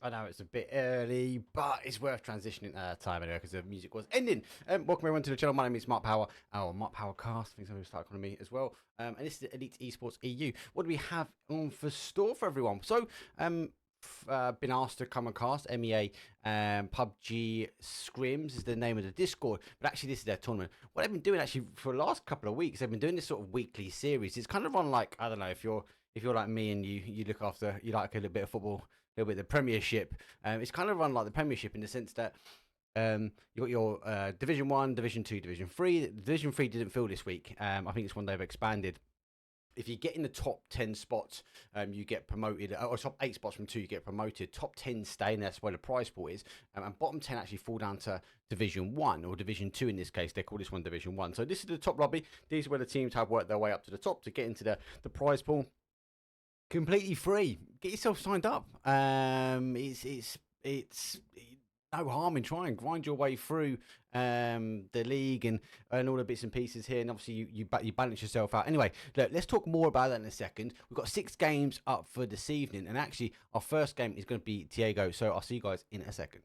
I know it's a bit early, but it's worth transitioning time anyway because the music was ending. Welcome everyone to the channel. My name is Mark Power, or Mark Power Cast. I think somebody start calling me as well. And this is Elite Esports EU. What do we have on for store for everyone? So, been asked to come and cast MEA PUBG Scrims is the name of the Discord, but actually this is their tournament. What they've been doing actually for the last couple of weeks, they've been doing this sort of weekly series. It's kind of on like, I don't know, if you're like me and you look after, you like a little bit of football, a little bit of the Premiership. It's kind of run like the Premiership in the sense that you got your Division 1, Division 2, Division 3. Division 3 didn't fill this week. I think it's one they've expanded. If you get in the top 10 spots, you get promoted, or top 8 spots from 2, you get promoted. Top 10 stay, and that's where the prize pool is. And bottom 10 actually fall down to Division 1, or Division 2 in this case. They call this one Division 1. So this is the top lobby. These are where the teams have worked their way up to the top to get into the prize pool. Completely free. Get yourself signed up. It's no harm in trying. Grind your way through the league and earn all the bits and pieces here, and obviously you balance yourself out. Anyway, look, let's talk more about that in a second. We've got 6 games up for this evening, and actually our first game is going to be Diego. So I'll see you guys in a second.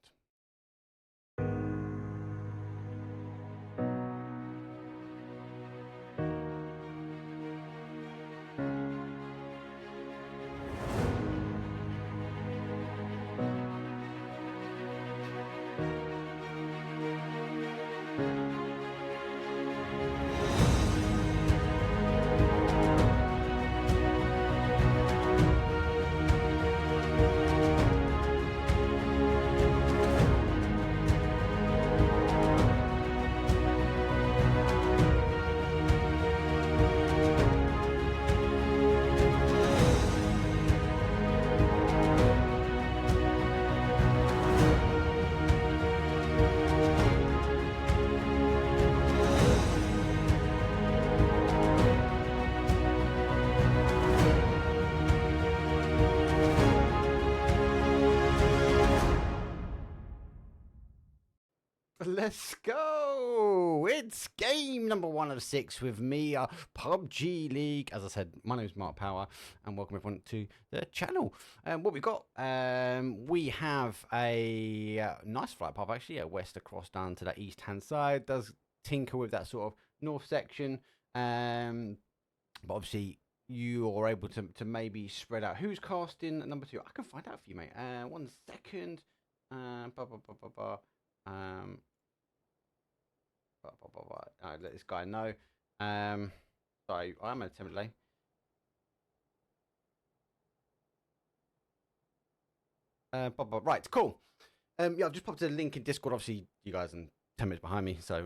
Let's go! It's game number 1 of 6 with MEA PUBG League. As I said, my name is Mark Power, and welcome everyone to the channel. What we got? We have a nice flight path actually, west across down to that east-hand side. Does tinker with that sort of north section, but obviously you are able to maybe spread out. Who's casting number 2? I can find out for you, mate. 1 second. I'll let this guy know. Sorry, I am at a 10-minute delay. Right, cool. Yeah, I've just popped a link in Discord. Obviously, you guys are 10 minutes behind me, so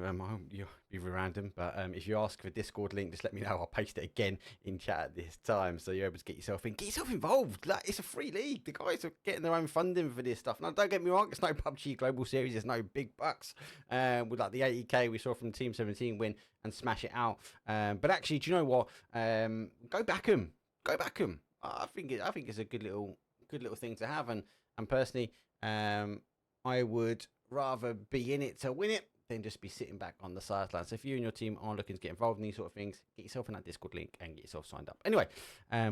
you'll be random. But if you ask for a Discord link, just let me know. I'll paste it again in chat at this time, so you're able to get yourself in. Get yourself involved. Like, it's a free league. The guys are getting their own funding for this stuff. Now, don't get me wrong. It's no PUBG Global Series. There's no big bucks. With like the 80k we saw from Team 17 win and smash it out. But actually, do you know what? Go back 'em. Go back 'em. I think it's a good little thing to have. And personally, I would rather be in it to win it than just be sitting back on the sidelines. So if you and your team are looking to get involved in these sort of things, get yourself in that Discord link and get yourself signed up. Anyway,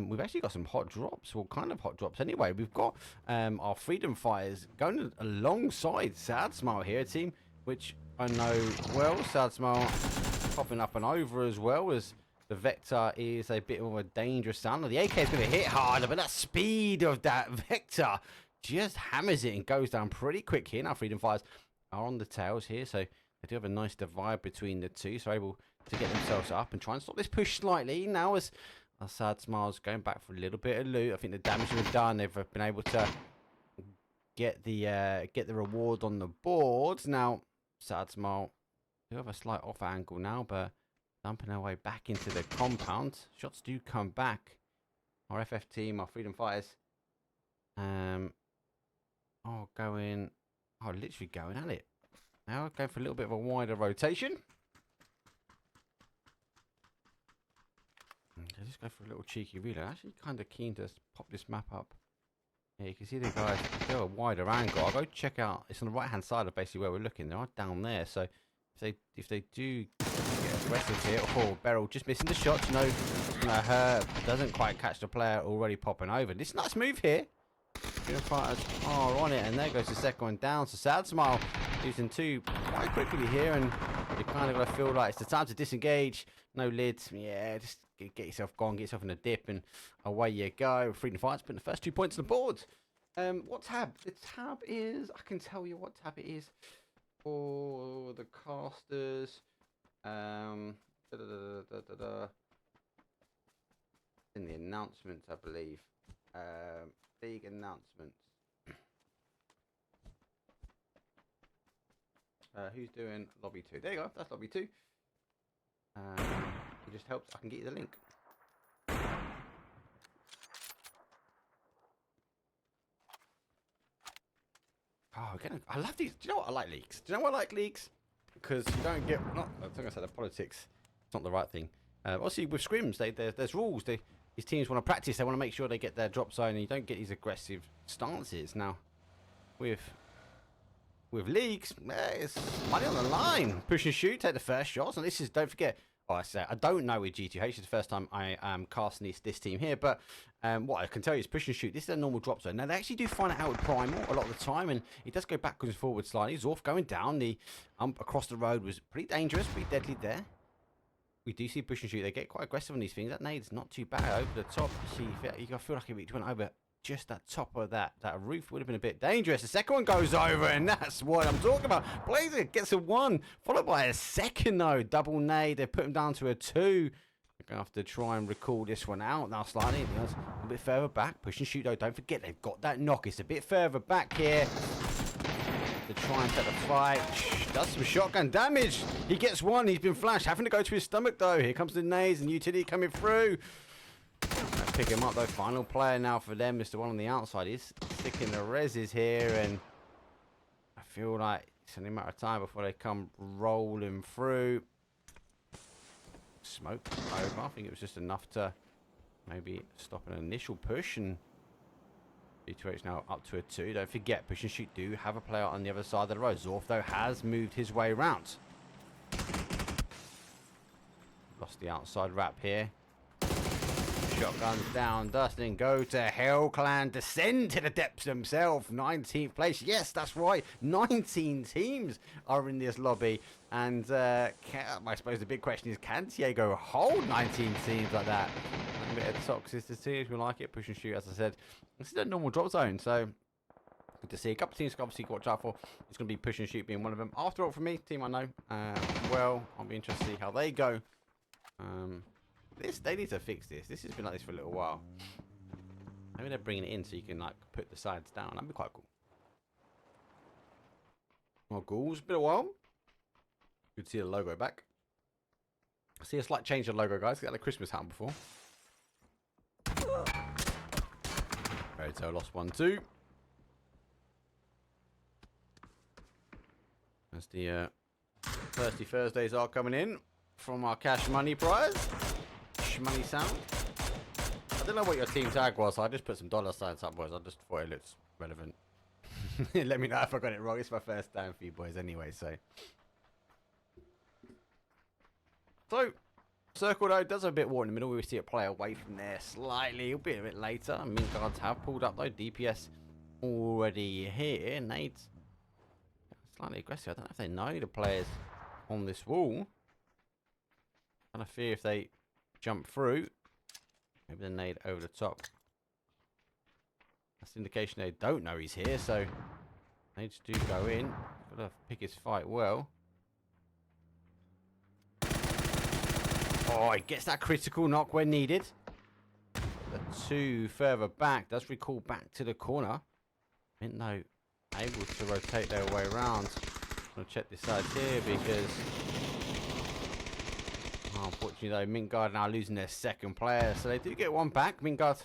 we've actually got some hot drops, well, kind of hot drops anyway. We've got our Freedom Fighters going alongside Sad Smile here, a team which I know well. Sad Smile popping up and over as well, as the Vector is a bit of a dangerous sound. The AK is going to hit harder, but that speed of that Vector just hammers it and goes down pretty quick here. Now Freedom Fighters are on the tails here, so they do have a nice divide between the two, so able to get themselves up and try and stop this push slightly. Now as Sad Smiles going back for a little bit of loot, I think the damage has been done. They've been able to get the reward on the board. Now Sad Smile do have a slight off angle now, but dumping their way back into the compound. Shots do come back. Our FF team, our Freedom Fighters, literally going at it. Now going for a little bit of a wider rotation. Okay, just go for a little cheeky reload. Actually kind of keen to pop this map up. Yeah, you can see the guys go a wider angle. I'll go check out. It's on the right hand side of basically where we're looking. They are down there. So if they do get aggressive here, oh, Beryl just missing the shots. No, it's gonna hurt. Doesn't quite catch the player already popping over. This nice move here. Freedom fighters are on it, and there goes the second one down. So Sad Smile losing two quite quickly here, and you kind of got to feel like it's the time to disengage. No lids, yeah, just get yourself gone, get yourself in a dip, and away you go. Freedom fighters putting the first 2 points on the board. What tab? The tab is, I can tell you what tab it is for the casters. In the announcements, I believe. League announcements. Who's doing lobby 2? There you go. That's lobby 2. It just helps. I can get you the link. Oh, again, I love these. Do you know what I like leaks? Do you know why I like leaks? Because you don't get. Not. I think I said the politics. It's not the right thing. Obviously, with scrims, there's rules. These teams want to practice. They want to make sure they get their drop zone, and you don't get these aggressive stances. Now, with leagues, it's money on the line. Push and shoot, take the first shots, and this is, don't forget. Oh, I don't know with G2H. It's the first time I am casting this team here, but what I can tell you is push and shoot. This is a normal drop zone. Now they actually do find it out with Primal a lot of the time, and it does go backwards and forwards slightly. Zorf going down the across the road was pretty dangerous, pretty deadly there. We do see push and shoot. They get quite aggressive on these things. That nade's not too bad over the top. You feel like if it went over just that top of that roof would have been a bit dangerous. The second one goes over, and that's what I'm talking about. Blazer gets a 1, followed by a second though. Double nade. They put him down to a 2. We're gonna have to try and recall this one out now slightly. It's a bit further back. Push and shoot though. Don't forget they've got that knock. It's a bit further back here. To try and take the fight. Does some shotgun damage. He gets 1. He's been flashed. Having to go to his stomach though. Here comes the nades and utility coming through. Pick him up though. Final player now for them is the one on the outside. He's sticking the reses here, and I feel like it's only a matter of time before they come rolling through. Smoke over. I think it was just enough to maybe stop an initial push, and G2H now up to a 2. Don't forget, push and shoot do have a player on the other side of the road. Zorf though has moved his way around. Lost the outside wrap here. Shotguns down, Dustin, go to Hell Clan, descend to the depths themselves. 19th place, yes, that's right. 19 teams are in this lobby, and I suppose the big question is, can Diego hold 19 teams like that? A bit of toxicity, if you like it. Push and shoot, as I said. This is a normal drop zone, so good to see. A couple of teams to obviously watch out for. It's going to be push and shoot being one of them. After all, for me, team I know well, I'll be interested to see how they go. They need to fix this. This has been like this for a little while. Maybe they're bringing it in so you can like put the sides down. That'd be quite cool. More ghouls. Been a while. Good to see the logo back. I see a slight change of logo, guys. Got the Christmas hat on before. Fairytale lost 1-2. As the Thirsty Thursdays are coming in from our cash money prize. Money sound. I don't know what your team tag was, so I just put some dollar signs up, boys. I just thought it looks relevant. Let me know if I got it wrong. It's my first time for you boys anyway, so. Circle though does have a bit war in the middle. We see it play away from there slightly. It'll be a bit later. Mint guards have pulled up though. DPS already here. Nade's slightly aggressive. I don't know if they know the players on this wall. I fear if they jump through, maybe the nade over the top. That's the indication they don't know he's here, so nades do go in. Gotta pick his fight well. Oh, he gets that critical knock when needed. The 2 further back does recall back to the corner. Mint though able to rotate their way around. I'm gonna check this side here because unfortunately though, Mintguard now losing their second player, so they do get 1 back. Mintguard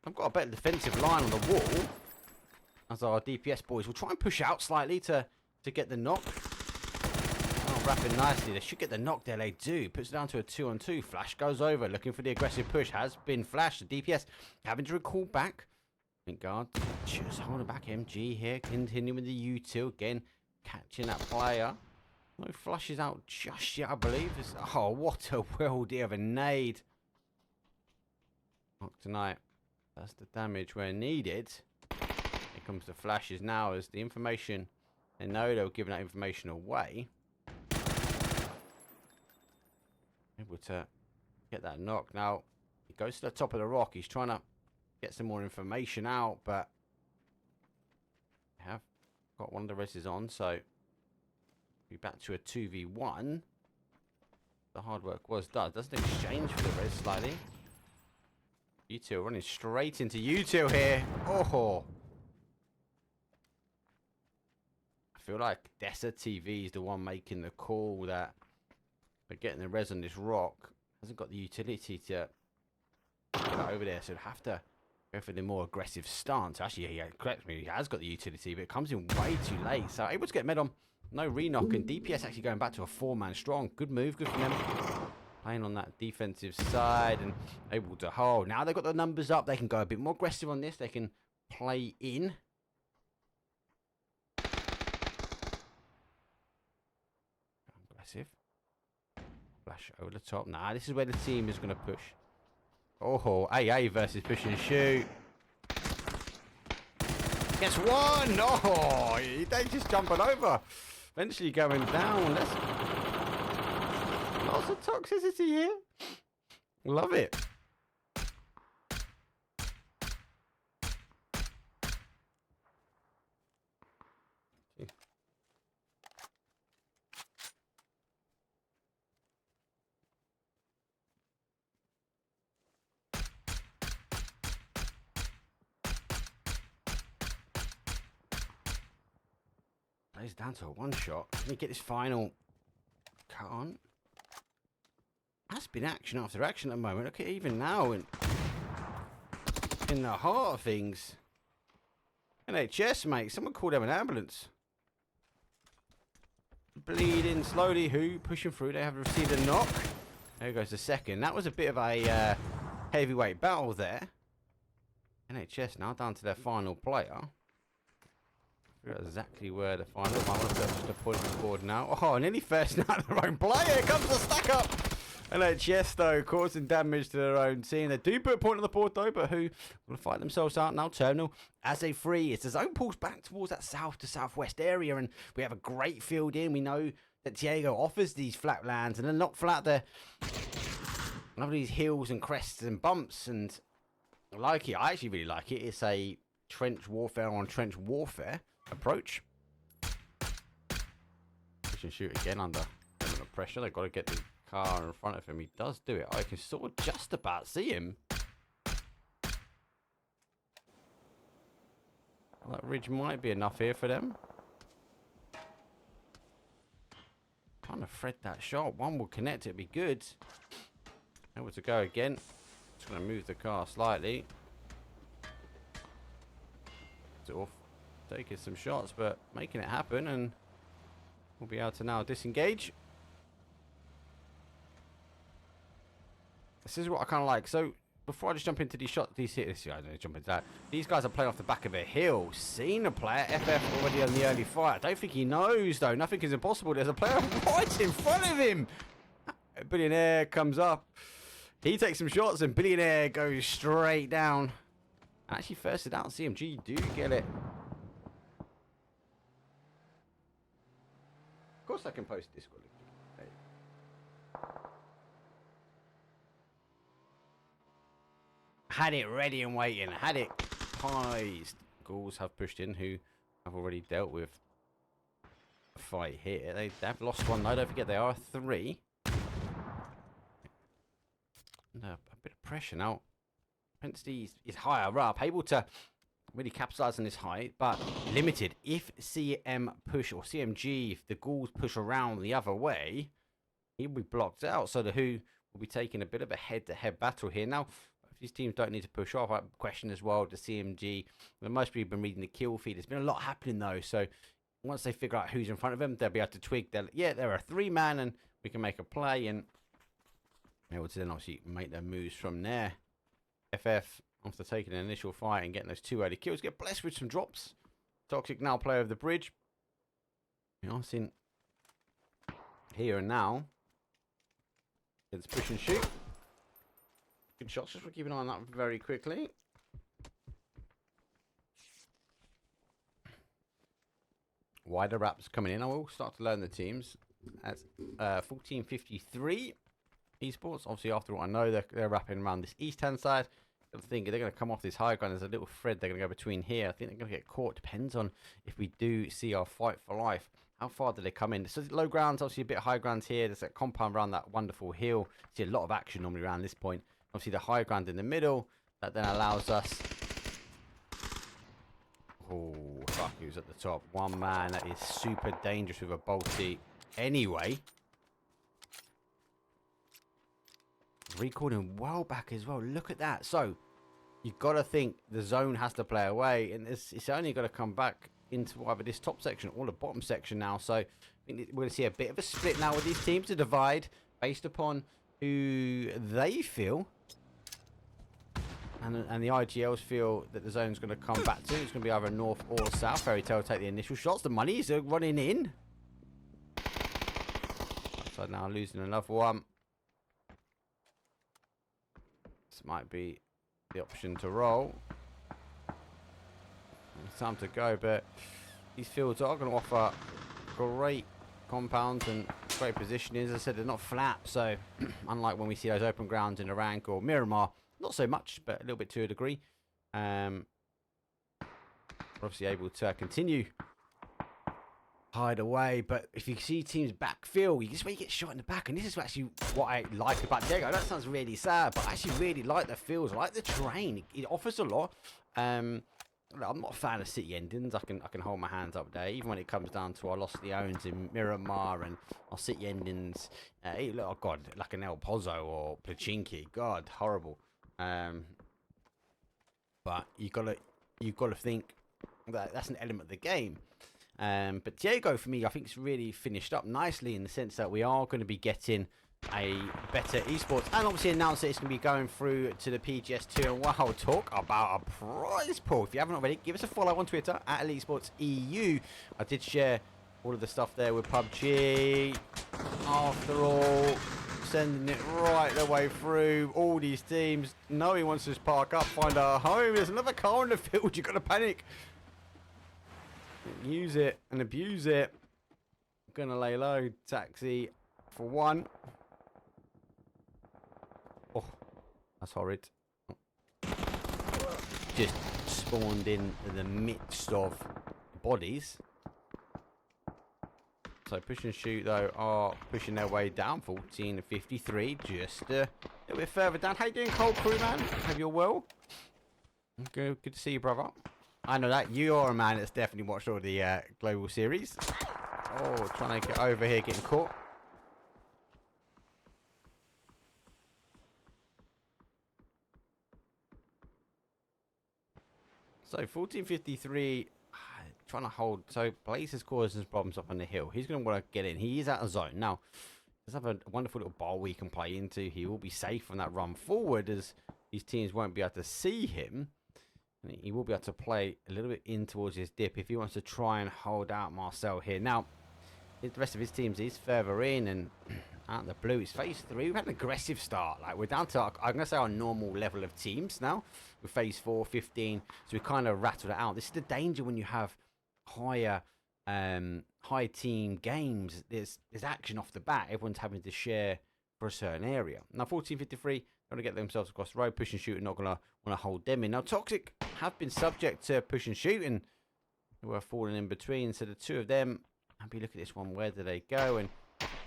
have got a better defensive line on the wall, as our DPS boys will try and push out slightly to get the knock. Oh, wrapping nicely. They should get the knock there. They do. Puts it down to a 2-on-2. Flash goes over, looking for the aggressive push. Has been flashed. The DPS having to recall back. Mintguard just holding back. MG here, continuing with the util again, catching that player. No flushes out just yet, I believe. Oh, what a worldie of a nade. Knock tonight. That's the damage where needed. comes the flashes now as the information. They know they were giving that information away. Able to get that knock. Now, he goes to the top of the rock. He's trying to get some more information out, but have got one of the reses on, so be back to a 2v1. The hard work was done. Doesn't exchange for the res slightly. U2 running straight into U2 here. Oh, I feel like Dessa TV is the one making the call that they're getting the res on this rock. Hasn't got the utility to get over there, so he'll have to go for the more aggressive stance. Actually, yeah, correct me, he has got the utility, but it comes in way too late. So able to get med on. No re-knock, and DPS actually going back to a 4-man strong. Good move, good for them. Playing on that defensive side and able to hold. Now they've got the numbers up. They can go a bit more aggressive on this. They can play in. Aggressive. Flash over the top. Nah, this is where the team is going to push. Oh, AA versus push and shoot. Gets one. Oh, they just jumping over. Eventually going down. Lots of toxicity here. Love it. Plays down to a one shot. Let me get this final. Can't. Has been action after action at the moment. Look at even now in the heart of things. NHS, mate. Someone call them an ambulance. Bleeding slowly. Who pushing through? They have received a knock. There goes the second. That was a bit of a heavyweight battle there. NHS now down to their final player. Exactly where the final one was. Just a point on the board now. Oh, nearly first out of their own player. Here comes the stack up. NHS though causing damage to their own team. They do put a point on the board though, but who will fight themselves out now? Terminal as a free. It's the zone pulls back towards that south to southwest area, and we have a great field in. We know that Diego offers these flat lands, and they're not flat. They're none of these hills and crests and bumps, and I like it. I actually really like it. It's a trench warfare on trench warfare approach. Push and shoot again under pressure. They've got to get the car in front of him. He does do it. I can sort of just about see him. That ridge might be enough here for them. Trying to thread that shot. One will connect. It'd be good. Able to go again. Just going to move the car slightly. Sort of taking some shots, but making it happen, and we'll be able to now disengage. This is what I kind of like. So before I just jump into these shots, I don't jump into that. These guys are playing off the back of a hill. Seen a player, FF already on the early fight. I don't think he knows though. Nothing is impossible. There's a player right in front of him. Billionaire comes up. He takes some shots, and Billionaire goes straight down. Actually, first it out. CMG do get it. Of course I can post Discord. Had it ready and waiting. Had it poised. Ghouls have pushed in, who have already dealt with a fight here. They've lost one though. Don't forget they are 3. And a bit of pressure now. Pensty is higher up, able to really capitalize on this height, but limited. If CM push or CMG, if the Ghouls push around the other way, he will be blocked out. So the Who will be taking a bit of a head-to-head battle here. Now, if these teams don't need to push off, I question as well, the CMG. Most people have been reading the kill feed. There's been a lot happening though. So once they figure out who's in front of them, they'll be able to twig. Yeah, they're a 3-man and we can make a play, and able to then obviously make their moves from there. FF, after taking an initial fight and getting those 2 early kills, get blessed with some drops. Toxic now play over the bridge. You know, seen here and now. It's push and shoot. Good shots. Just keep an eye on that very quickly. Wider wraps coming in. I will start to learn the teams. That's 1453 esports. Obviously, after what I know, they're wrapping around this east-hand side. I think they're going to come off this high ground. There's a little thread they're going to go between here. I think they're going to get caught. Depends on if we do see our fight for life. How far do they come in? So low grounds, obviously a bit of high grounds here. There's that compound around that wonderful hill. See a lot of action normally around this point. Obviously the high ground in the middle. That then allows us... Oh, fuck, who's at the top? One man that is super dangerous with a bolty. Anyway. Recording well back as well. Look at that. So, you've got to think the zone has to play away. And it's only got to come back into either this top section or the bottom section now. So, I think we're going to see a bit of a split now with these teams to divide based upon who they feel. And the IGLs feel that the zone's going to come back to. It's going to be either north or south. Fairy Tail take the initial shots. The money's running in. So now losing another one. This might be the option to roll. It's time to go, but these fields are going to offer great compounds and great positioning. As I said, they're not flat, so unlike when we see those open grounds in Irank or Miramar, not so much, but a little bit to a degree. We're obviously able to continue hide away, but if you see teams backfill, you just where you get shot in the back, and this is actually what I like about Diego. That sounds really sad, but I actually really like the feels, I like the terrain. It offers a lot. I'm not a fan of city endings. I can hold my hands up there, even when it comes down to our Lost Leones in Miramar and our city endings. Oh God, like an El Pozo or Pachinki. God, horrible. But you gotta think that that's an element of the game. But Diego, for me, I think it's really finished up nicely in the sense that we are going to be getting a better esports, and obviously announced that it's going to be going through to the PGS2. And wow, talk about a prize pool. If you haven't already, give us a follow on Twitter at Elite Sports EU. I did share all of the stuff there with PUBG. After all, sending it right the way through. All these teams, no one wants to just park up, find our home. There's another car in the field. You've got to panic. Use it and abuse it. Gonna lay low. Taxi for one. Oh, that's horrid. Just spawned in the midst of bodies. So push and shoot though are pushing their way down. 14-53, just a little bit further down. How you doing, Cold Crew, man? Hope you're well. Good to see you, brother. I know that you are a man that's definitely watched all the global series. Oh, trying to get over here, getting caught. So 14-53. Trying to hold. So Blaze is causing problems up on the hill. He's going to want to get in. He is out of zone. Now, does have a wonderful little bowl we can play into. He will be safe on that run forward as these teams won't be able to see him. And he will be able to play a little bit in towards his dip if he wants to try and hold out Marcel here. Now, the rest of his teams is further in and out in the blue. It's phase 3. We've had an aggressive start. Like, we're down to, I'm going to say, our normal level of teams now. With phase 4, 15. So we kind of rattled it out. This is the danger when you have higher high team games. There's action off the bat. Everyone's having to share for a certain area. Now 14-53 going to get themselves across the road. Push and shoot, and not going to want to hold them in. Now Toxic have been subject to push and shoot, and we're falling in between. So the two of them, and we look at this one, where do they go? And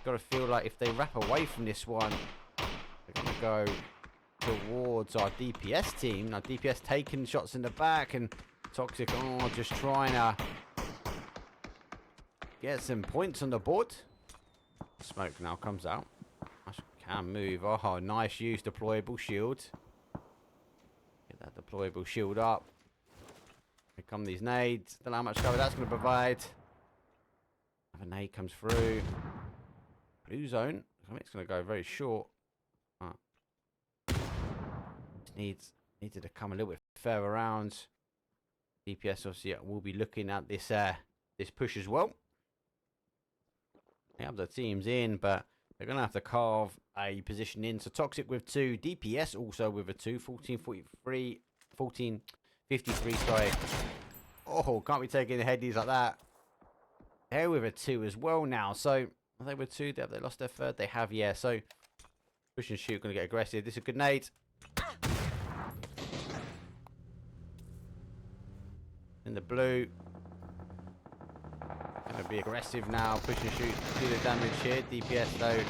got to feel like if they wrap away from this one, they're going to go towards our DPS team. Now DPS taking shots in the back, and Toxic just trying to get some points on the board. Smoke now comes out. Can move. Oh, nice use. Deployable shield. Get that deployable shield up. Here come these nades. Don't know how much cover that's going to provide. Another nade comes through. Blue zone. I think it's going to go very short. Needs it to come a little bit further around. DPS obviously will be looking at this this push as well. They have the teams in, but they're going to have to carve a position in. So Toxic with 2. DPS also with a 2. 14-43. 14-53, sorry. Oh, can't be taking the headies like that. They're with a 2 as well now. So, are they with 2? Have they lost their third? They have, yeah. So, push and shoot, going to get aggressive. This is a good nade. In the blue. Going to be aggressive now. Push and shoot. Do the damage here. DPS, though,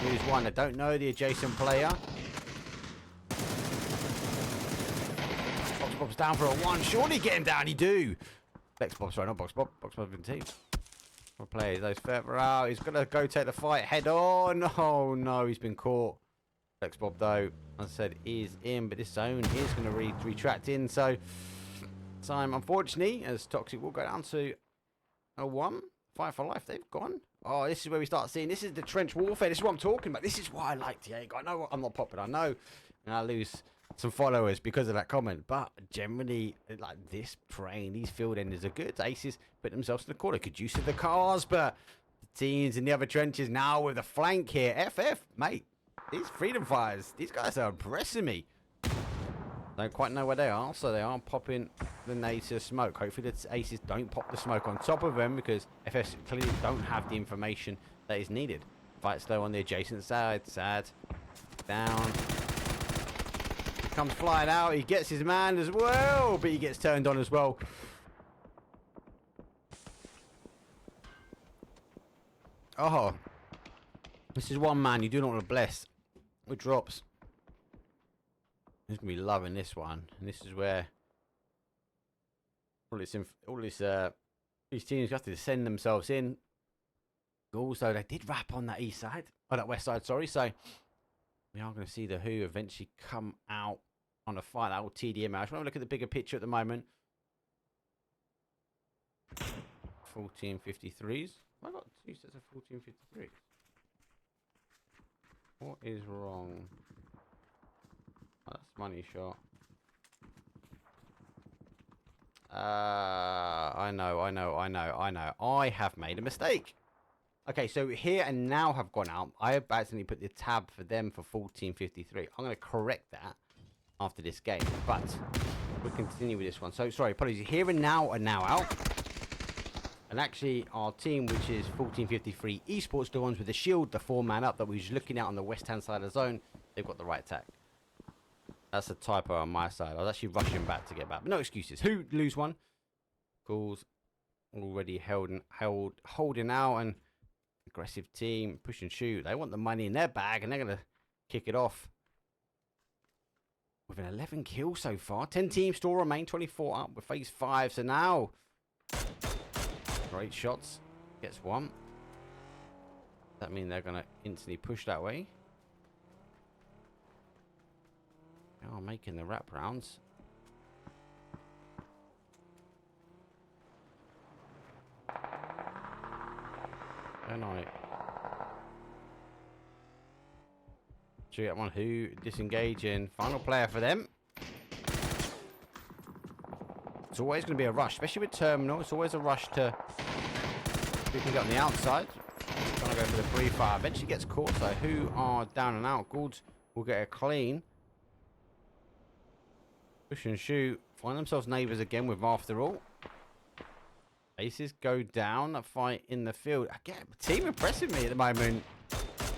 lose 1. I don't know the adjacent player. Box Bob's down for a 1. Surely get him down. He do. Flex Bob, sorry, not Box Bob. Box Bob's been team. Players those further out. He's gonna go take the fight head on. Oh no, he's been caught. Flex Bob though, as I said, is in, but this zone is gonna retract in. So time, unfortunately, as Toxic will go down to a 1. Fight for life. They've gone. Oh, this is where we start seeing. This is the trench warfare. This is what I'm talking about. This is why I like TA. I know I'm not popular. I know, and I lose some followers because of that comment, but generally, like this train, these field enders are good. Aces put themselves in the corner, could use the cars, but the teams in the other trenches now with the flank here. FF, mate, these freedom fires, these guys are impressing me. Don't quite know where they are, so they are popping the nades to smoke. Hopefully the aces don't pop the smoke on top of them, because FS clearly don't have the information that is needed. Fight slow on the adjacent side. Sad. Down. Comes flying out. He gets his man as well, but he gets turned on as well. Oh, this is one man you do not want to bless with drops. He's gonna be loving this one, and this is where these teams have to send themselves in. Also, they did wrap on that east side, or that west side, sorry. So we are going to see the Who eventually come out on a fight. That will TDM out. I just want to look at the bigger picture at the moment. 1453s. I got 2 sets of 1453s. What is wrong? Oh, that's money shot. I know. I have made a mistake. Okay, so here and now have gone out. I have accidentally put the tab for them for 1453. I'm going to correct that after this game, but we'll continue with this one. So, sorry, apologies. Here and now are now out. And actually, our team, which is 1453 Esports, the ones with the shield, the 4-man up that we was looking at on the west-hand side of the zone, they've got the right tack. That's a typo on my side. I was actually rushing back to get back. But no excuses. Who lose 1? Goals already holding out, and aggressive team, push and shoot. They want the money in their bag, and they're going to kick it off with an 11 kill so far. 10 teams still remain, 24 up with phase 5. So now, great shots. Gets 1. That means they're going to instantly push that way. They are making the wrap rounds. Don't I? Should we get one Who disengaging? Final player for them. It's always going to be a rush, especially with Terminal. It's always a rush to picking up on the outside. Trying to go for the free fire. Eventually gets caught, so Who are down and out. Goulds will get a clean. Push and shoot. Find themselves neighbours again with After All. Aces go down. A fight in the field. Again, team impressing me at the moment.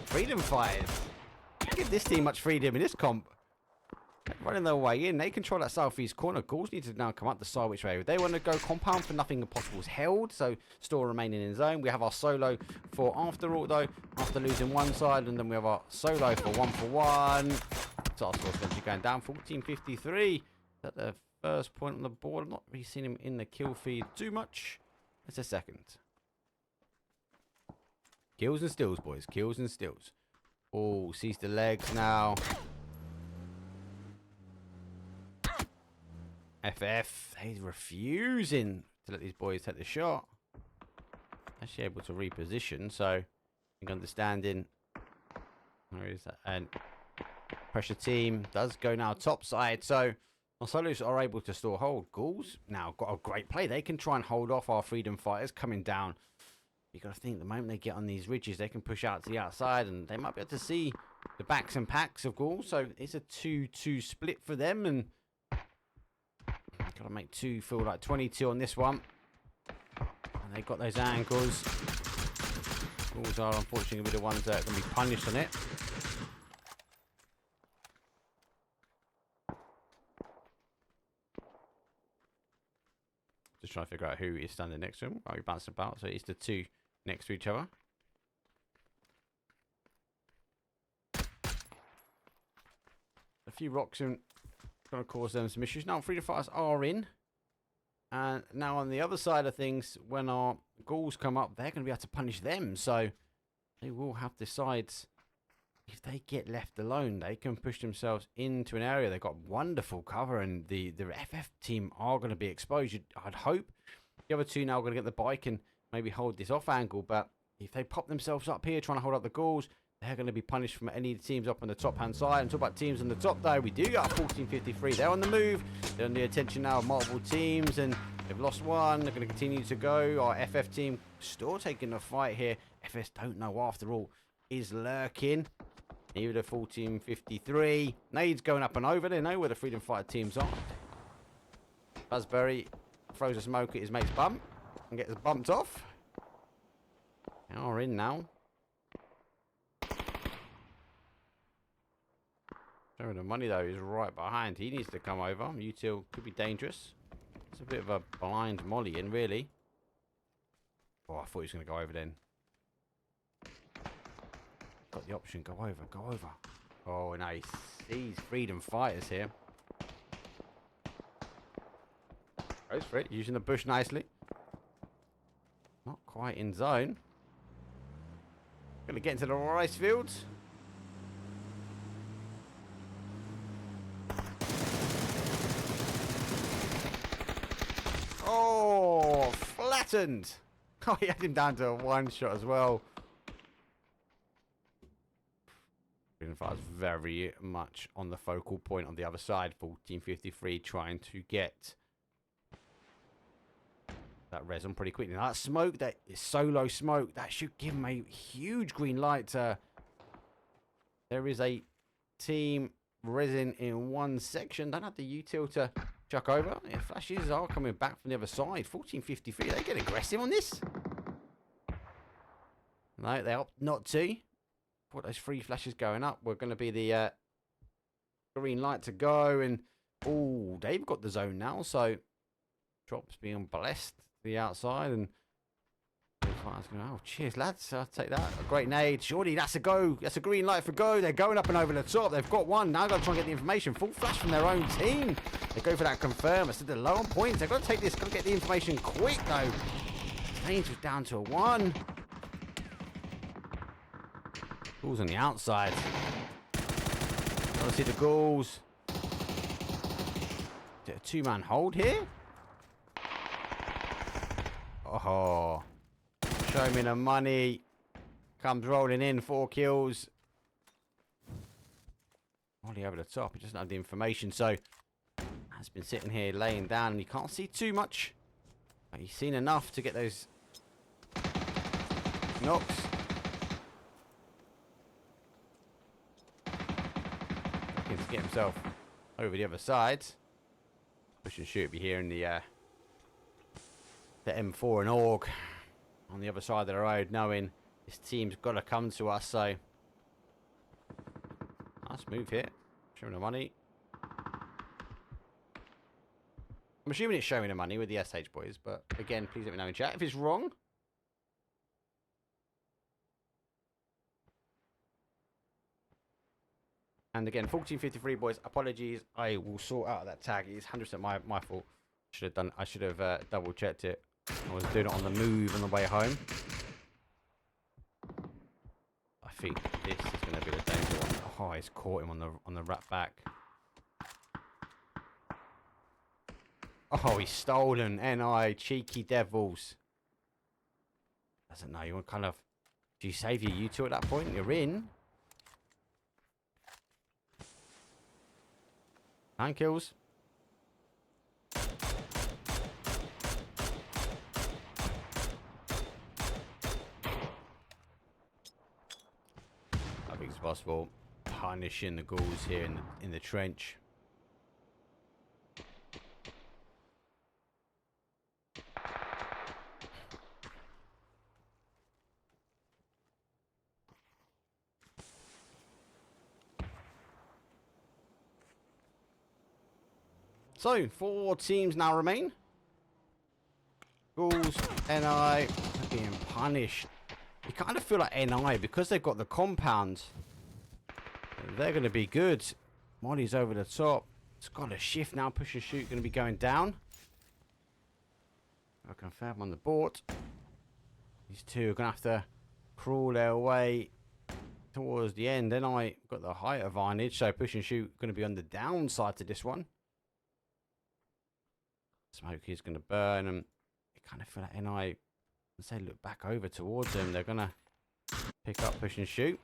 Freedom fighters. Give this team much freedom in this comp. Running their way in. They control that southeast corner. Ghouls need to now come up the side which way. They want to go compound for nothing impossible is held. So still remaining in zone. We have our solo for After All though. After losing one side. And then we have our solo for 1-for-1. Task Force eventually going down. 1453. Is that the first point on the board? I'm not really seeing him in the kill feed too much. It's a second. Kills and stills, boys. Kills and stills. Oh, sees the legs now. FF, he's refusing to let these boys take the shot. Actually able to reposition, so I think understanding. Where is that? And pressure team does go now top side, so our solos are able to still hold. Ghouls now got a great play. They can try and hold off our freedom fighters coming down. You got to think the moment they get on these ridges, they can push out to the outside, and they might be able to see the backs and packs of Ghouls. So it's a 2-2 split for them, and got to make 2 feel like 22 on this one. And And they've got those angles. Ghouls are unfortunately going to be the ones that are going to be punished on it. Just trying to figure out who is standing next to him. Oh, he bounced about. So it's the two next to each other. A few rocks and going to cause them some issues. Now, freedom fighters are in. And now on the other side of things, when our ghouls come up, they're going to be able to punish them. So they will have to decide if they get left alone. They can push themselves into an area. They've got wonderful cover, and the FF team are going to be exposed. I'd hope the other two now are going to get the bike and maybe hold this off angle. But if they pop themselves up here trying to hold up the ghouls, they're going to be punished from any teams up on the top-hand side. And talk about teams on the top, though, we do got 1453. They're on the move. They're on the attention now of multiple teams, and they've lost one. They're going to continue to go. Our FF team still taking the fight here. FS don't know, after all, is lurking. Even the 1453. Nades going up and over. They know where the freedom fighter teams are. Buzzberry throws a smoke at his mate's bump and gets bumped off. They are in now. Showing the money, though, is right behind. He needs to come over. Util could be dangerous. It's a bit of a blind molly in, really. Oh, I thought he was going to go over then. Got the option. Go over. Go over. Oh, nice. These freedom fighters here. Goes for it. Using the bush nicely. Not quite in zone. Going to get into the rice fields. Oh, flattened. Oh, he had him down to a one shot as well. Freedom Fighters very much on the focal point on the other side. 1453 trying to get that resin pretty quickly. Now that smoke, that is solo smoke, that should give him a huge green light. There is a team resin in one section. Don't have the util to chuck over. Yeah, flashes are coming back from the other side. 1453. They get aggressive on this. No, they opt not to. Put those free flashes going up. We're going to be the green light to go. And oh, they've got the zone now. So drops being blessed to the outside. And oh, cheers, lads. I'll take that. A great nade. Surely that's a go. That's a green light for go. They're going up and over the top. They've got one. Now got to try and get the information. Full flash from their own team. They go for that confirm. I said they're low on points. They've got to take this. Got to get the information quick, though. Staines was down to a 1. Ghouls on the outside. Got to see the ghouls. Is it a two-man hold here? Oh. Show me the money. Comes rolling in. 4 kills. Only over the top. He doesn't have the information, so has been sitting here laying down, and you can't see too much. But he's seen enough to get those knocks. Looking to get himself over the other side. Push and shoot be here in the M4 and AUG on the other side of the road, knowing this team's got to come to us. So nice move here. Showing the money. I'm assuming it's showing the money with the SH boys, but again, please let me know in chat if it's wrong. And again, 1453 boys, apologies. I will sort out that tag. It's 100% my fault. I should have double checked it. I was doing it on the move on the way home. I think this is going to be the danger one. Oh, he's caught him on the rat back. Oh, he's stolen. NI, cheeky devils. Doesn't know. You want kind of... Do you save your U2 at that point? You're in. 9 kills. I think it's possible. Punishing the ghouls here in the trench. So 4 teams now remain. Ghouls, NI are being punished. You kind of feel like NI, because they've got the compound, they're going to be good. Molly's over the top. It's got a shift now. Push and shoot going to be going down. I confirm on the board. These two are going to have to crawl their way towards the end. Then I got the height advantage, so push and shoot going to be on the downside to this one. Smoke is going to burn, and you kind of feel like NI, let's say, look back over towards them. They're going to pick up push and shoot.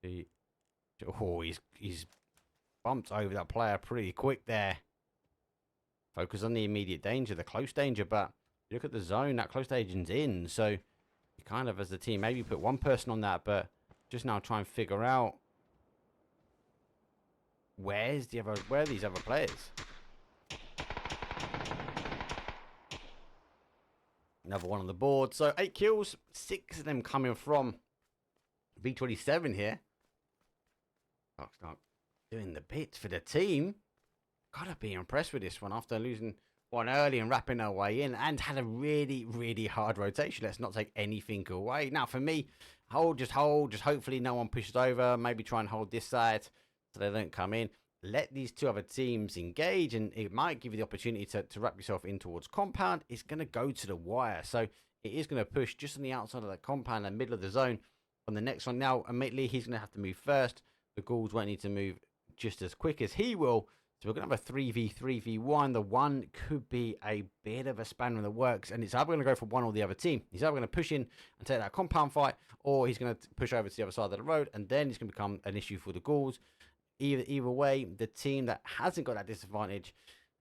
See, oh, he's bumped over that player pretty quick there. Focus on the immediate danger, the close danger, but you look at the zone, that close danger's in, so you kind of, as the team, maybe put one person on that, but just now try and figure out where are these other players. Another one on the board, so 8 kills, 6 of them coming from V27 here. Start doing the bits for the team. Gotta be impressed with this one after losing one early and wrapping our way in, and had a really, really hard rotation. Let's not take anything away. Now for me, just hopefully no one pushes over. Maybe try and hold this side so they don't come in. Let these two other teams engage, and it might give you the opportunity to wrap yourself in towards compound. It's going to go to the wire, so it is going to push just on the outside of the compound, in the middle of the zone on the next one. Now immediately he's going to have to move first. The Ghouls won't need to move just as quick as he will. So we're going to have a 3v3v1. The one could be a bit of a spanner in the works, and it's either going to go for one or the other team. He's either going to push in and take that compound fight, or he's going to push over to the other side of the road, and then it's going to become an issue for the Ghouls. Either way, the team that hasn't got that disadvantage,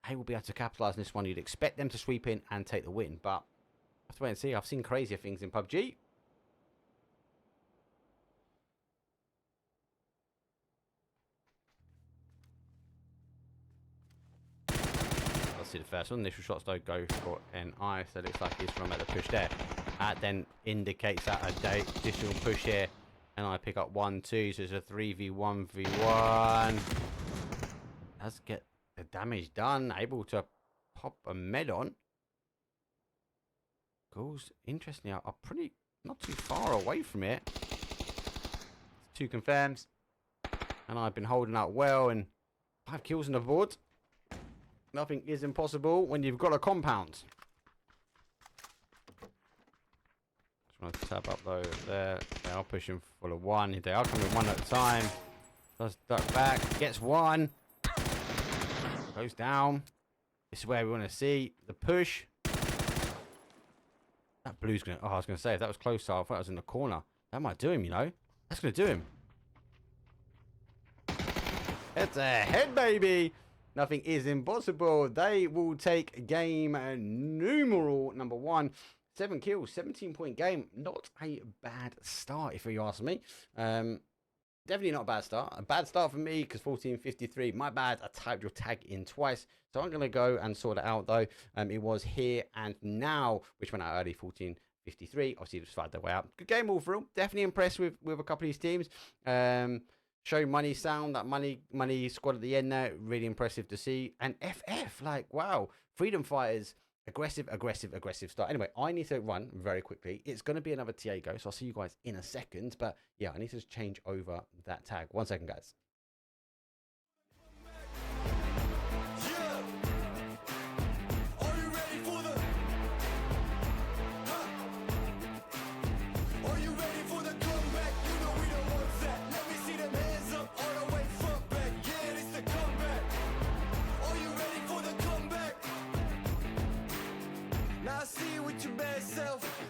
they will be able to capitalize on this one. You'd expect them to sweep in and take the win, but I have to wait and see. I've seen crazier things in PUBG. See the first one. Initial shots don't go for NI, so it looks like he's from at the push there. That then indicates that additional push here, and I pick up 1-2, so it's a 3v1v1. Let's get the damage done. Able to pop a med on. Ghouls, interestingly, are pretty not too far away from it. 2 confirms, and I've been holding out well, and 5 kills on the board. Nothing is impossible when you've got a compound. Just want to tap up though. There, they are pushing full of 1. They are coming 1 at a time. Does duck back, gets 1, goes down. This is where we want to see the push. That blue's gonna. Oh, I was gonna say if that was close, I thought it was in the corner. That might do him, you know. That's gonna do him. It's a head, baby. Nothing is impossible. They will take game numeral number 1. 7 kills, 17-point game. Not a bad start, if you ask me. Definitely not a bad start. A bad start for me because 14:53. My bad. I typed your tag in twice. So I'm going to go and sort it out, though. It was here and now, which went out early, 14:53. Obviously, just fired their way out. Good game overall. Definitely impressed with a couple of these teams. Show money sound, that money squad at the end there, really impressive to see. And FF, like, wow, freedom fighters, aggressive start. Anyway, I need to run very quickly. It's going to be another TA go, so I'll see you guys in a second. But yeah, I need to change over that tag. 1 second, guys.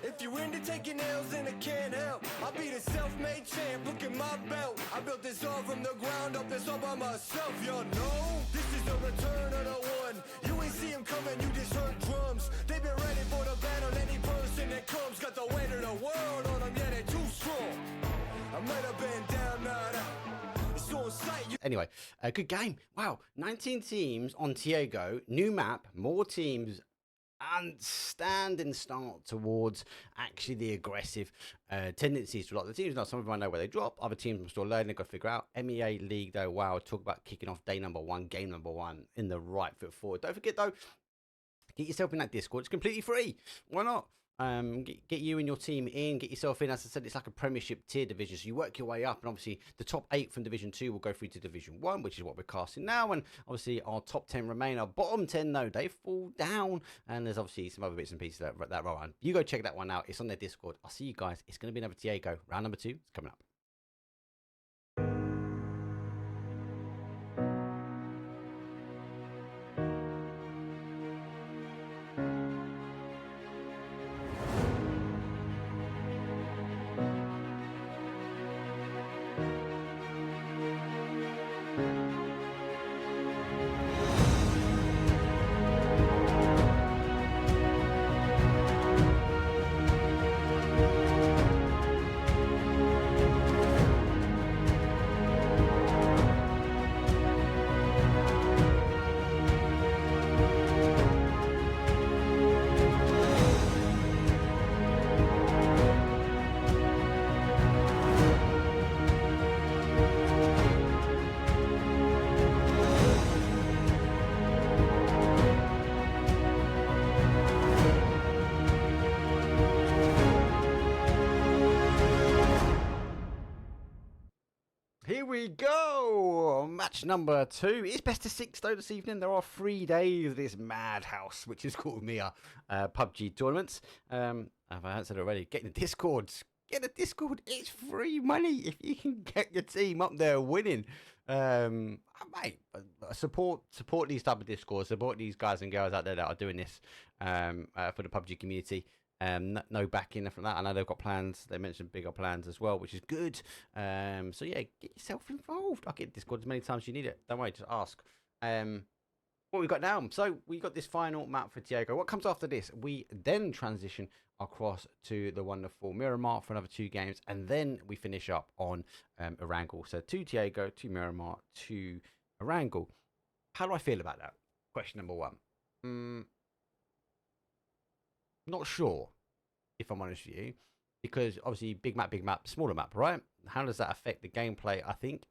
If you into taking L's, then I can't help. I'll be the self-made champ, look at my belt. I built this all from the ground up, this all by myself, y'all know. This is the return of the one. You ain't see him coming, you just heard drums. They've been ready for the battle, any person that comes. Got the weight of the world on them, yeah, they're too strong. I might have been down, it's on sight. Anyway, a good game. Wow, 19 teams on TA Go. New map, more teams standing start towards actually the aggressive tendencies to a lot of the teams. Now, some of them I know where they drop, other teams are still learning, they've got to figure out. MEA League, though, wow, talk about kicking off day number 1, game number 1 in the right foot forward. Don't forget, though, get yourself in that Discord. It's completely free. Why not? Get you and your team in, get yourself in. As I said, it's like a Premiership tier division, so you work your way up, and obviously the top 8 from Division 2 will go through to Division 1, which is what we're casting now, and obviously our top 10 remain. Our bottom 10, though, they fall down, and there's obviously some other bits and pieces that roll on. You go check that one out. It's on their Discord. I'll see you guys. It's going to be another Diego. Round number 2 is coming up. Here we go. Match number 2. It's best of 6 though this evening. There are 3 days of this madhouse, which is called MEA PUBG tournaments. If I haven't said it already, get in the Discord. Get the Discord. It's free money if you can get your team up there winning. Mate, support these type of Discords. Support these guys and girls out there that are doing this for the PUBG community. No backing from that. I know they've got plans. They mentioned bigger plans as well, which is good. So yeah, get yourself involved. I'll get Discord as many times as you need it. Don't worry, just ask. What we got now? So we got this final map for Diego. What comes after this? We then transition across to the wonderful Miramar for another 2 games, and then we finish up on Erangel. So 2 Diego, 2 Miramar, 2 Erangel. How do I feel about that? Question number 1. Not sure, if I'm honest with you, because obviously big map, smaller map, right? How does that affect the gameplay? I think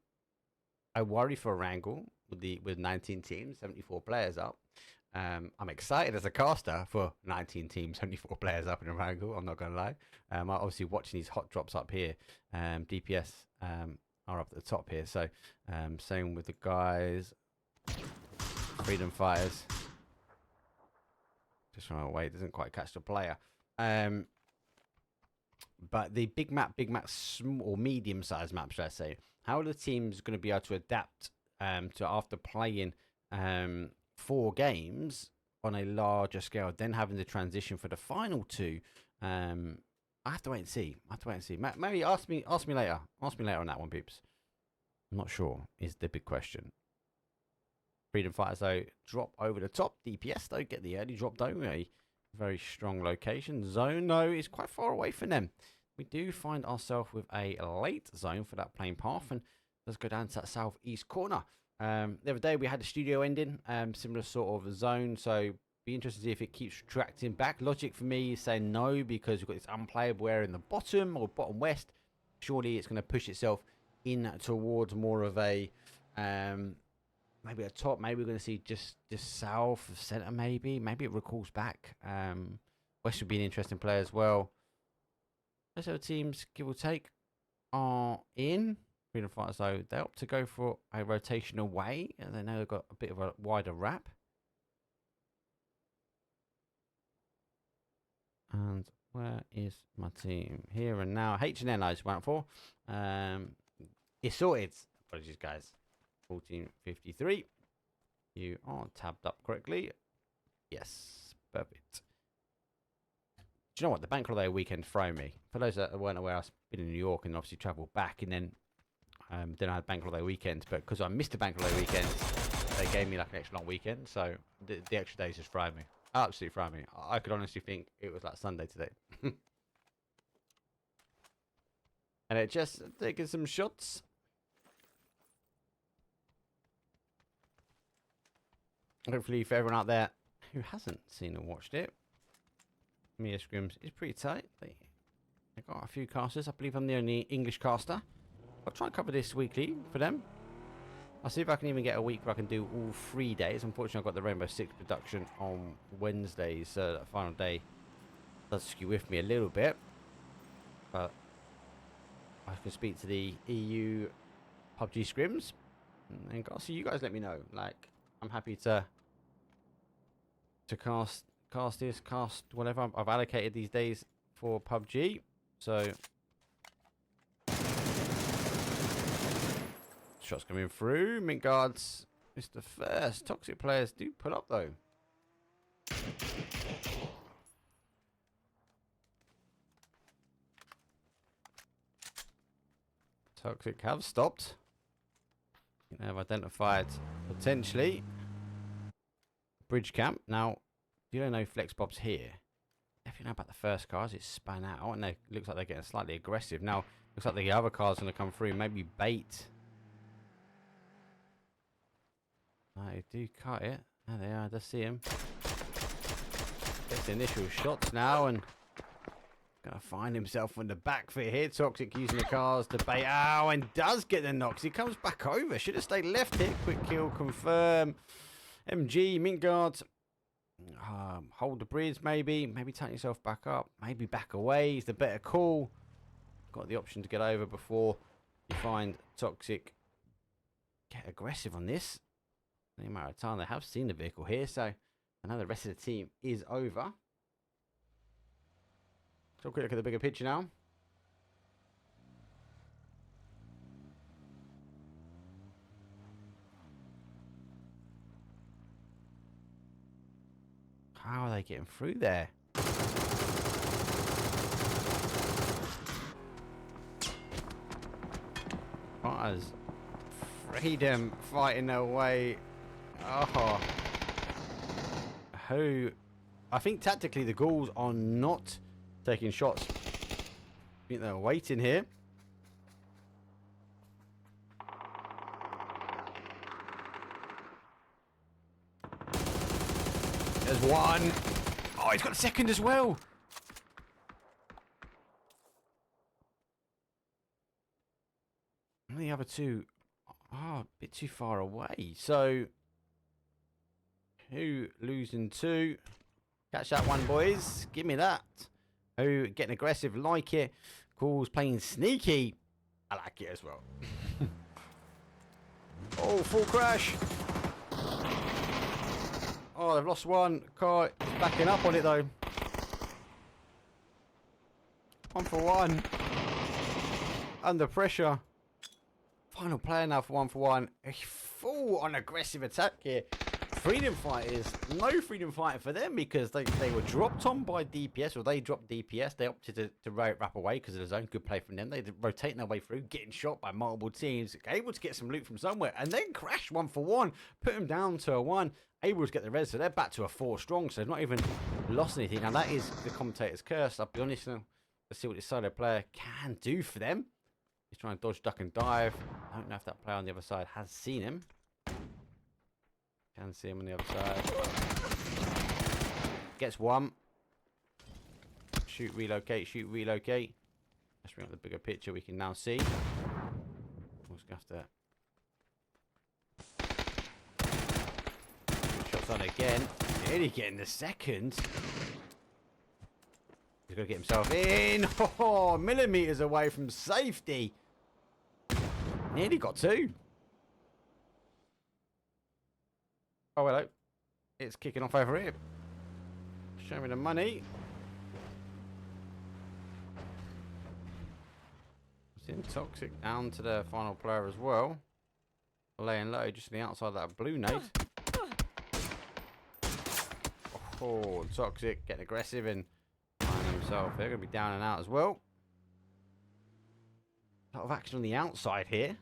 I worry for Erangel with 19 teams, 74 players up. I'm excited as a caster for 19 teams, 74 players up in Erangel. I'm not gonna lie. I'm obviously watching these hot drops up here. DPS are up at the top here. So same with the guys, Freedom Fighters. Just trying to wait, doesn't quite catch the player. But the big map, or medium-sized map, should I say? How are the teams going to be able to adapt to after playing 4 games on a larger scale, then having the transition for the final 2? I have to wait and see. Maybe ask me later. Ask me later on that one, peeps. I'm not sure. Is the big question. Freedom Fighters, though, drop over the top. DPS, though, get the early drop, though. A very strong location. Zone, though, is quite far away from them. We do find ourselves with a late zone for that plane path, and let's go down to that southeast corner. The other day, we had the studio ending, similar sort of zone, so be interested to see if it keeps retracting back. Logic for me is saying no, because we've got this unplayable area in the bottom, or bottom west. Surely it's going to push itself in towards more of a... maybe at top, maybe we're going to see just south of center, maybe it recalls back. West would be an interesting play as well. Most of the teams, give or take, are in. Freedom Fighters, though, they opt to go for a rotation away, and they know they've got a bit of a wider wrap. And where is my team? Here and now. H&N I just went for. It's sorted. Apologies, guys. 1453. You are tabbed up correctly. Yes, perfect. Do you know what? The bank holiday weekend threw me. For those that weren't aware, I've been in New York and obviously travelled back, and then I had bank holiday weekend. But because I missed the bank holiday weekend, they gave me like an extra long weekend. So the extra days just threw me. Absolutely threw me. I could honestly think it was like Sunday today. And it just taking some shots. Hopefully for everyone out there who hasn't seen and watched it, MEA Scrims is pretty tight. They got a few casters. I believe I'm the only English caster. I'll try and cover this weekly for them. I'll see if I can even get a week where I can do all 3 days. Unfortunately, I've got the Rainbow Six production on Wednesdays, so that final day does skew with me a little bit. But I can speak to the EU PUBG scrims, and so you guys let me know. Like, I'm happy to cast this, cast whatever. I've allocated these days for PUBG, so shots coming through. Mint guards, it's the first. Toxic players do pull up though. Toxic have stopped. They have identified potentially bridge camp. Now, you don't know Flex Bob's here. If you know about the first cars, it's span out, and it looks like they're getting slightly aggressive. Now, looks like the other cars going to come through. Maybe bait. They do cut it. There they are. I just see him. Gets the initial shots now, and gonna find himself on the back foot here. Toxic using the cars to bait out, and does get the knocks. He comes back over. Should have stayed left here. Quick kill confirm. MG, Mint Guard. Hold the bridge maybe. Maybe tighten yourself back up. Maybe back away is the better call. Got the option to get over before you find Toxic. Get aggressive on this. No matter of time, they have seen the vehicle here, so I know the rest of the team is over. So, quick look at the bigger picture now. How are they getting through there? Fighters, freedom fighting their way. Oh, who? I think tactically the Ghouls are not taking shots. I think they're waiting here. There's one. Oh, he's got a second as well. And the other two are a bit too far away. So, who losing two? Catch that one, boys. Give me that. Who getting aggressive, like it. Ghouls playing sneaky. I like it as well. Oh, full crash. Oh, they've lost one. Car is backing up on it though. 1 for 1. Under pressure. Final player now for 1 for 1. A full on aggressive attack here. Freedom fighters, no freedom fighting for them because they were dropped on by DPS, or they dropped DPS. They opted to wrap away because of the zone. Good play from them. They rotating their way through, getting shot by multiple teams, able to get some loot from somewhere, and then crash 1 for 1, put them down to a 1, able to get the res, so they're back to a 4 strong, so they've not even lost anything. Now that is the commentator's curse, I'll be honest now. Let's see what this solo player can do for them. He's trying to dodge, duck, and dive. I don't know if that player on the other side has seen him. Can see him on the other side. Gets one. Shoot, relocate, shoot, relocate. Let's bring up the bigger picture we can now see. We'll just have to... Good shots on again. Nearly getting the second. He's got to get himself in. Oh, millimeters away from safety. Nearly got 2. Oh, hello. It's kicking off over here. Show me the money. Seeing Toxic down to the final player as well. Laying low just on the outside of that blue nade. Oh, Toxic getting aggressive and finding himself. They're going to be down and out as well. A lot of action on the outside here.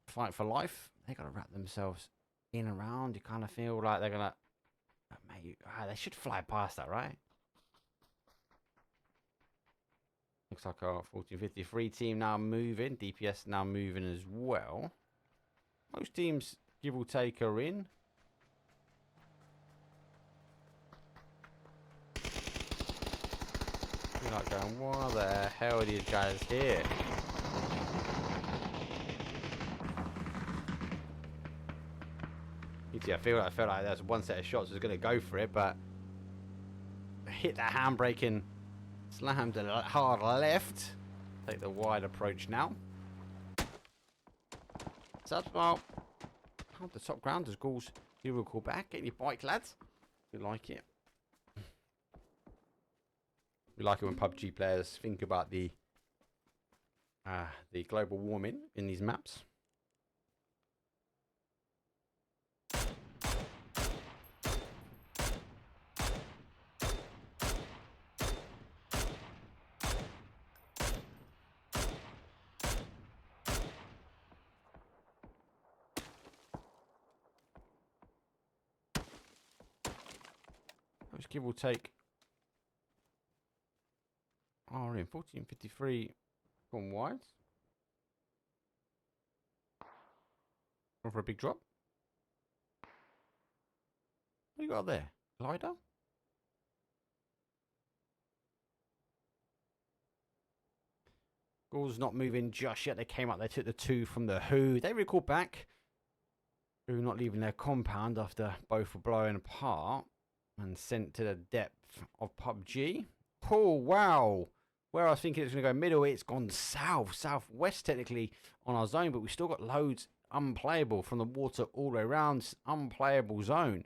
Fight for life. They got to wrap themselves in around. You kind of feel like they're going to... they should fly past that, right? Looks like our 1453 team now moving. DPS now moving as well. Most teams, give or take, are in. You're like going, what the hell are these guys here? I felt like there's one set of shots was going to go for it, but hit that handbrake and slammed it hard left. Take the wide approach now. So that's about how the top grounders goals. You will call back. Get your bike, lads. You like it. We like it when PUBG players think about the global warming in these maps. Let's give or take. Oh, we're in 1453 gone wide. Going for a big drop. What you got there? Glider? Gauls not moving just yet. They came up. They took the 2 from the Who. They recalled back. Who not leaving their compound after both were blowing apart and sent to the depth of PUBG. Oh, wow. Where I was thinking it was going to go middle, it's gone south, southwest technically on our zone, but we still got loads unplayable from the water all the way around. Unplayable zone.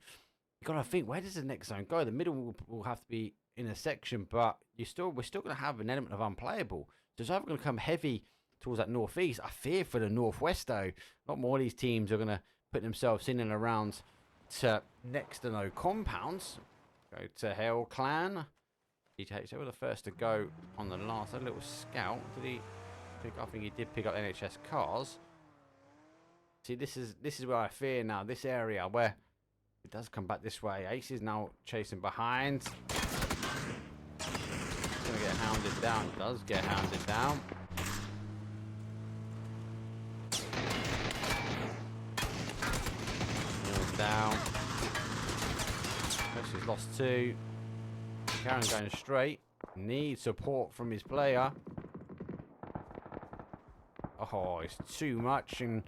You got to think, where does the next zone go? The middle will have to be in a section, but we're still going to have an element of unplayable. So it's either going to come heavy towards that northeast. I fear for the northwest though. A lot more of these teams are going to put themselves in and around to next to no compounds. Go to Hell Clan. They were the first to go on the last. A little scout. Did he pick up? I think he did pick up NHS cars. See, this is where I fear now. This area where it does come back this way. Ace is now chasing behind. He's gonna get hounded down. Does get hounded down. He's down. She's lost 2. Karen going straight. Needs support from his player. Oh, it's too much. And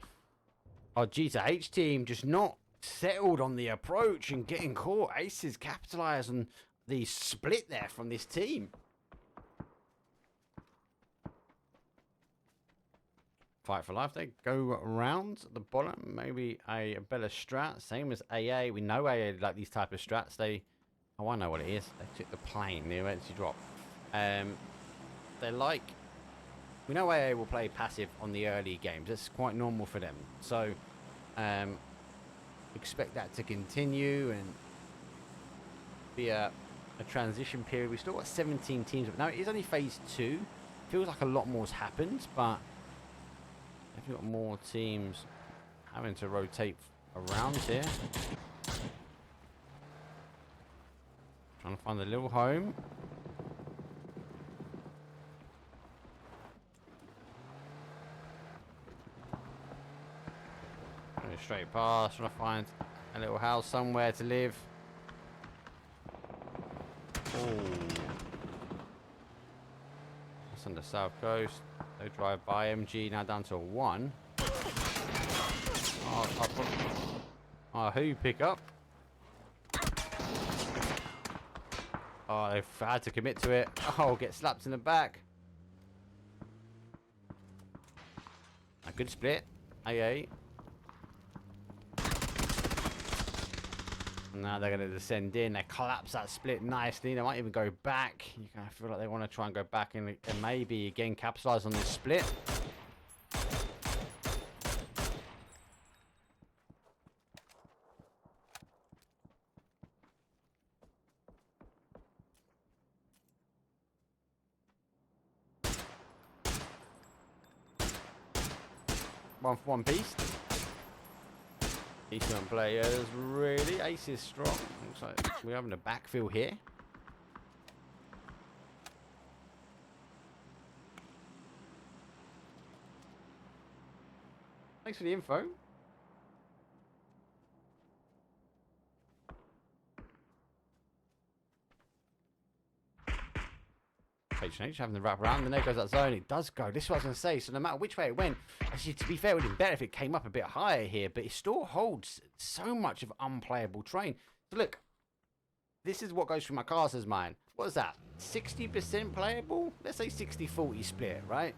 our G2H team just not settled on the approach and getting caught. Aces capitalise on the split there from this team. Fight for life. They go around the bottom. Maybe a better strat. Same as AA. We know AA like these type of strats. Oh, I know what it is. They took the plane. The emergency drop. They like... We know AA will play passive on the early games. That's quite normal for them. So, expect that to continue and be a transition period. We've still got 17 teams. Now, it is only phase 2. Feels like a lot more's happened, but we've got more teams having to rotate around here. Trying to find a little home. Going straight past, trying to find a little house somewhere to live. Oh. That's on the south coast. They drive by. MG now down to 1. Oh, who pick up? Oh, they've had to commit to it. Oh, get slapped in the back. A good split. AA. Now they're going to descend in. They collapse that split nicely. They might even go back. You kind of feel like they want to try and go back and maybe again capitalize on this split. One for one piece. Decent players, really. Ace is strong. Looks like we're having a backfill here. Thanks for the info. H&H having the wrap around, and there goes that zone. It does go. This is what I was going to say. So no matter which way it went, actually, to be fair, it would have been better if it came up a bit higher here, but it still holds so much of unplayable terrain. So look, this is what goes through my caster's mind. What is that? 60% playable? Let's say 60-40 split, right?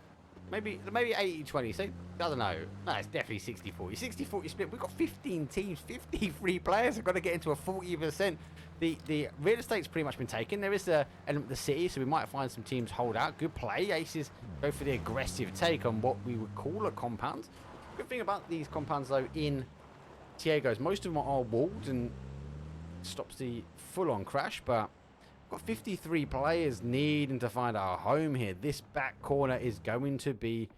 Maybe 80-20. So, I don't know. No, it's definitely 60-40. 60-40 split. We've got 15 teams, 53 players. I've got to get into a 40%. The real estate's pretty much been taken. There is the element of the city, so we might find some teams hold out. Good play. Aces go for the aggressive take on what we would call a compound. Good thing about these compounds, though, in Tiego's, most of them are walled and stops the full-on crash, but we've got 53 players needing to find our home here. This back corner is going to be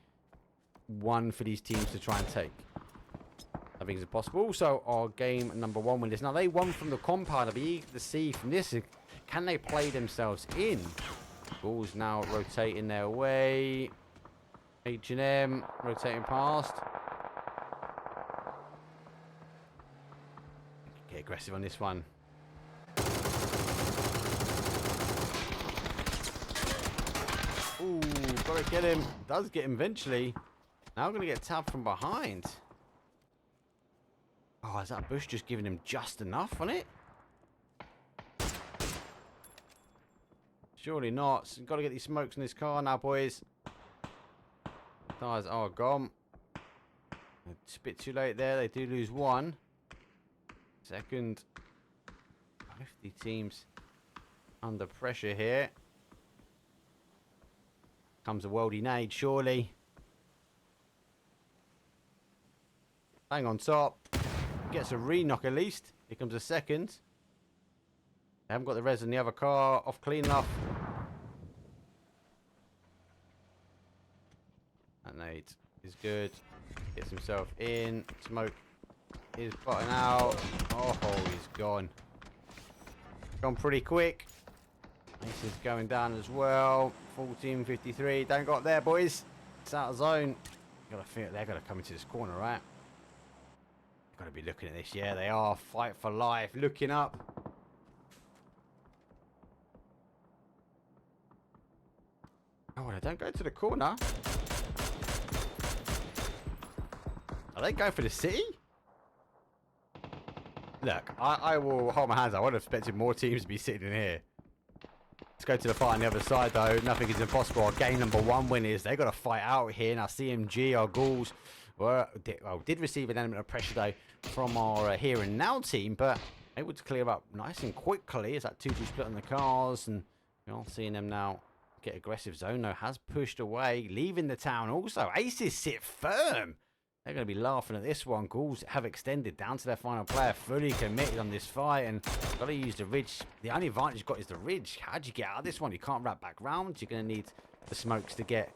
one for these teams to try and take. I think it's possible. Also, our game number 1 win this. Now, they won from the compound. I'll be eager to see from this, can they play themselves in? Balls now rotating their way. H&M rotating past. Get aggressive on this one. Ooh, gotta get him. Does get him eventually. Now we're gonna get tapped from behind. Oh, is that bush just giving him just enough on it? Surely not. So gotta get these smokes in this car now, boys. Tires are gone. It's a bit too late there. They do lose one. Second. 50 teams under pressure here. Comes a worldy nade, surely. Bang on top. Gets a re-knock at least. Here comes a second. They haven't got the res in the other car. Off clean enough. That nade is good. Gets himself in. Smoke is button out. Oh, he's gone. Gone pretty quick. This is going down as well. 14:53. Don't got there, boys. It's out of zone. Gotta feel they're gonna come into this corner, right? Gotta be looking at this. Yeah, they are. Fight for life. Looking up. Oh, they don't go to the corner. Are they going for the city? Look, I will hold my hands up. I would have expected more teams to be sitting in here. Let's go to the fight on the other side, though. Nothing is impossible. Our game number 1 win is they've got to fight out here. Now, CMG, our ghouls, did receive an element of pressure, though, from our here and now team, but able to clear up nice and quickly. It's that 2-2 split on the cars, and you're seeing them now get aggressive. Zono has pushed away, leaving the town also. Aces sit firm. They're going to be laughing at this one. Ghouls have extended down to their final player, fully committed on this fight, and got to use the ridge. The only advantage you've got is the ridge. How do you get out of this one? You can't wrap back round. You're going to need the smokes to get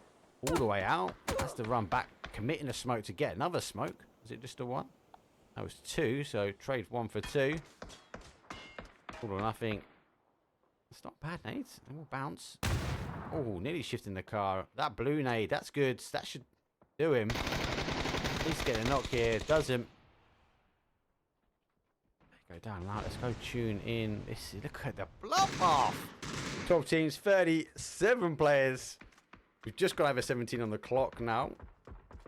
all the way out. That's the run back, committing a smoke to get another smoke. Is it just a 1? That was 2, so trade 1 for 2. All or nothing. It's not bad, nades. They will bounce. Oh, nearly shifting the car. That blue nade, that's good. That should do him. At least get a knock here. Doesn't. Go down now. Let's go tune in. Look at the bloodbath. 12 teams, 37 players. We've just got over 17 on the clock now.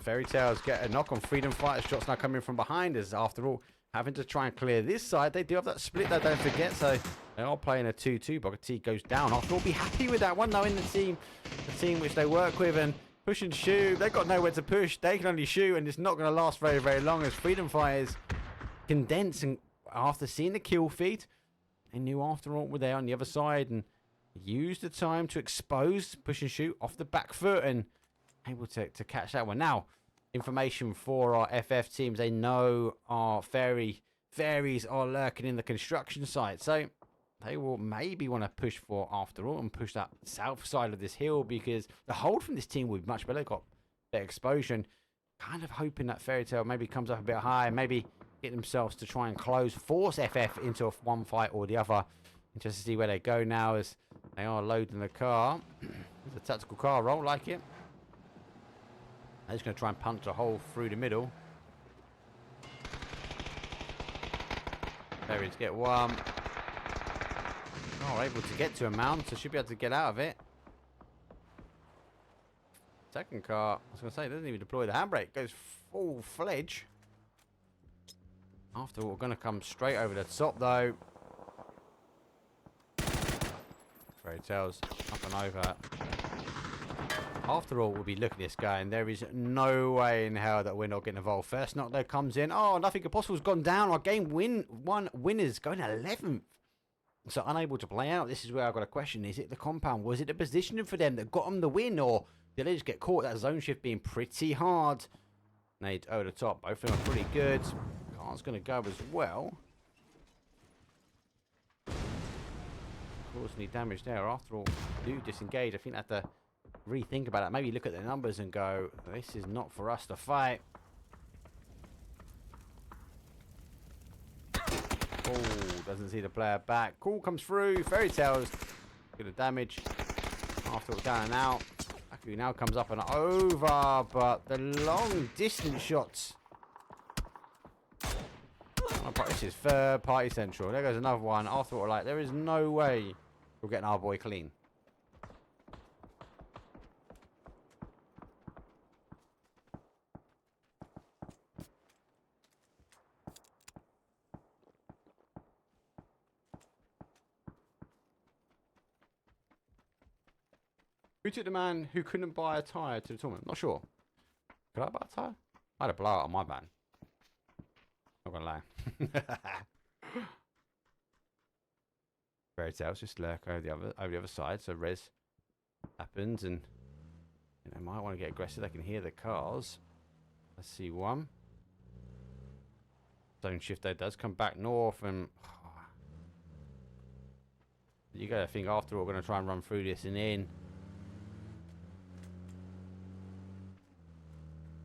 Fairy Tales get a knock on Freedom Fighters. Shots now coming from behind us. After all, having to try and clear this side. They do have that split though, don't forget. So they are playing a 2-2. Bogati goes down. After all, be happy with that one though in the team which they work with, and push and shoot. They've got nowhere to push. They can only shoot, and it's not going to last very, very long as Freedom Fighters condense. And after seeing the kill feed, they knew after all were there on the other side and used the time to expose, push and shoot off the back foot, and able to catch that one. Now, information for our FF teams. They know our fairies are lurking in the construction site, so they will maybe want to push for after all and push that south side of this hill, because the hold from this team will be much better. Got better exposure. Kind of hoping that Fairy Tale maybe comes up a bit high, maybe get themselves to try and close, force FF into a one fight or the other, and just to see where they go now as they are loading the car. It's a tactical car roll, like it. They're just going to try and punch a hole through the middle. Fairies get one. Oh, able to get to a mound, so should be able to get out of it. Second car, I was going to say, it doesn't even deploy the handbrake. It goes full-fledged. After all, we're going to come straight over the top, though. Fairy tales up and over. After all, we'll be looking at this guy, and there is no way in hell that we're not getting involved. First knock there comes in. Oh, nothing impossible's gone down. Our game one winners going 11th. So unable to play out. This is where I've got a question. Is it the compound? Was it the positioning for them that got them the win? Or did they just get caught? That zone shift being pretty hard. Nade over the top. Both of them are pretty good. Car's going to go as well. Causing any damage there. After all, do disengage. I think I have to rethink about it. Maybe look at the numbers and go, this is not for us to fight. Oh, doesn't see the player back. Call comes through. Fairy tales. Good of damage. After all, down and out. Aku now comes up and over, but the long distance shots. Oh, this is third party central. There goes another one. After all, like, there is no way we're getting our boy clean. Who took the man who couldn't buy a tyre to the tournament? Not sure. Could I buy a tyre? I had a blowout on my van. Not gonna lie. Fairy tales just lurk over the other side. So res happens, and you know, might want to get aggressive. They can hear the cars. Let's see one. Zone shift there does come back north, and you gotta think after all, we're gonna try and run through this and in.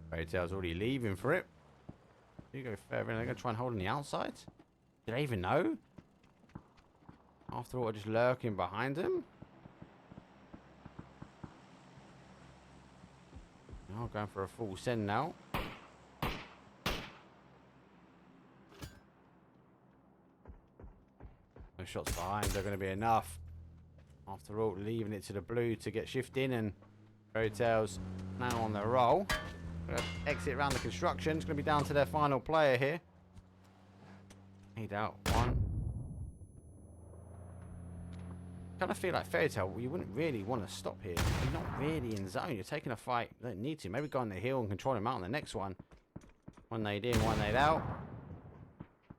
Fairy tale's already leaving for it. You go further in. They're going to try and hold on the outside. Did they even know? After all, just lurking behind him. Oh, going for a full send now. No shots behind. They're going to be enough. After all, leaving it to the blue to get shifting, and Fairy tales now on the roll. Exit around the construction. It's going to be down to their final player here. Need out one. Kind of feel like Fairy tale, you wouldn't really want to stop here. You're not really in zone. You're taking a fight. You don't need to. Maybe go on the hill and control him out on the next one. One nade in, one nade out.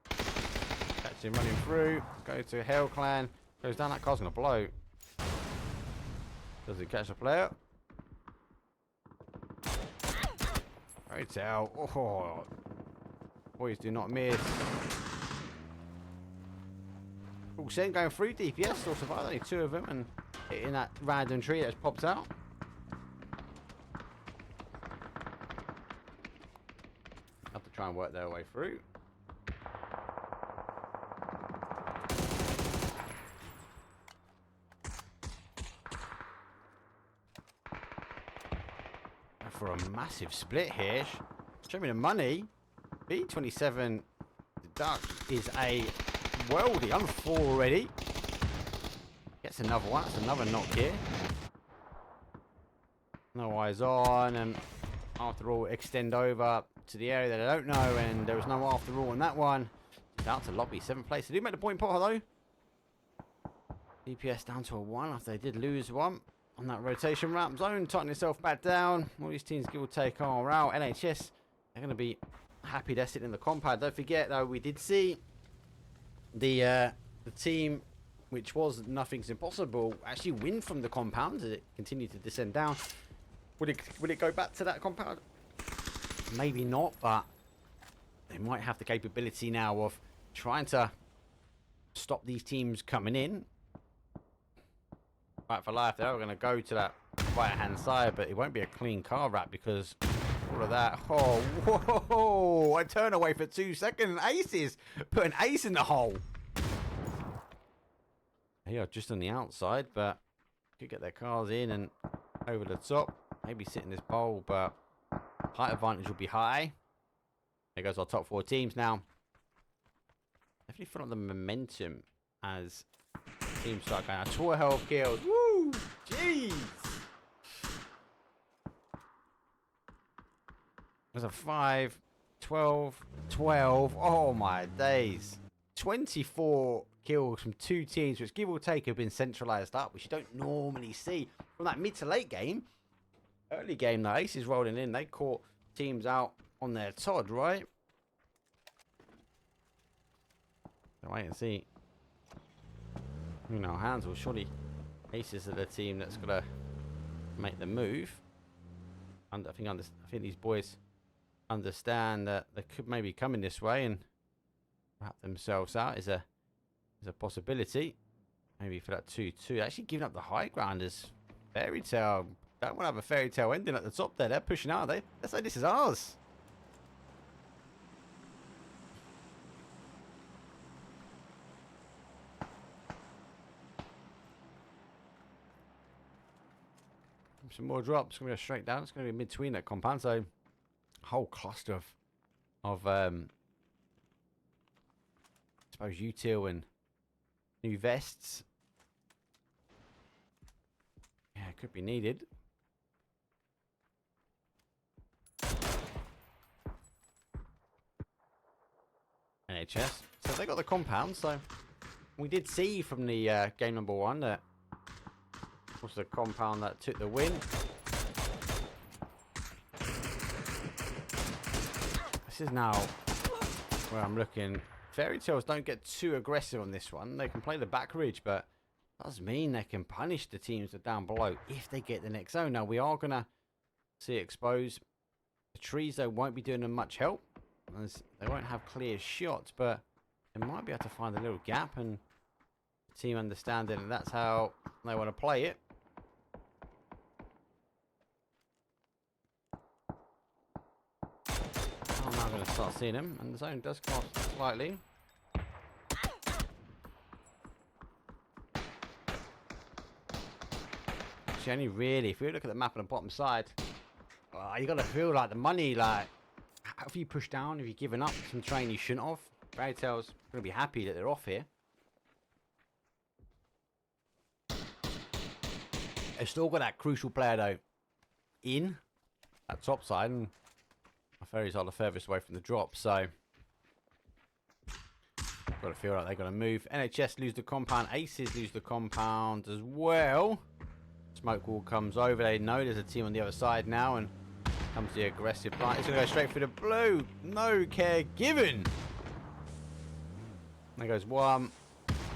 Catch him running through. Go to Hell Clan. Goes down. That car's going to blow. Does he catch the player? Fairy tale. Oh, boys do not miss. Full send going through DPS. Still survived. Only two of them, and hitting that random tree that's popped out. Have to try and work their way through. For a massive split here. Show me the money. B27 Duck is a worldie. I'm 4 already. Gets another one. That's another knock here. No eyes on, and after all, extend over to the area that I don't know, and there was no after all on that one. Out to lobby, 7th place. They do make the point pot though. DPS down to a 1 after they did lose one on that rotation ramp zone. Tighten itself back down. All these teams give or take are out. NHS, they're going to be happy they're sitting in the compound. Don't forget though, we did see the team which was Nothing's Impossible actually win from the compound as it continued to descend down. Would it go back to that compound? Maybe not, but they might have the capability now of trying to stop these teams coming in. Fight for life. They're going to go to that right hand side, but it won't be a clean car wrap because all of that. Oh, whoa! I turn away for 2 seconds. Aces put an ace in the hole. They are just on the outside, but could get their cars in and over the top. Maybe sit in this bowl, but height advantage will be high. There goes our top 4 teams now. Definitely feel like the momentum as teams start going out. 12 kills. Woo! Jeez! There's a 5, 12, 12. Oh my days. 24 kills from 2 teams, which give or take have been centralized up, which you don't normally see from that mid to late game. Early game, the Aces rolling in. They caught teams out on their Todd, right? So wait and see. You know, hands will surely. Aces are the team that's gonna make the move. And I think these boys understand that they could maybe come in this way and wrap themselves out is a possibility. Maybe for that 2-2. Actually giving up the high grounders. Fairy tale. Don't want to have a fairy tale ending at the top there. They're pushing out. They say this is ours. Some more drops. It's going to go straight down. It's going to be in between that compound. So, a whole cluster of I suppose util and new vests. Yeah, it could be needed. NHS. So they got the compound. So we did see from the game number 1 that was the compound that took the win. This is now where I'm looking. Fairy tales don't get too aggressive on this one. They can play the back ridge, but does mean they can punish the teams that are down below if they get the next zone. Now we are gonna see it expose. The trees though won't be doing them much help, as they won't have clear shots, but they might be able to find a little gap, and the team understanding that that's how they want to play it. I'm now going to start seeing him, and the zone does cross slightly. Actually, only really, if you look at the map on the bottom side, you got to feel like the money, like, if you push down, if you've given up some train you shouldn't have, Fairy Tale's going to be happy that they're off here. They've still got that crucial player, though, in that top side, and my Fairies are the furthest away from the drop, so got to feel like they're going to move. NHS lose the compound, Aces lose the compound as well. Smoke wall comes over, they know there's a team on the other side now, and comes the aggressive plant. It's going to go straight through the blue. No care given. There goes one.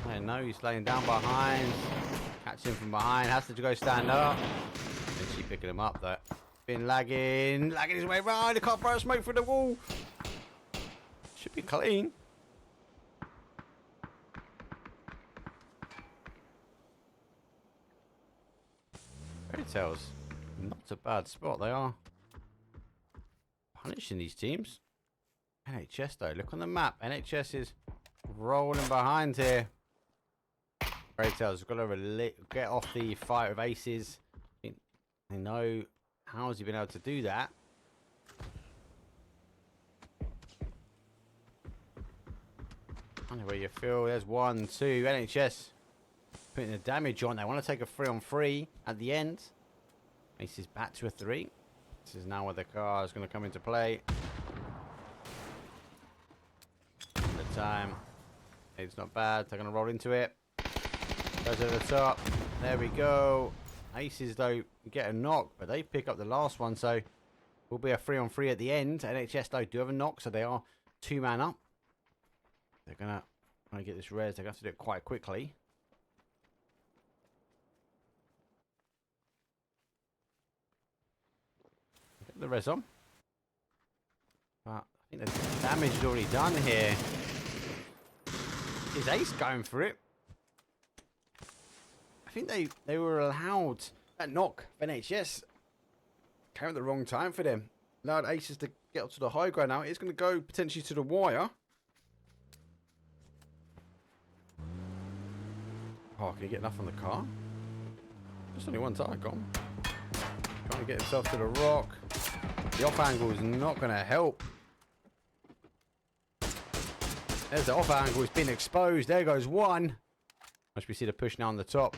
I know he's laying down behind. Catch him from behind. Has to go stand up. And she picking him up though. Been lagging his way around. He can't throw smoke through the wall. Should be clean. Fairy Tales, not a bad spot. They are punishing these teams. NHS though, look on the map. NHS is rolling behind here. Fairy Tales got to get off the fight with Aces. They know how has he been able to do that. I don't know where you feel. There's 1, 2. NHS putting the damage on. They want to take a 3-on-3 at the end. Aces back to a 3. This is now where the car is going to come into play. The time. It's not bad. They're going to roll into it. Goes over the top. There we go. Aces, though, get a knock, but they pick up the last one, so will be a 3-on-3 at the end. NHS, though, do have a knock, so they are 2-man up. They're going to get this res. They're going to have to do it quite quickly. Get the res on. But I think the damage is already done here. Is Ace going for it? I think they were allowed that knock for NHS. Came at the wrong time for them. Allowed Aces to get up to the high ground now. It's going to go potentially to the wire. Oh, can he get enough on the car? Just only one tire gone. Trying to get himself to the rock. The off angle is not going to help. There's the off angle. It's been exposed. There goes one. As we see the push now on the top.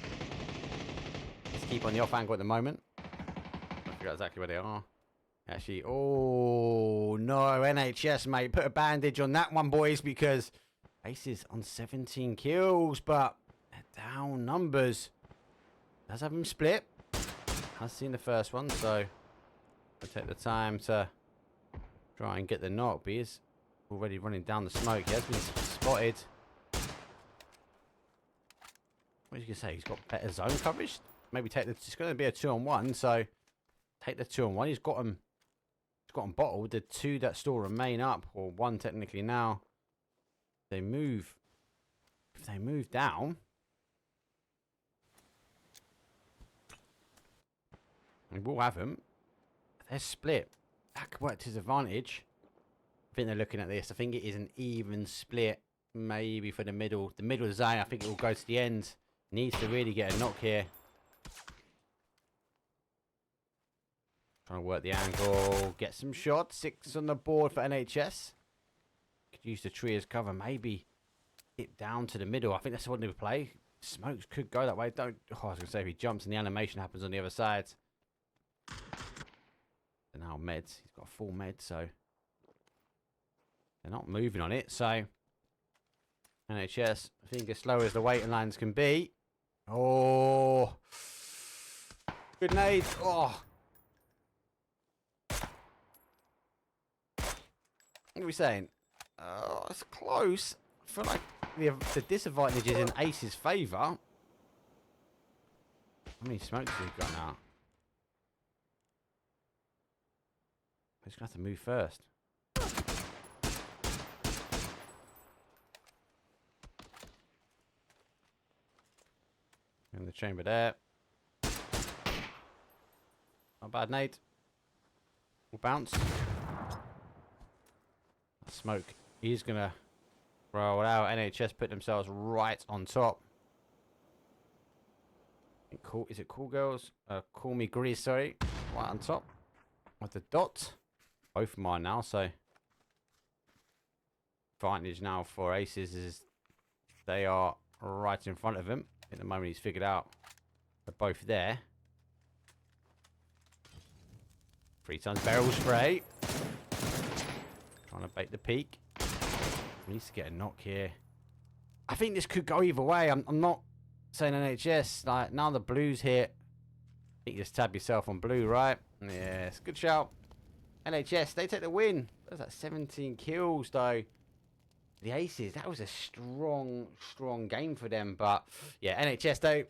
Let's keep on the off angle at the moment. I forgot exactly where they are. Actually, oh no, NHS, mate. Put a bandage on that one, boys, because Aces on 17 kills, but they're down numbers. Does have him split. Has seen the first one, so I'll take the time to try and get the knock, but he's already running down the smoke. He has been spotted. What are you going to say? He's got better zone coverage? Maybe take the... It's going to be a 2-on-1, so take the 2-on-1. He's got him bottled. The 2 that still remain up, or 1 technically now. If they move down... We will have him. They're split. That could work to his advantage. I think they're looking at this. I think it is an even split. Maybe for the middle. The middle zone, I think it will go to the end. Needs to really get a knock here. Trying to work the angle. Get some shots. 6 on the board for NHS. Could use the tree as cover. Maybe it down to the middle. I think that's what they would play. Smokes could go that way. Don't. Oh, I was going to say if he jumps and the animation happens on the other side. And now meds. He's got a full med, so they're not moving on it. So NHS, I think as slow as the waiting lines can be. Oh, good nade. Oh, what are we saying? Oh, it's close. I feel like the disadvantage is in Ace's favour. How many smokes has he got now? He's going to have to move first. In the chamber there. Not bad, Nate. Will bounce. Smoke. He's going to roll out. NHS put themselves right on top. Cool. Is it Cool Girls? Call Me Grease, sorry. Right on top. With the dot. Both mine now, so advantage now for Aces is they are right in front of him. At the moment he's figured out they're both there. 3 times barrel spray. Trying to bait the peak. He needs to get a knock here. I think this could go either way. I'm not saying NHS. Like, now the blues hit. I think you just tab yourself on blue, right? Yes, good shout. NHS, they take the win. That was that 17 kills, though. The Aces, that was a strong game for them. But, yeah, NHS, though.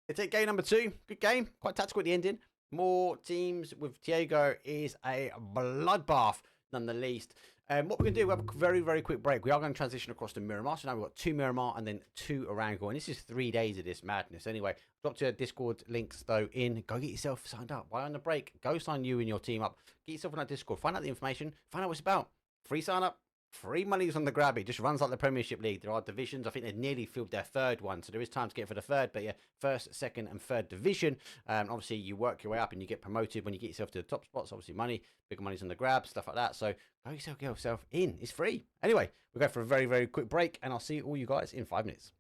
They take game number 2. Good game. Quite tactical at the ending. More teams with Diego is a bloodbath, none the least. What we're going to do, we have a very, very quick break. We are going to transition across to Miramar. So now we've got 2 Miramar and then 2 Erangel. And this is 3 days of this madness. Anyway, drop your Discord links, though, in. Go get yourself signed up. While on the break, go sign you and your team up. Get yourself on that Discord. Find out the information. Find out what it's about. Free sign up. Free money's on the grab. It just runs like the Premiership League. There are divisions. I think they've nearly filled their 3rd one. So there is time to get for the 3rd. But yeah, 1st, 2nd and 3rd division. Obviously, you work your way up and you get promoted when you get yourself to the top spots. Obviously, money. Bigger money's on the grab. Stuff like that. So go get yourself in. It's free. Anyway, we'll go for a very, very quick break. And I'll see all you guys in 5 minutes.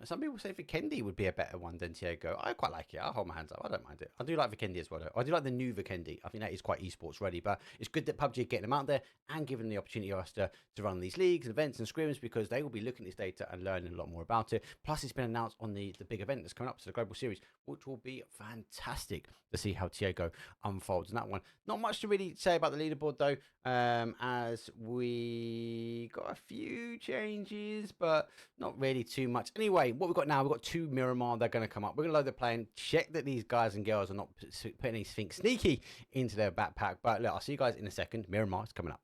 Some people say Vikendi would be a better one than Diego. I quite like it. I'll hold my hands up. I don't mind it. I do like Vikendi as well, though. I do like the new Vikendi. I think that is quite esports ready. But it's good that PUBG are getting them out there and giving them the opportunity for us to run these leagues, events, and scrims because they will be looking at this data and learning a lot more about it. Plus, it's been announced on the big event that's coming up, so the Global Series, which will be fantastic to see how Diego unfolds in that one. Not much to really say about the leaderboard, though, as we got a few changes, but not really too much. Anyway, what we've got now, we've got 2 Miramar. They're going to come up. We're going to load the plane, check that these guys and girls are not putting anything sneaky into their backpack. But look, I'll see you guys in a second. Miramar is coming up.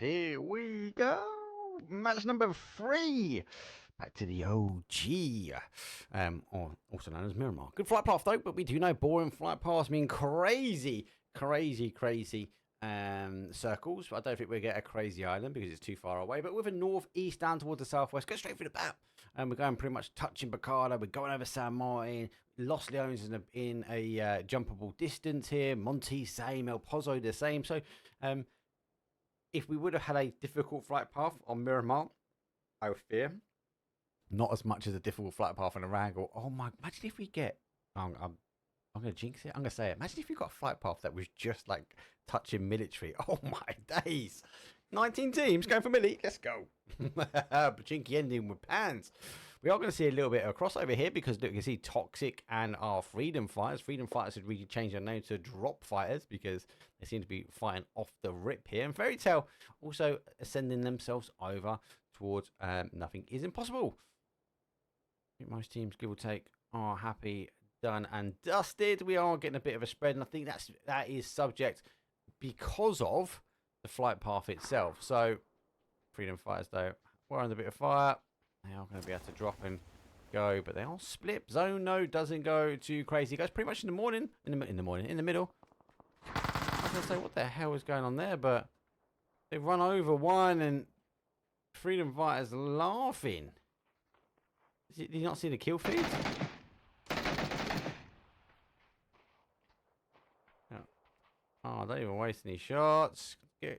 Here we go. Match number 3. Back to the OG, or also known as Miramar. Good flight path though, but we do know boring flight paths mean crazy circles. I don't think we'll get a crazy island because it's too far away. But with a northeast down towards the southwest, go straight through the bat. And we're going pretty much touching Bacada. We're going over San Martin. Los Leones in a jumpable distance here. Monte, same. El Pozo, the same. So, if we would have had a difficult flight path on Miramar, I would fear not as much as a difficult flight path on Erangel. Oh my! Imagine if we get. I'm gonna jinx it. I'm gonna say it. Imagine if we got a flight path that was just like touching military. Oh my days! 19 teams going for milli. Let's go. Pachinki ending with pans. We are going to see a little bit of a crossover here because look, you can see Toxic and our Freedom Fighters. Freedom Fighters had really changed their name to Drop Fighters because they seem to be fighting off the rip here. And Fairy Tail also ascending themselves over towards Nothing Is Impossible. I think most teams, give or take, are happy, done and dusted. We are getting a bit of a spread, and I think that is subject because of the flight path itself. So Freedom Fighters, though, we're under a bit of fire. They are going to be able to drop and go, but they all split. Zone, no, doesn't go too crazy. It goes pretty much in the morning. In the middle. I was going to say, what the hell is going on there? But they've run over one, and Freedom Fighters laughing. Did you not see the kill feed? Oh, don't even waste any shots. I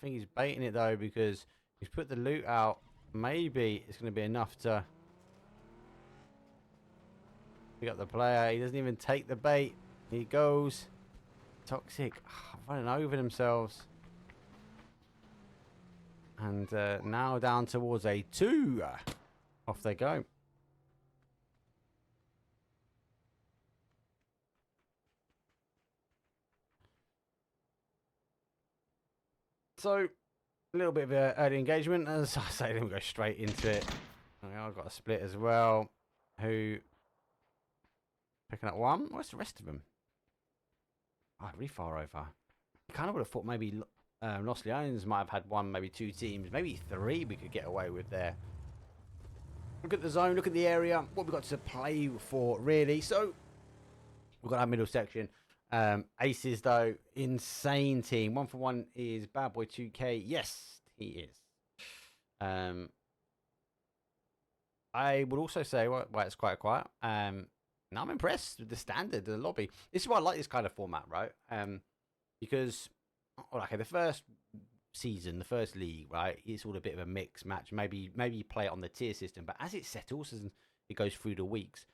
think he's baiting it, though, because he's put the loot out. Maybe it's going to be enough to pick up the player. He doesn't even take the bait. He goes. Toxic. Running over themselves. And now down towards a 2. Off they go. So, a little bit of early engagement. As I say, then we go straight into it. I've got a split as well. Who picking up one? Where's the rest of them? Oh, really far over. I kind of would have thought maybe Los Leones might have had one, maybe 2 teams, maybe 3 we could get away with there. Look at the zone, look at the area, what we've got to play for, really. So, we've got our middle section. Aces, though, insane team. 1 for 1 is Bad Boy 2K. Yes, he is. I would also say, well, it's quite quiet. Now I'm impressed with the standard, the lobby. This is why I like this kind of format, right? Because, okay, the first season, the first league, right, it's all a bit of a mixed match. Maybe you play it on the tier system, but as it settles and it goes through the weeks,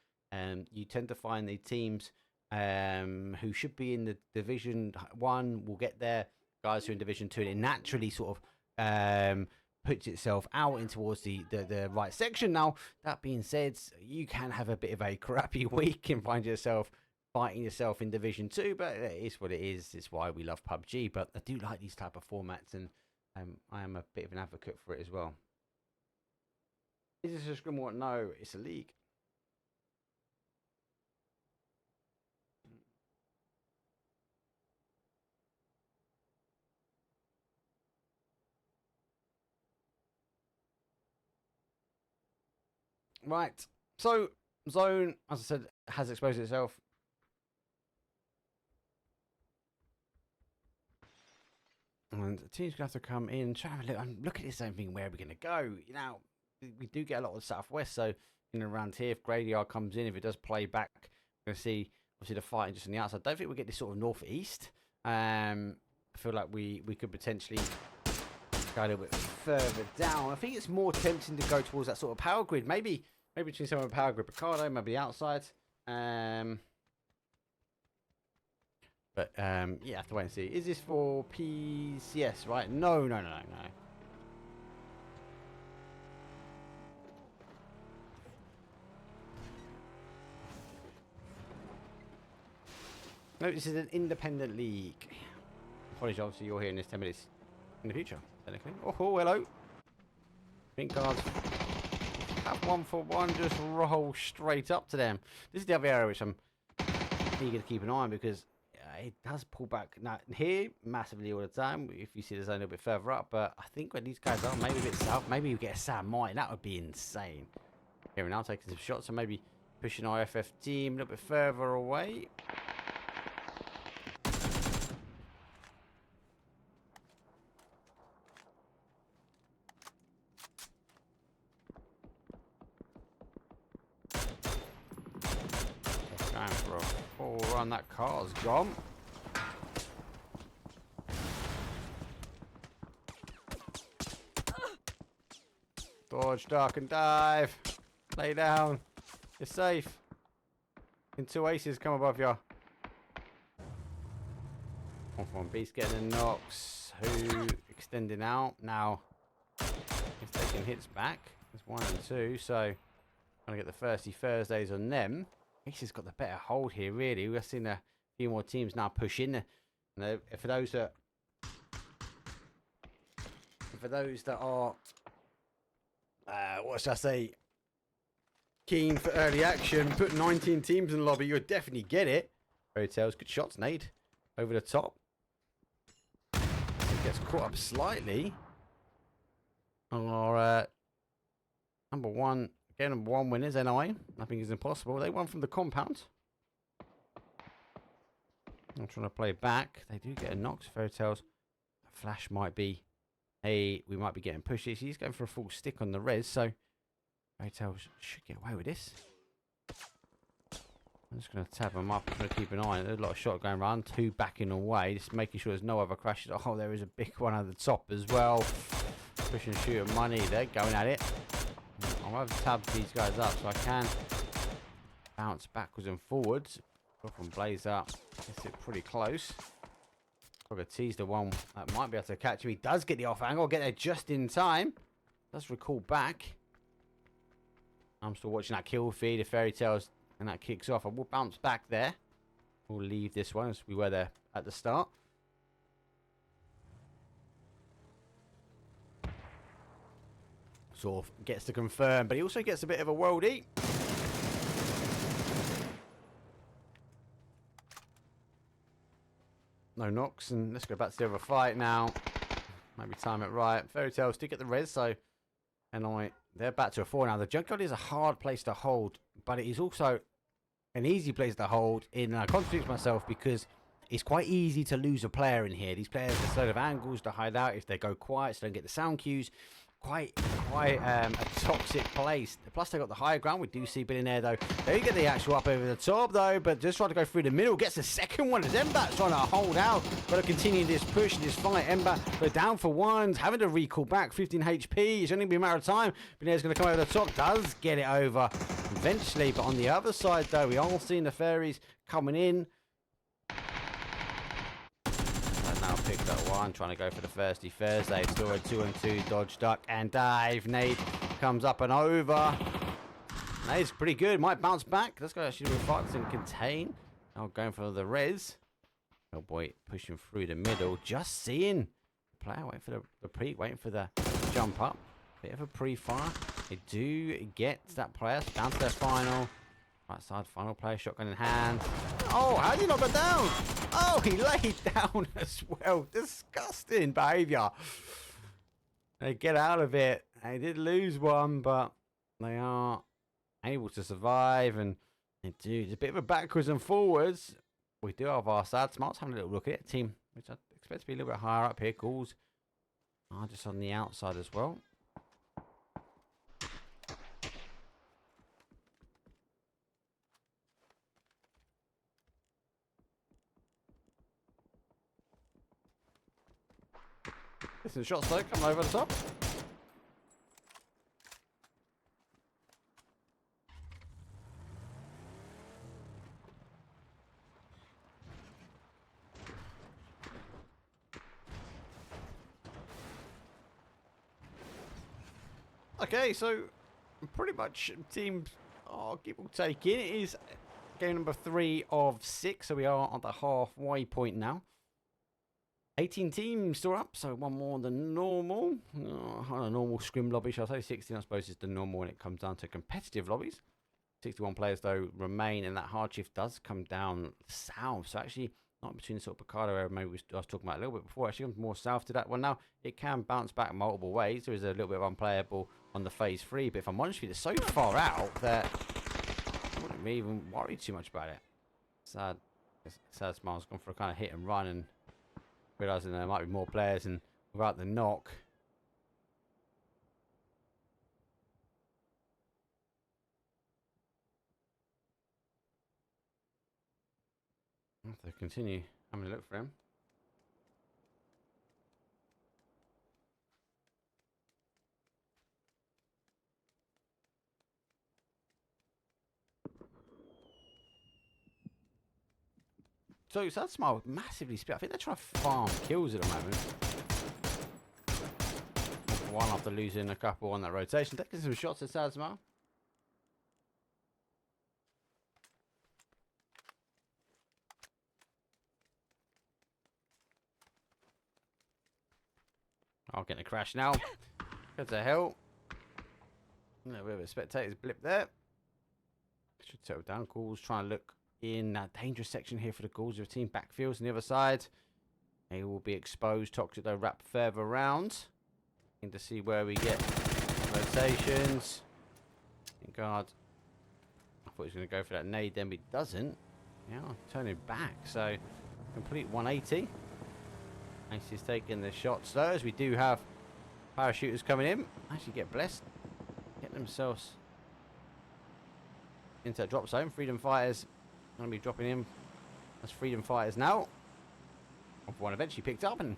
you tend to find the teams who should be in the Division 1 will get there. Guys who are in Division 2, and it naturally sort of puts itself out in towards the right section. Now, that being said, you can have a bit of a crappy week and find yourself fighting yourself in Division 2, but it is what it is. It's why we love PUBG, but I do like these type of formats, and I am a bit of an advocate for it as well. Is this a scrim war? No, it's a league. Right, so Zone, as I said, has exposed itself. And the team's going to have to come in, try and look at this same thing. Where are we going to go? You know, we do get a lot of Southwest, so in and around here, if Graveyard comes in, if it does play back, we're going to see obviously the fighting just on the outside. I don't think we get this sort of northeast. I feel like we could potentially go a little bit further down. I think it's more tempting to go towards that sort of power grid. Maybe between some of the power grid Picardo, maybe outside. But yeah, have to wait and see. Is this for PCS, right? No. No, this is an independent league. Apologies, obviously you're hearing this 10 minutes in the future, technically. Oh, hello. Pink cards have 1 for 1, just roll straight up to them. This is the other area which I'm eager to keep an eye on, because it does pull back. Now, here, massively all the time, if you see the zone a little bit further up. But I think where these guys are, maybe a bit south, maybe you get a Sam Mine. That would be insane. Here, we're now taking some shots, so maybe pushing our FF team a little bit further away. Going for a full run. That car's gone. Dodge, duck, and dive. Lay down. You're safe. And 2 aces come above you. One beast getting the knocks. Who extending out. Now, he's taking hits back. It's 1 and 2. So, trying to get the Thirsty Thursdays on them. Ace has got the better hold here, really. We're seeing a few more teams now push in. And for those that are, what should I say, keen for early action, put 19 teams in the lobby, you'll definitely get it. Fairy Tales, good shots, Nade, over the top. Gets caught up slightly. Our number one winners, NI. Nothing is impossible. They won from the compound. I'm trying to play back. They do get a knock. Fairy Tales. Flash might be. Hey, we might be getting pushy. He's going for a full stick on the res, so Fairy Tales should get away with this. I'm just going to tab them up. I'm going to keep an eye on it. There's a lot of shot going around. 2 backing away. Just making sure there's no other crashes. Oh, there is a big one at the top as well. Push and shoot of money. They're going at it. I'll have to tab these guys up so I can bounce backwards and forwards. Go from Blaze up. Gets it pretty close. Probably tease the one that might be able to catch him. He does get the off angle. Get there just in time. Does recall back. I'm still watching that kill feed. The Fairy Tales and that kicks off. I will bounce back there. We'll leave this one as we were there at the start. Sort of gets to confirm, but he also gets a bit of a worldie. No knocks, and let's go back to the other fight now. Maybe time it right. Fairy Tales did get the res, so they're back to a 4 now. The Junkyard is a hard place to hold, but it is also an easy place to hold. I contradict myself because it's quite easy to lose a player in here. These players have a load of angles to hide out if they go quiet, so they don't get the sound cues. Quite a toxic place. Plus they got the higher ground. We do see Billionaire though. They get the actual up over the top though, but just trying to go through the middle. Gets the second one as Embat's trying to hold out. Got to continue this push, this fight. Embat go down for ones, having to recall back 15 HP. It's only gonna be a matter of time. Billionaire's gonna come over the top. Does get it over eventually, but on the other side though, we are seeing the fairies coming in. Now picked up one, trying to go for the Thirsty Thursday. Still a 2 and 2 dodge, duck, and dive. Nade comes up and over. Nade's pretty good. Might bounce back. Let's go actually with fights and contain. Now going for the res. Oh boy, pushing through the middle. Just seeing the player waiting for the waiting for the jump up. Bit of a pre-fire. They do get that player down to their final. Right side, final player, shotgun in hand. Oh, how did he not go down? Oh, he laid down as well. Disgusting behaviour. They get out of it. They did lose one, but they are able to survive. And they do. It's a bit of a backwards and forwards. We do have our sad. Smart's having a little look at it. Team, which I expect to be a little bit higher up here. Ghouls are just on the outside as well. Listen, shots though, coming over the top. Okay, so pretty much teams are give or take in. It is game number 3 of 6, so we are on the halfway point now. 18 teams still up, so one more than normal. On a normal scrim lobby, shall I say. 16, I suppose, is the normal when it comes down to competitive lobbies. 61 players, though, remain, and that hard shift does come down south. So actually, Not between the sort of Picardo area maybe I was talking about a little bit before. Actually, comes more south to that one now. It can bounce back multiple ways. There is a little bit of unplayable on the phase 3, but if I'm honest with you, it's so far out that I wouldn't really even worry too much about it. Sad Smile's gone for a kind of hit and run and realising there might be more players, and without the knock. I have to continue having a look for him. So Sad Smile massively split. I think they're trying to farm kills at the moment. One after losing a couple on that rotation. Taking some shots at Sad Smile. I'll get a crash now. Go to hell. A little bit of a spectator's blip there. Should settle down. Ghouls trying to look in that dangerous section here for the Ghouls. Your team backfields on the other side. They will be exposed. Toxic though wrap further around. To see where we get rotations. Guard. I thought he was going to go for that nade then, but he doesn't. Yeah, turning back. So complete 180. Ace is taking the shots though, as we do have parachuters coming in. Actually get blessed. Get themselves into that drop zone. Freedom Fighters going to be dropping in as Freedom Fighters now. One eventually picked up, and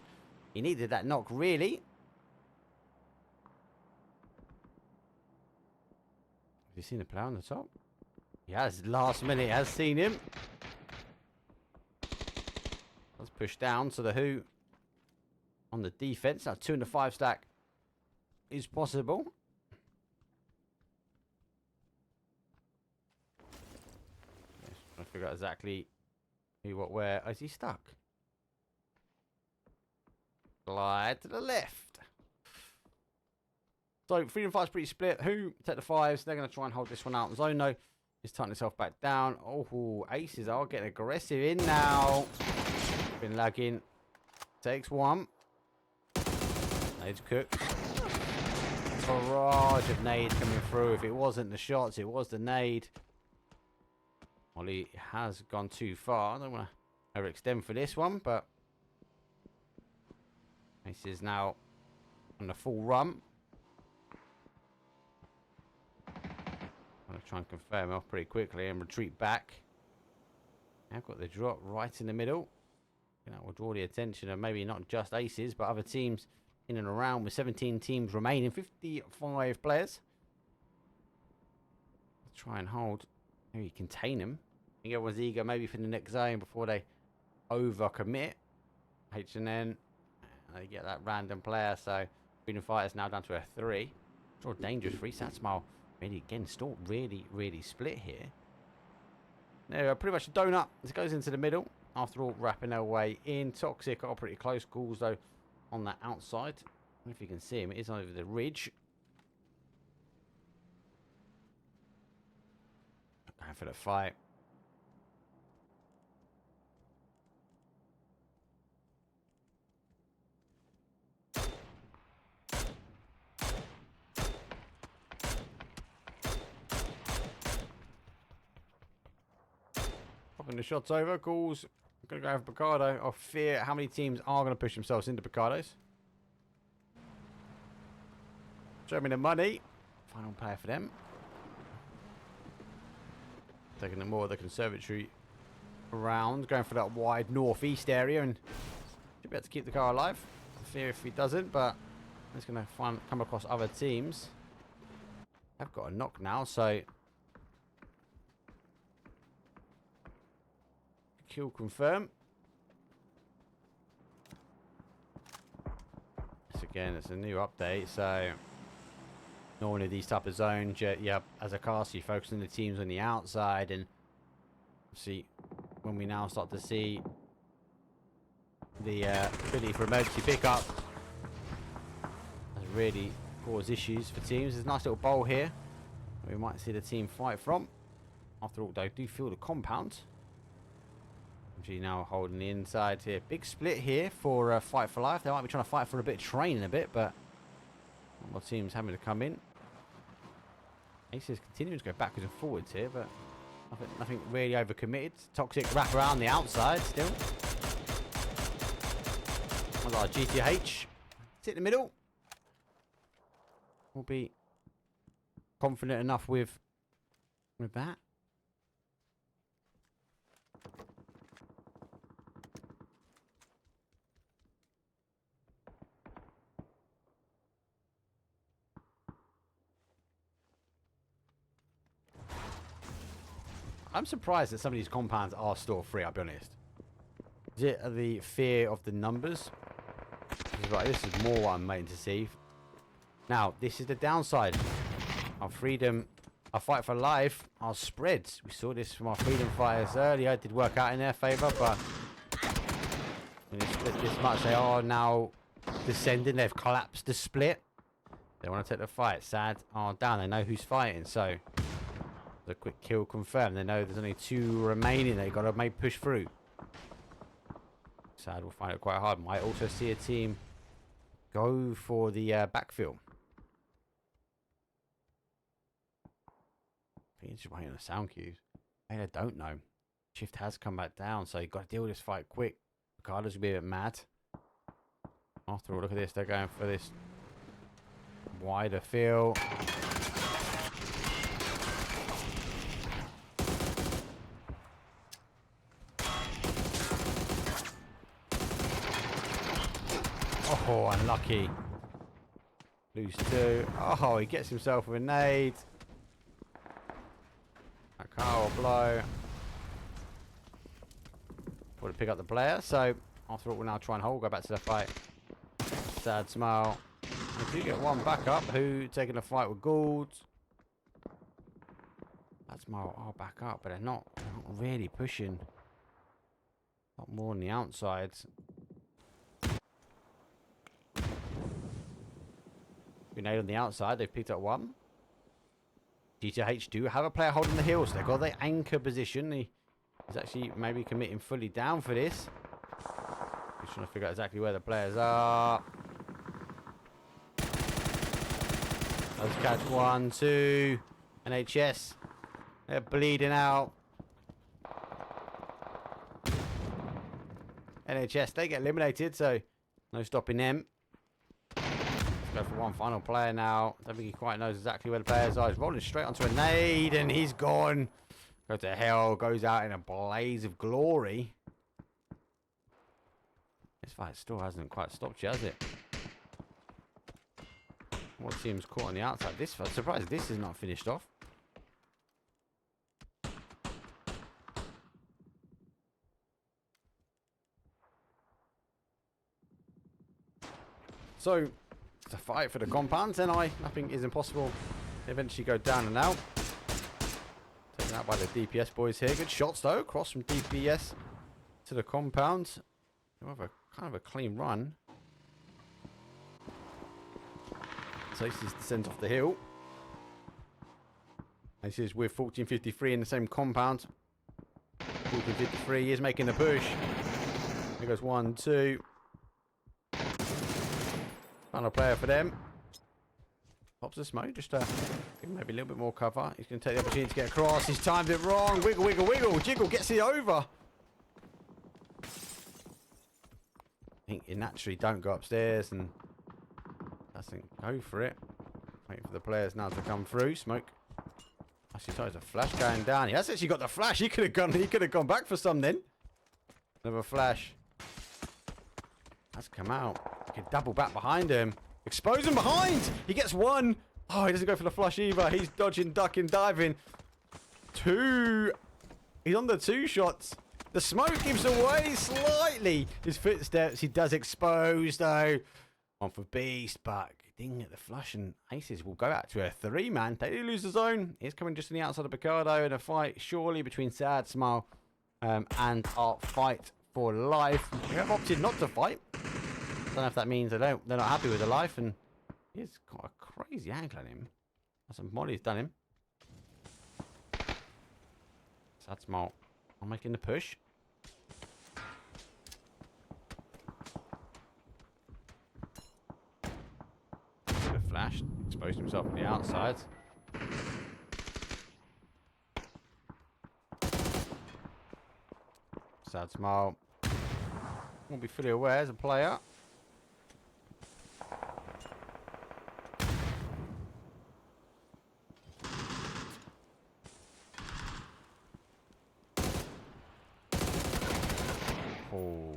he needed that knock really. Have you seen the player on the top? He has. Last minute has seen him. Let's push down to the Who on the defense. Now 2 and a 5 stack is possible. Just trying to figure out exactly who, what, where. Oh, is he stuck? Glide to the left. So Freedom Fight's pretty split. Who take the 5s? They're going to try and hold this one out. Zone though is tightening itself back down. Oh, Aces are getting aggressive in now. Been lagging. Takes one. Nades cooked. Barrage of nades coming through. If it wasn't the shots, it was the nade. Ollie has gone too far. I don't want to overextend for this one, but Aces now on the full run. I'm going to try and confirm off pretty quickly and retreat back. I've got the drop right in the middle. That will draw the attention of maybe not just Aces, but other teams in and around, with 17 teams remaining, 55 players. Let's try and hold, maybe contain them. I think everyone's eager maybe for the next zone before they overcommit. H&N, they get that random player, so Freedom Fighters now down to a 3. Draw dangerous free. Sad Smile really again still really split here. They're pretty much a donut. This goes into the middle. After all, wrapping their way in. Toxic are pretty close. Ghouls though on that outside. I don't know if you can see him. It is over the ridge. Going for the fight. Popping the shots over. Ghouls going to go for Picardo. I fear how many teams are going to push themselves into Picardos. Show me the money. Final player for them. Taking the more of the conservatory around. Going for that wide northeast area. And should be able to keep the car alive. I fear if he doesn't, but he's going to come across other teams. I've got a knock now, so kill confirm. This again, it's a new update, so normally these type of zones, yeah, as a caster, you focus on the teams on the outside, and see when we now start to see the ability for emergency pickup has really caused issues for teams. There's a nice little bowl here we might see the team fight from. After all, though, do feel the compound. Actually now holding the inside here. Big split here for Fight for Life. They might be trying to fight for a bit of training a bit, but more teams having to come in. Ace is continuing to go backwards and forwards here, but nothing really overcommitted. Toxic wrap around the outside still. I've got a GTH. Sit in the middle. We'll be confident enough with that. I'm surprised that some of these compounds are store free, I'll be honest. Is it the fear of the numbers? Right, this is more what I'm waiting to see. Now, this is the downside. Our freedom, our fight for life, our spreads. We saw this from our freedom fighters earlier. It did work out in their favour, but when they split this much, they are now descending. They've collapsed the split. They want to take the fight. Sad are down. They know who's fighting, so the quick kill confirmed. They know there's only 2 remaining. They've got to make push through. Sad will find it quite hard. Might also see a team go for the backfill. I think it's just waiting on the sound cues. I don't know. Shift has come back down, so you've got to deal with this fight quick. Ricardo's will be a bit mad. After all, look at this. They're going for this wider field. Oh, unlucky. Lose 2. Oh, he gets himself with a nade. A car will blow. Want to pick up the player, so after all, we'll now try and hold. Go back to the fight. Sad smile. We do get one back up. Who taking a fight with Gould? That smile are back up, but they're not really pushing. Not more on the outside. Grenade on the outside. They've picked up 1. GTH do have a player holding the hill, so they've got their anchor position. He's actually maybe committing fully down for this. He's trying to figure out exactly where the players are. Let's catch 1, 2. NHS. They're bleeding out. NHS, they get eliminated, so no stopping them. Go for one final player now. I don't think he quite knows exactly where the players are. He's rolling straight onto a nade and he's gone. Goes to hell, goes out in a blaze of glory. This fight still hasn't quite stopped yet, has it? More teams caught on the outside. This, I'm surprised this is not finished off. So, it's a fight for the compounds, and nothing is impossible. They eventually go down and out. Taken out by the DPS boys here. Good shots though, across from DPS to the compound. They have a kind of a clean run. So this descends off the hill. This is with 1453 in the same compound. 1453 is making the push. There goes 1, 2. Final player for them. Pops the smoke, just give him maybe a little bit more cover. He's going to take the opportunity to get across. He's timed it wrong. Wiggle, wiggle, wiggle. Jiggle gets it over. I think you naturally don't go upstairs and doesn't go for it. Waiting for the players now to come through. Smoke. Actually, there's a flash going down. He has actually got the flash. He could have gone. He could have gone back for some then. Another flash. That's come out. He can double back behind him. Expose him behind. He gets 1. Oh, he doesn't go for the flush either. He's dodging, ducking, diving. 2. He's on the 2 shots. The smoke gives away slightly his footsteps. He does expose though. 1 for Beast, but didn't get the flush, and Aces will go out to a 3-man. They do lose the zone. He's coming just on the outside of Picardo in a fight surely between Sad Smile and our fight for life. We have opted not to fight. Don't know if that means they're not happy with the life, and he's got a crazy angle on him. Some Molly's done him. Sad Smile. I'm making the push. himself on the outside. Sad smile. Won't be fully aware as a player. Oh.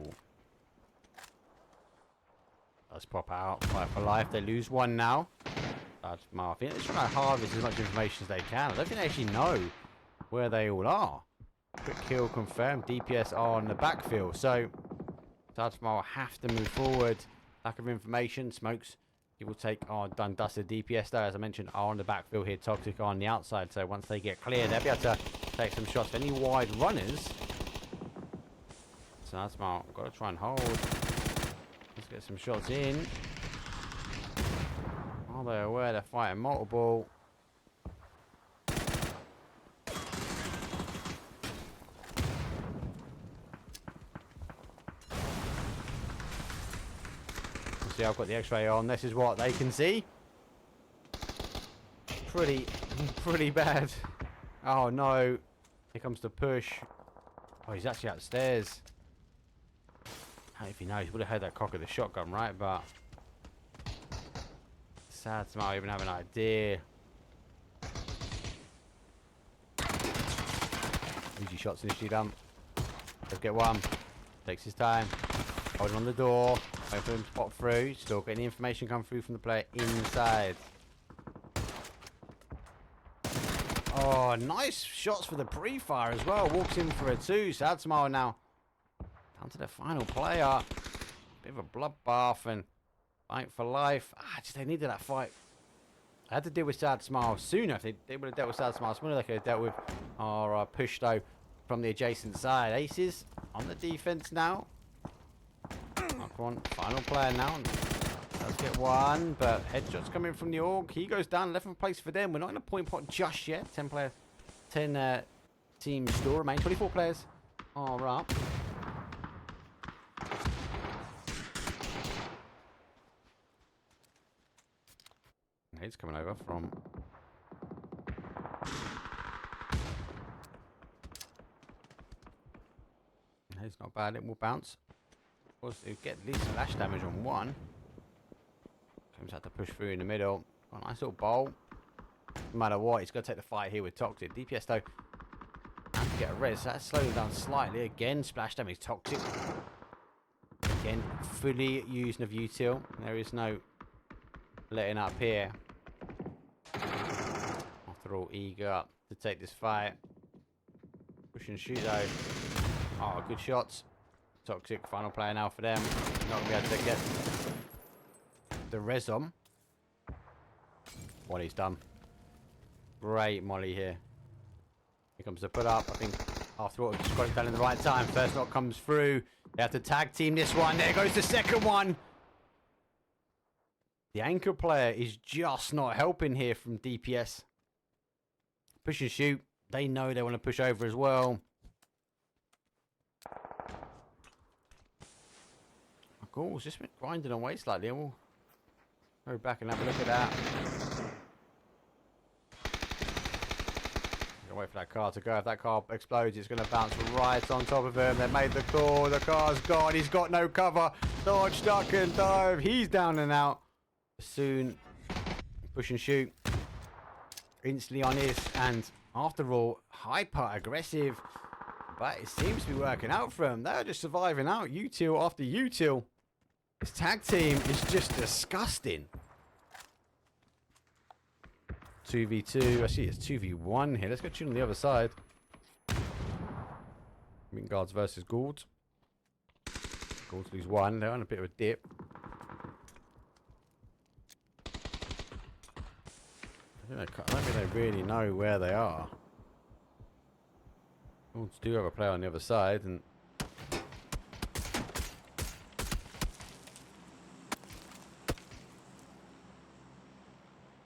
Let's pop out. Fight for life. They lose one now. Sad smile. I think they're trying to harvest as much information as they can. I don't think they actually know where they all are. Quick kill confirmed. DPS are on the backfield. So, Sad Smile have to move forward. Lack of information. Smokes. He will take done dusted. DPS though, as I mentioned, are on the backfield here. Toxic on the outside. So once they get clear, they'll be able to take some shots. Any wide runners. Sad Smile. Got to try and hold. Let's get some shots in. Are they aware they're fighting multiple? See, I've got the X-ray on. This is what they can see. Pretty bad. Oh no! Here comes the push. Oh, he's actually upstairs. I don't know if he knows. He would have heard that cock of the shotgun, right? But Sad Smile even have an idea. Easy shots initially done. Let's get one. Takes his time. Holding on the door. Wait for him to pop through. Still getting the information come through from the player inside. Oh, nice shots for the pre-fire as well. Walks in for a 2. Sad Smile now. Down to the final player. Bit of a bloodbath and fight for life. They needed that fight. I had to deal with Sad Smile sooner. If they would have dealt with Sad Smile sooner, they could have dealt with our push though from the adjacent side. Aces on the defense now. Come on, final player now. Let's get one, but headshots coming from the org. He goes down, 11th place for them. We're not in a point pot just yet. 10 teams still remain. 24 players are up. He's coming over from. He's not bad. It will bounce. Of course, he'll get at least splash damage on one. Comes out to push through in the middle. Got a nice little bowl. No matter what, he's got to take the fight here with Toxic. DPS though, have to get a res. That's slowing down slightly. Again, splash damage. Toxic. Again, fully using of util. There is no letting up here. After all, eager to take this fight. Push and shoot though. Oh, good shots. Toxic, final player now for them. Not going to be able to get the res on. What he's done. Great molly here. Here comes the put up. I think after all, just got it done in the right time. First knock comes through. They have to tag team this one. There goes the second one. The anchor player is just not helping here from DPS. Push and shoot. They know they want to push over as well. Cool, it's just been grinding away slightly. We'll go back and have a look at that. Wait for that car to go. If that car explodes, it's going to bounce right on top of him. They made the call. The car's gone. He's got no cover. Dodge, duck, and dive. He's down and out. Soon, push and shoot. Instantly on his. And after all, hyper aggressive. But it seems to be working out for him. They're just surviving out. Util after util. This tag team is just disgusting. 2v2. I see it's 2v1 here. Let's go tune on the other side. Guards versus Gould. Gould lose one. They're on a bit of a dip. I don't think they really know where they are. Goulds do have a player on the other side, and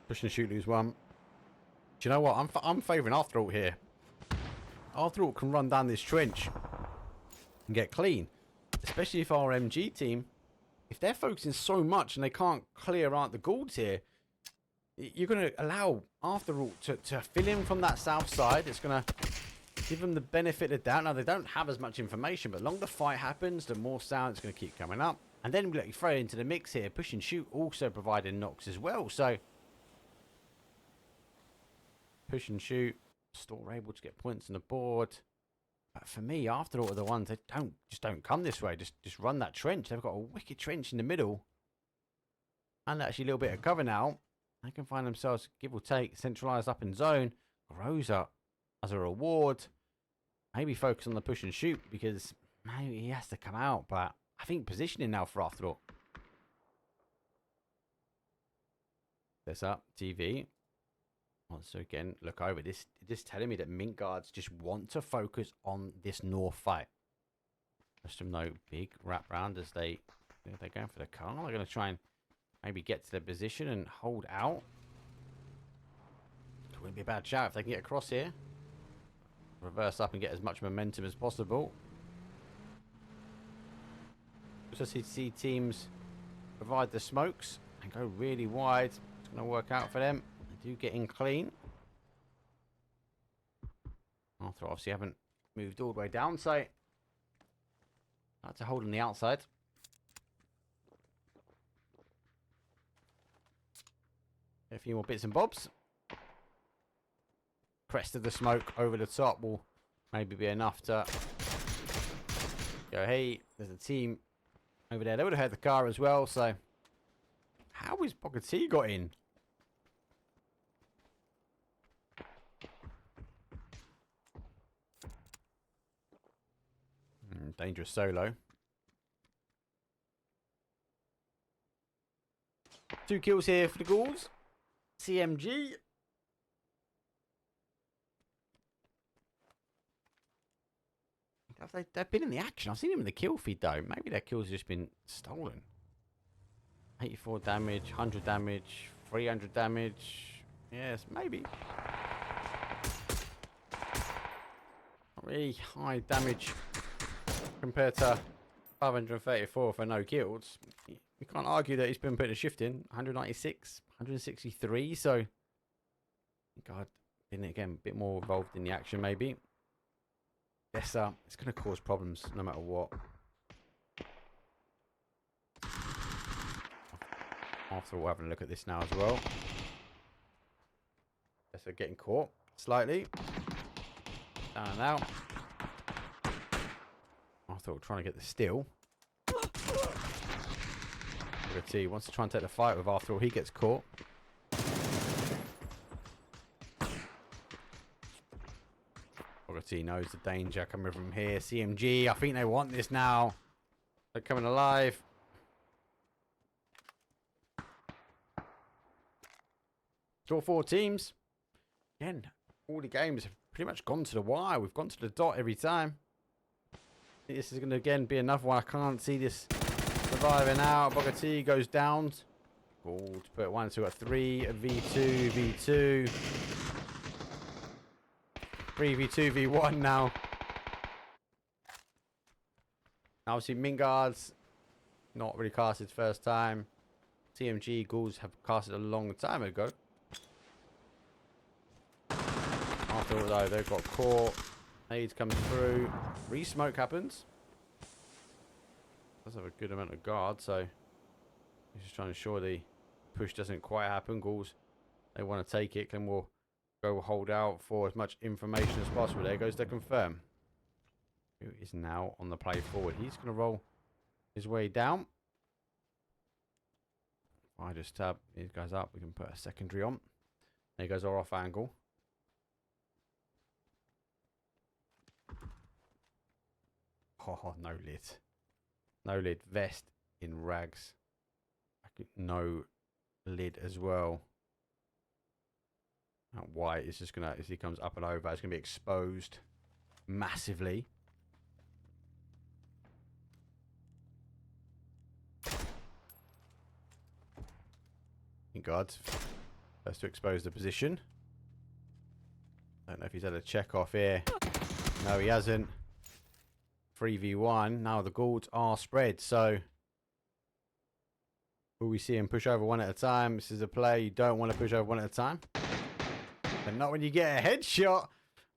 push and shoot, lose one. Do you know what? I'm favouring Arthur here. Arthur can run down this trench and get clean. Especially if our MG team, if they're focusing so much and they can't clear out the Goulds here, you're going to allow, after all, to fill in from that south side. It's going to give them the benefit of doubt. Now, they don't have as much information, but the longer the fight happens, the more sound it's going to keep coming up. And then you throw it into the mix here. Push and shoot also providing knocks as well. So, push and shoot, still able to get points on the board. But for me, after all, are the ones that just don't come this way. Just run that trench. They've got a wicked trench in the middle. And actually a little bit of cover now. They can find themselves, give or take, centralised up in zone. Grows up as a reward. Maybe focus on the push and shoot because maybe he has to come out. But I think positioning now for after all. This up, TV. So again, look over this. Just telling me that Mint Guards just want to focus on this north fight. Just some no big wrap round as they're going for the car. They're going to try and maybe get to their position and hold out. It wouldn't be a bad shout if they can get across here. Reverse up and get as much momentum as possible. Just see teams provide the smokes and go really wide. It's going to work out for them. They do get in clean. After obviously haven't moved all the way down, so I like to hold on the outside. A few more bits and bobs. Crest of the smoke over the top will maybe be enough to go, hey, there's a team over there. They would have heard the car as well, so how is Blissey got in? Dangerous solo. 2 kills here for the Ghouls. CMG. They've been in the action. I've seen them in the kill feed though. Maybe their kills have just been stolen. 84 damage, 100 damage, 300 damage. Yes, maybe. Not really high damage compared to 534 for no kills. You can't argue that he's been putting a shift in. 196, 163. So, God, been again a bit more involved in the action maybe. Yes, it's going to cause problems no matter what. After all, having a look at this now as well. Yes, they're getting caught slightly. Down and out. After all, trying to get the steal. He wants to try and take the fight with after all. He gets caught. He knows the danger coming from here. CMG, I think they want this now. They're coming alive. Draw 4 teams. Again, all the games have pretty much gone to the wire. We've gone to the dot every time. I think this is going to again be another one. I can't see this surviving out. Blissey goes down. Gold, put 1, 2, 3, V2, V2. 3v2, v1 now. Obviously, Mint Guards not really casted first time. TMG Ghouls have casted a long time ago. After all, though, they've got caught. Nades comes through. Re-smoke happens. Does have a good amount of guard, so he's just trying to ensure the push doesn't quite happen. Ghouls, they want to take it. Then we'll go hold out for as much information as possible. There goes the confirm. Who is now on the play forward. He's going to roll his way down. If I just tab these guys up, we can put a secondary on. There goes our off angle. Oh, no lid. No lid. Vest in rags. No lid as well. That white is just gonna, as he comes up and over, it's gonna be exposed massively. Thank God. First to expose the position. Don't know if he's had a check off here. No, he hasn't. 3v1. Now the Ghouls are spread, so Will we see him push over one at a time? This is a play you don't want to push over one at a time. But not when you get a headshot.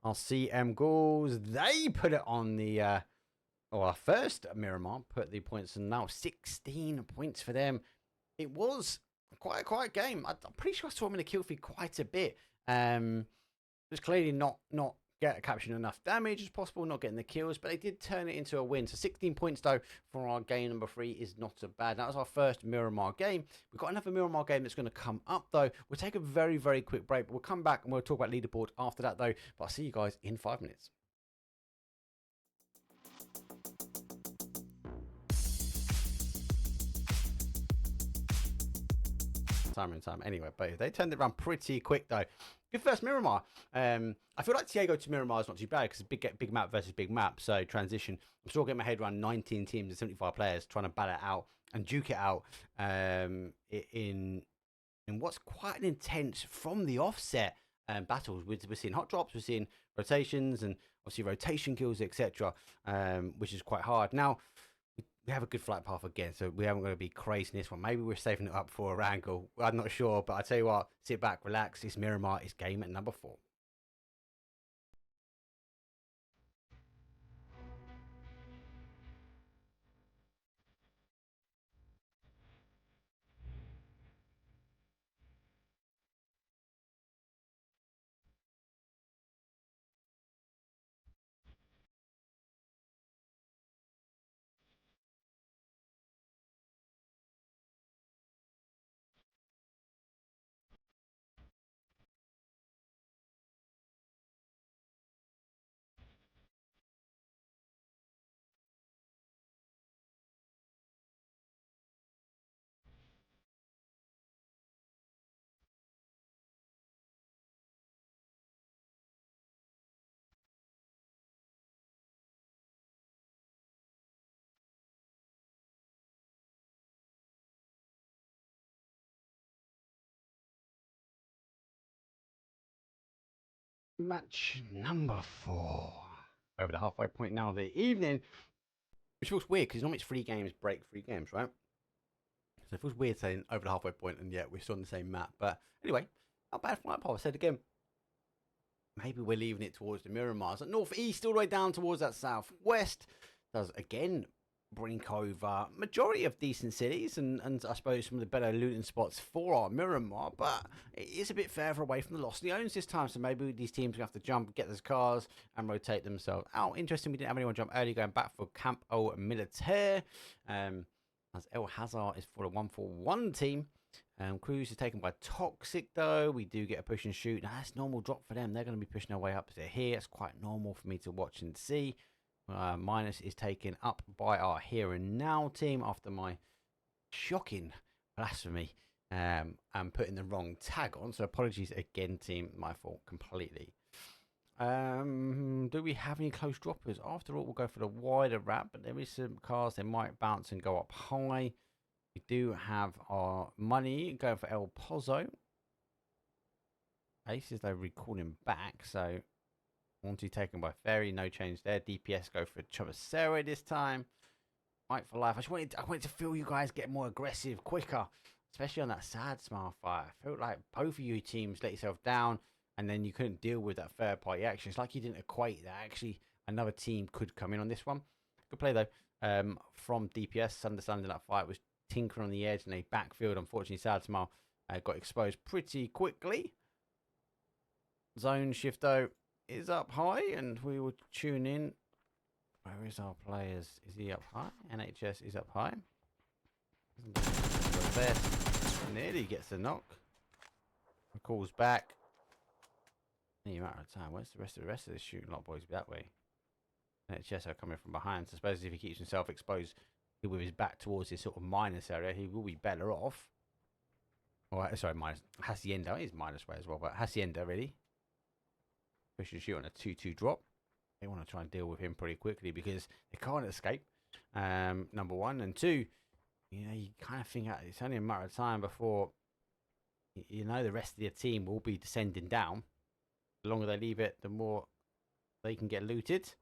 Our CM Ghouls, they put it on the... our first Miramar put the points on now. 16 points for them. It was quite a quiet game. I'm pretty sure I saw him in the kill feed quite a bit. Just clearly not capturing enough damage as possible, not getting the kills, but they did turn it into a win. So 16 points though for our game number 3 is not so bad. That was our first Miramar game. We've got another Miramar game that's going to come up though. We'll take a very, very quick break, but we'll come back and we'll talk about leaderboard after that though. But I'll see you guys in 5 minutes. Time. Anyway, but they turned it around pretty quick though. Good first Miramar. I feel like Tiago to Miramar is not too bad because it's big map versus big map. So transition. I'm still getting my head around 19 teams and 75 players trying to battle it out and duke it out in what's quite an intense from the offset battles. We're seeing hot drops, we're seeing rotations and obviously rotation kills, etc. Which is quite hard. Now, we have a good flight path again, so we haven't got to be crazy in this one. Maybe we're saving it up for a wrangle. I'm not sure, but I tell you what, sit back, relax. It's Miramar. It's game at number 4. Match number 4. Over the halfway point now of the evening. Which feels weird because normally it's 3 games, break 3 games, right? So it feels weird saying over the halfway point and yet we're still on the same map. But anyway, not bad flight path. I said again, maybe we're leaving it towards the Miramars. At northeast all the way down towards that southwest. Does again brink over majority of decent cities and I suppose some of the better looting spots for our Miramar, but it is a bit further away from the Lost Leones this time, so maybe these teams have to jump, get those cars and rotate themselves out. Interesting, we didn't have anyone jump early, going back for Camp Au Militaire, as El Hazard is for the 141 team. Cruz is taken by Toxic though. We do get a push and shoot. Now that's normal drop for them. They're going to be pushing their way up to here. It's quite normal for me to watch and see. Minus is taken up by our Here and Now team after my shocking blasphemy and putting the wrong tag on. So apologies again, team. My fault completely. Do we have any close droppers? After all, we'll go for the wider wrap, but there is some cars that might bounce and go up high. We do have our money going for El Pozo. Aces, they're recalling back, so Monty taken by Ferry, no change there. DPS go for Chavacero this time. Fight for life. I wanted to feel you guys get more aggressive, quicker, especially on that sad smile fight. I felt like both of you teams let yourself down, and then you couldn't deal with that third party action. It's like you didn't equate that actually another team could come in on this one. Good play though from DPS. Understanding that fight was tinkering on the edge and a backfield. Unfortunately, sad smile got exposed pretty quickly. Zone shift though is up high, and we will tune in. Where is our players? Is he up high? NHS is up high. Nearly gets the knock. Calls back. Any matter of time. Where's the rest of the shooting lot, boys? That way. NHS are coming from behind. So I suppose if he keeps himself exposed with his back towards this sort of minus area, he will be better off. Or sorry, minus Hacienda is minus way as well, but Hacienda really. Push and shoot on a 2-2 drop. They want to try and deal with him pretty quickly because they can't escape. Number 1 and 2, you know, you kind of think it's only a matter of time before you know the rest of your team will be descending down. The longer they leave it, the more they can get looted.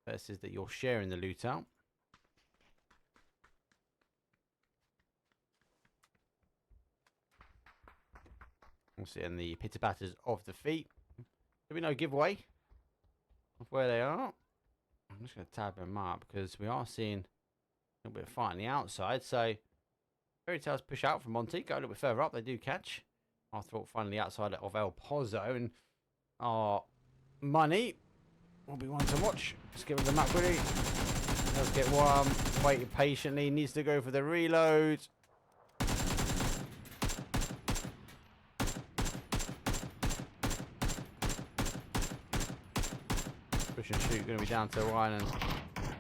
Versus that you're sharing the loot out. We'll see in the pitter patters of the feet. There'll be no giveaway of where they are. I'm just going to tab them up because we are seeing a little bit of fight on the outside. So Fairy Tales push out from Monty, go a little bit further up. They do catch. After all, finally outside of El Pozo, and our money will be one to watch. Let's get with the map ready. Let's get one. Waiting patiently. Needs to go for the reload. Push and shoot. Going to be down to one and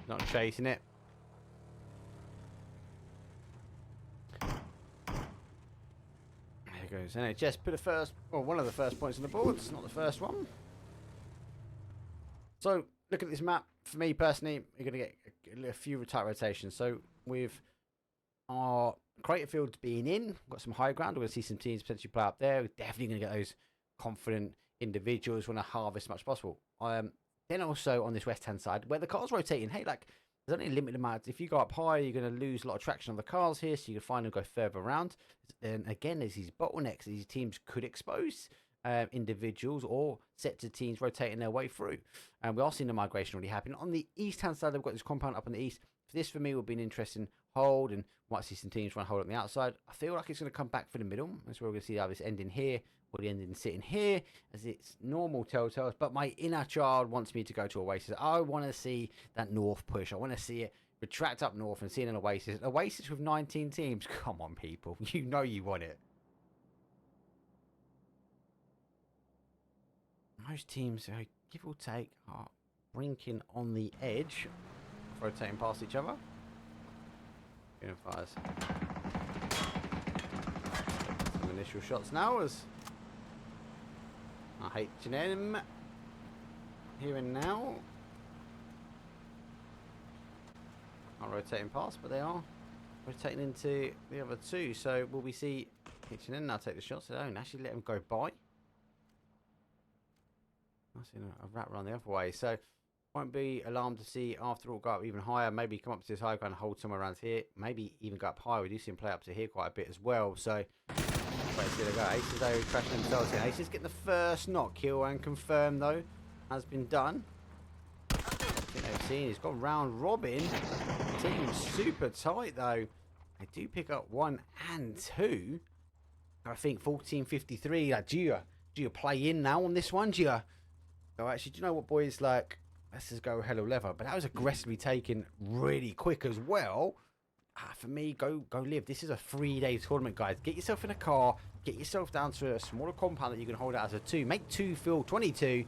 not chasing it. There goes NHS. Put the first, or one of the first points on the board. It's not the first one. So, look at this map. For me personally, you're going to get a few tight rotations. So, with our crater fields being in, we've got some high ground. We're going to see some teams potentially play up there. We're definitely going to get those confident individuals want to harvest as much as possible. Then also on this west-hand side, where the cars rotating, hey, like, there's only a limited amount. If you go up high, you're going to lose a lot of traction on the cars here, so you can find them go further around. And again, there's these bottlenecks these teams could expose. Individuals or sets of teams rotating their way through, and we are seeing the migration already happen. On the east hand side, they've got this compound up on the east. This for me would be an interesting hold, and might see some teams trying to hold on the outside. I feel like it's going to come back for the middle. That's where we're going to see either this ending here or the ending sitting here, as it's normal telltales. But my inner child wants me to go to Oasis. I want to see that north push. I want to see it retract up north and see an Oasis. Oasis with 19 teams. Come on, people, you know you want it. Most teams, give or take, are brinking on the edge, rotating past each other. Unifiers. Some initial shots now as H&M here and now are rotating past, but they are rotating into the other two. So will we see H&M now take the shots? They don't actually let them go by. I've seen a rat run the other way, so won't be alarmed to see after all go up even higher. Maybe come up to this high ground and hold somewhere around here. Maybe even go up higher. We do see him play up to here quite a bit as well. So let's see, they go. Aces though crashing themselves in. Aces getting the first knock kill and confirmed though has been done. I think they've seen he's got round robin. The team's super tight though. They do pick up 1 and 2. I think 14:53. Like, do you play in now on this one? Do you? Oh, actually, do you know what, boys? Like, let's just go hello leather. But that was aggressively taken really quick as well. For me, go live. This is a 3-day tournament, guys. Get yourself in a car. Get yourself down to a smaller compound that you can hold out as a 2. Make 2 feel 22.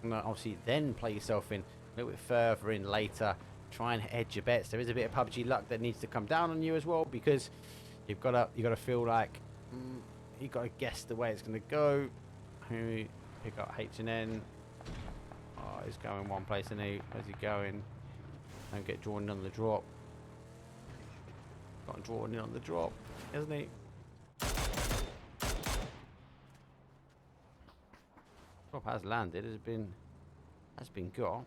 And obviously, then play yourself in a little bit further in later. Try and hedge your bets. There is a bit of PUBG luck that needs to come down on you as well, because you've got to feel like you've got to guess the way it's going to go. Who pick up H&N? Oh, he's going one place, and where's he going? Don't get drawn in on the drop. Got drawn in on the drop, isn't he? Drop has landed. Has been got.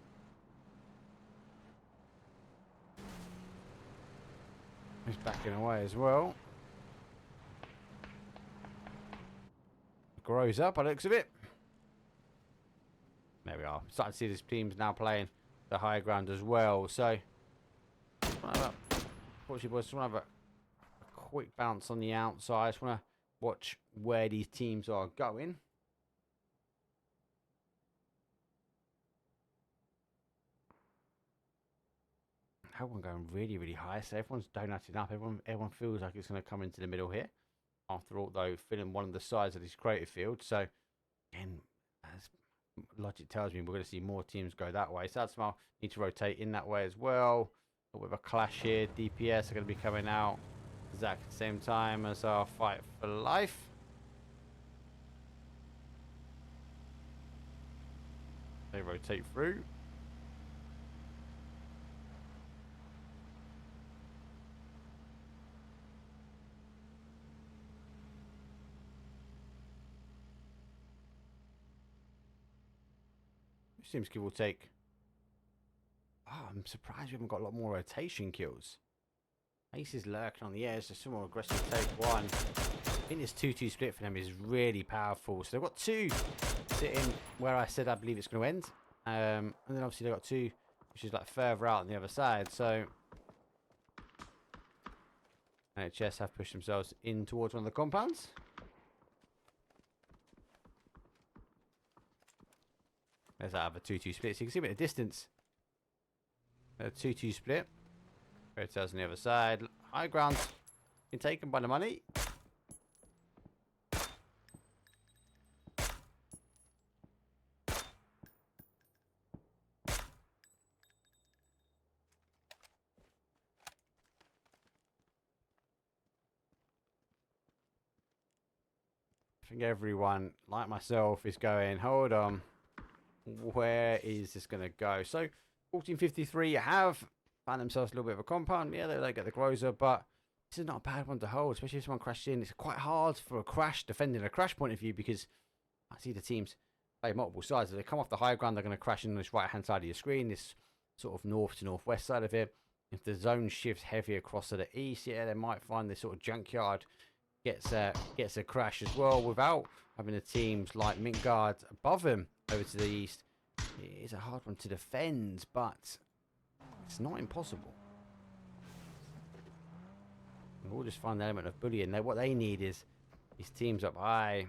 He's backing away as well. Grows up by the looks of it. There we are. Starting to see this team's now playing the higher ground as well. So, unfortunately, boys, just want to have a quick bounce on the outside. I just want to watch where these teams are going. Everyone going really, really high. So everyone's donating up. Everyone feels like it's going to come into the middle here. After all, though, filling one of the sides of this crater field. So, again, as logic tells me, we're going to see more teams go that way. Sad Smile need to rotate in that way as well. With a clash here, DPS are going to be coming out exactly at the same time as our fight for life. They rotate through. Seems give or take. Oh, I'm surprised we haven't got a lot more rotation kills. Ace is lurking on the edge. There's some more aggressive take one. I think this 2-2 split for them is really powerful. So they've got 2 sitting where I said I believe it's going to end. And then obviously they've got 2, which is like further out on the other side. So NHS have pushed themselves in towards one of the compounds. There's that other 2-2 split. So you can see a bit of distance. A 2-2 split. Fairy Tales on the other side. High ground been taken by the money. I think everyone, like myself, is going, hold on, where is this going to go? So 1453 have found themselves a little bit of a compound. Yeah, they don't get the closer, but this is not a bad one to hold, especially if someone crashes in. It's quite hard for a crash, defending a crash point of view, because I see the teams play multiple sides. If they come off the high ground, they're going to crash in on this right-hand side of your screen, this sort of north to northwest side of it. If the zone shifts heavy across to the east, yeah, they might find this sort of junkyard gets a crash as well, without having the teams like Mint Guard above him over to the east. It is a hard one to defend, but it's not impossible. And we'll just find the element of bullying. What they need is these teams up high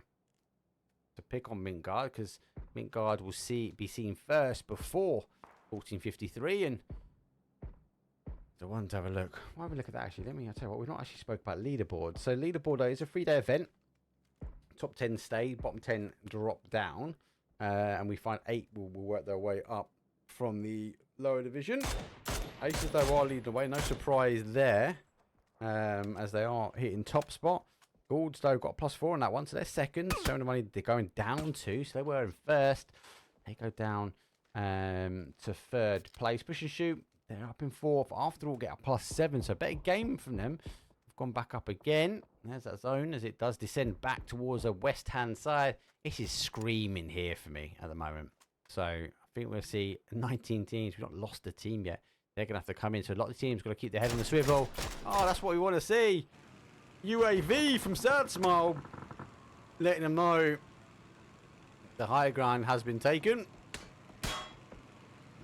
to pick on Mint Guard, because Mint Guard will be seen first before 1453. And the one to have a look. Why don't we look at that actually? I'll tell you what, we've not actually spoke about leaderboard. So leaderboard is a 3-day event. Top 10 stay, bottom 10 drop down. And we find 8 will work their way up from the lower division. Aces though are leading the way, no surprise there. As they are hitting top spot. Goulds though got a +4 on that one, so they're second. Showing the money they're going down to. So they were in first. They go down to third place. Push and shoot. They're up in fourth. After all, get a +7. So better game from them. They've gone back up again. There's that zone as it does descend back towards the west hand side. This is screaming here for me at the moment. So I think we'll see 19 teams. We've not lost a team yet. They're going to have to come in. So a lot of teams got to keep their head on the swivel. Oh, that's what we want to see. UAV from Sad Smile. Letting them know the high ground has been taken.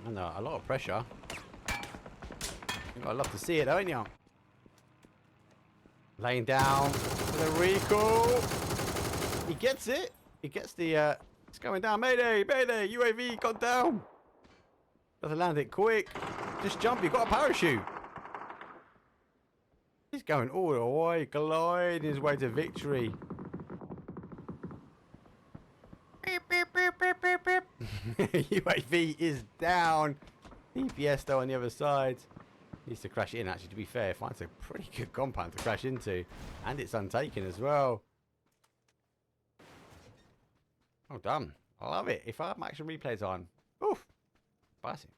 And a lot of pressure. I'd love to see it, don't you? Laying down for the recall. He gets it. He gets the... it's going down. Mayday! Mayday! UAV got down. Doesn't land it quick. Just jump. You got a parachute. He's going all the way. Gliding his way to victory. Beep, beep, beep, beep, beep, beep. UAV is down. DPS though on the other side. Needs to crash in, actually, to be fair. Finds a pretty good compound to crash into. And it's untaken as well. Well done. I love it. If I have action replays on. Oof. Spicy.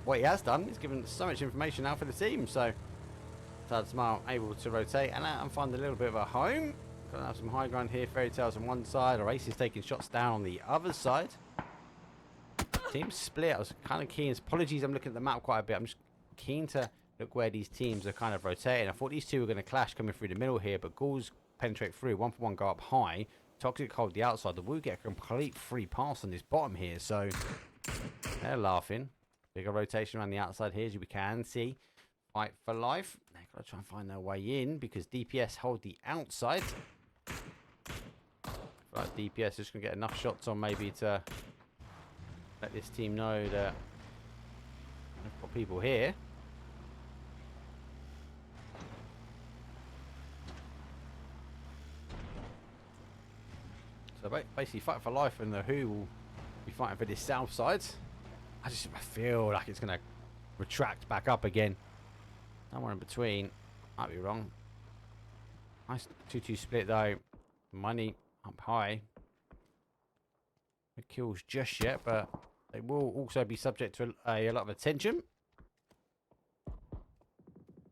What he has done is given so much information now for the team. So, Sad Smile able to rotate and find a little bit of a home. Gonna have some high ground here. Fairy Tales on one side. Or Ace is taking shots down on the other side. Team split. I was kind of keen. Apologies, I'm looking at the map quite a bit. I'm just keen to look where these teams are kind of rotating. I thought these two were going to clash coming through the middle here, but Ghouls penetrate through. 1-for-1 go up high. Toxic hold the outside. The Woo get a complete free pass on this bottom here, so they're laughing. Bigger rotation around the outside here, as you can see. Fight for life. They've got to try and find their way in because DPS hold the outside. Right, DPS is just going to get enough shots on maybe to let this team know that they've got people here. So basically fight for life, and the Who will be fighting for this south side. I feel like it's going to retract back up again. Somewhere in between. Might be wrong. Nice 2-2 split though. Money up high. No kills just yet, but they will also be subject to a lot of attention.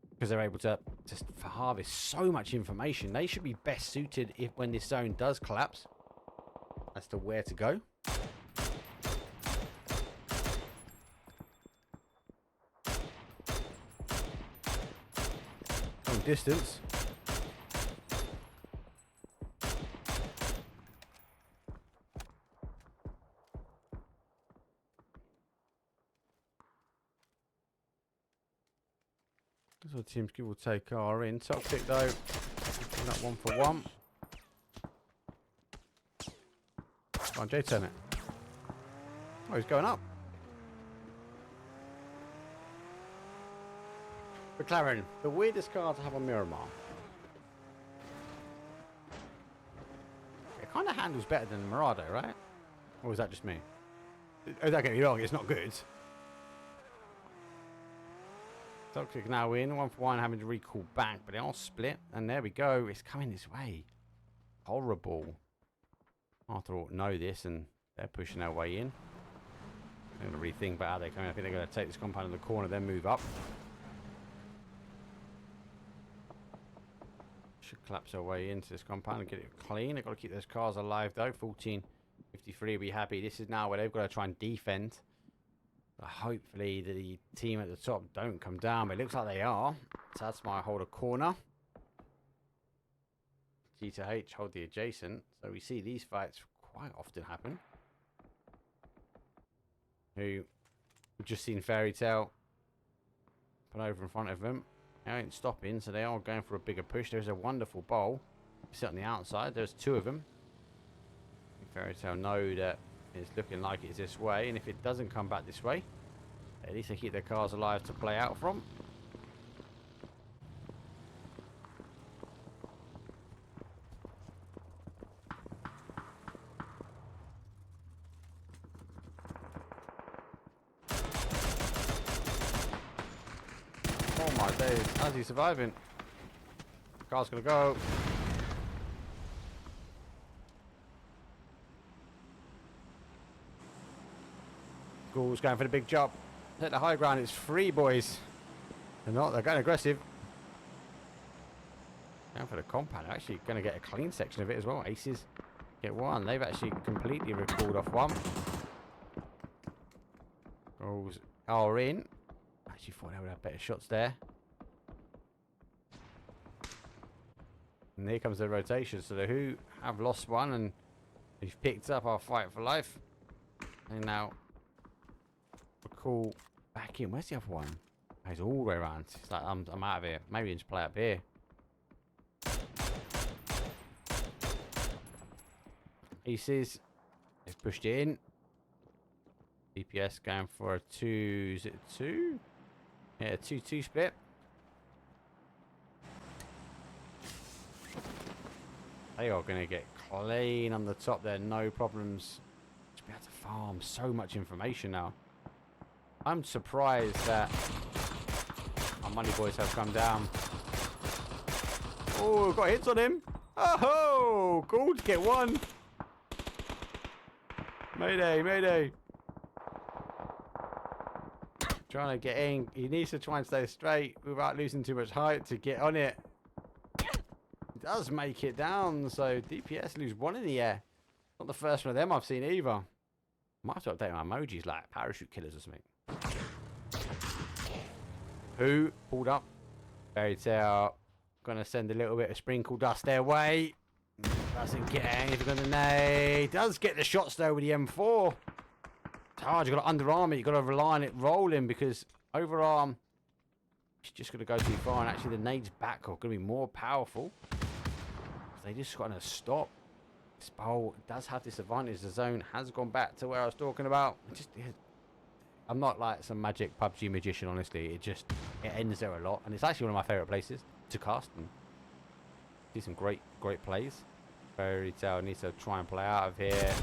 Because they're able to just harvest so much information. They should be best suited when this zone does collapse as to where to go. Long distance. So teams give or take are in. Toxic though. That 1 for 1. Come on, Jay, turn it. Oh, he's going up. McLaren, the weirdest car to have on Miramar. It kind of handles better than the Mirado, right? Or is that just me? Oh, don't get me wrong, it's not good. Toxic now in, 1 for 1, having to recall back, but they all split. And there we go, it's coming this way. Horrible. Arthur ought to know this, and they're pushing their way in. They're going to rethink about how they're coming. I think they're going to take this compound in the corner, then move up. Should collapse our way into this compound and get it clean. They've got to keep those cars alive though. 14:53 will be happy. This is now where they've got to try and defend. But hopefully the team at the top don't come down. But it looks like they are. So that's my hold a corner. G to H hold the adjacent. So we see these fights quite often happen. Who we've just seen Fairy Tale put over in front of them. They ain't stopping, so they are going for a bigger push. There's a wonderful bowl. Sit on the outside. There's 2 of them. Fairy Tale know that it's looking like it's this way, and if it doesn't come back this way, at least they keep their cars alive to play out from. Oh my days, how's he surviving? The car's gonna go. Ghoul's going for the big job. Hit the high ground, it's free, boys. They're not, they're going aggressive. Going for the compound, actually going to get a clean section of it as well. Aces get 1. They've actually completely recalled off 1. Ghouls are in. Actually thought they would have better shots there. And here comes the rotation. So the Who have lost 1 and we've picked up our fight for life. And now recall back in. Where's the other one? Oh, he's all the way around. It's like I'm out of here. Maybe we can just play up here. Aces. They've pushed it in. DPS going for a 2. Is it 2? Yeah, a 2-2 split. They are going to get clean on the top there. No problems. Just be able to farm so much information now. I'm surprised that our money boys have come down. Oh, got hits on him. Oh, cool to get 1. Mayday, mayday. Trying to get in. He needs to try and stay straight without losing too much height to get on it. He does make it down, so DPS lose 1 in the air. Not the first one of them I've seen either. Might have to update my emojis like parachute killers or something. Who pulled up? Fairy Tale. Gonna send a little bit of sprinkle dust their way. Doesn't get anything on the nade. Does get the shots though with the M4. It's hard. You've got to underarm it. You've got to rely on it rolling because overarm, it's just going to go too far. And actually, the nades back are going to be more powerful. They just got to stop. This bowl does have this advantage. The zone has gone back to where I was talking about. I'm not like some magic PUBG magician, honestly. It ends there a lot. And it's actually one of my favourite places to cast and do some great plays. Fairy Tale needs to try and play out of here.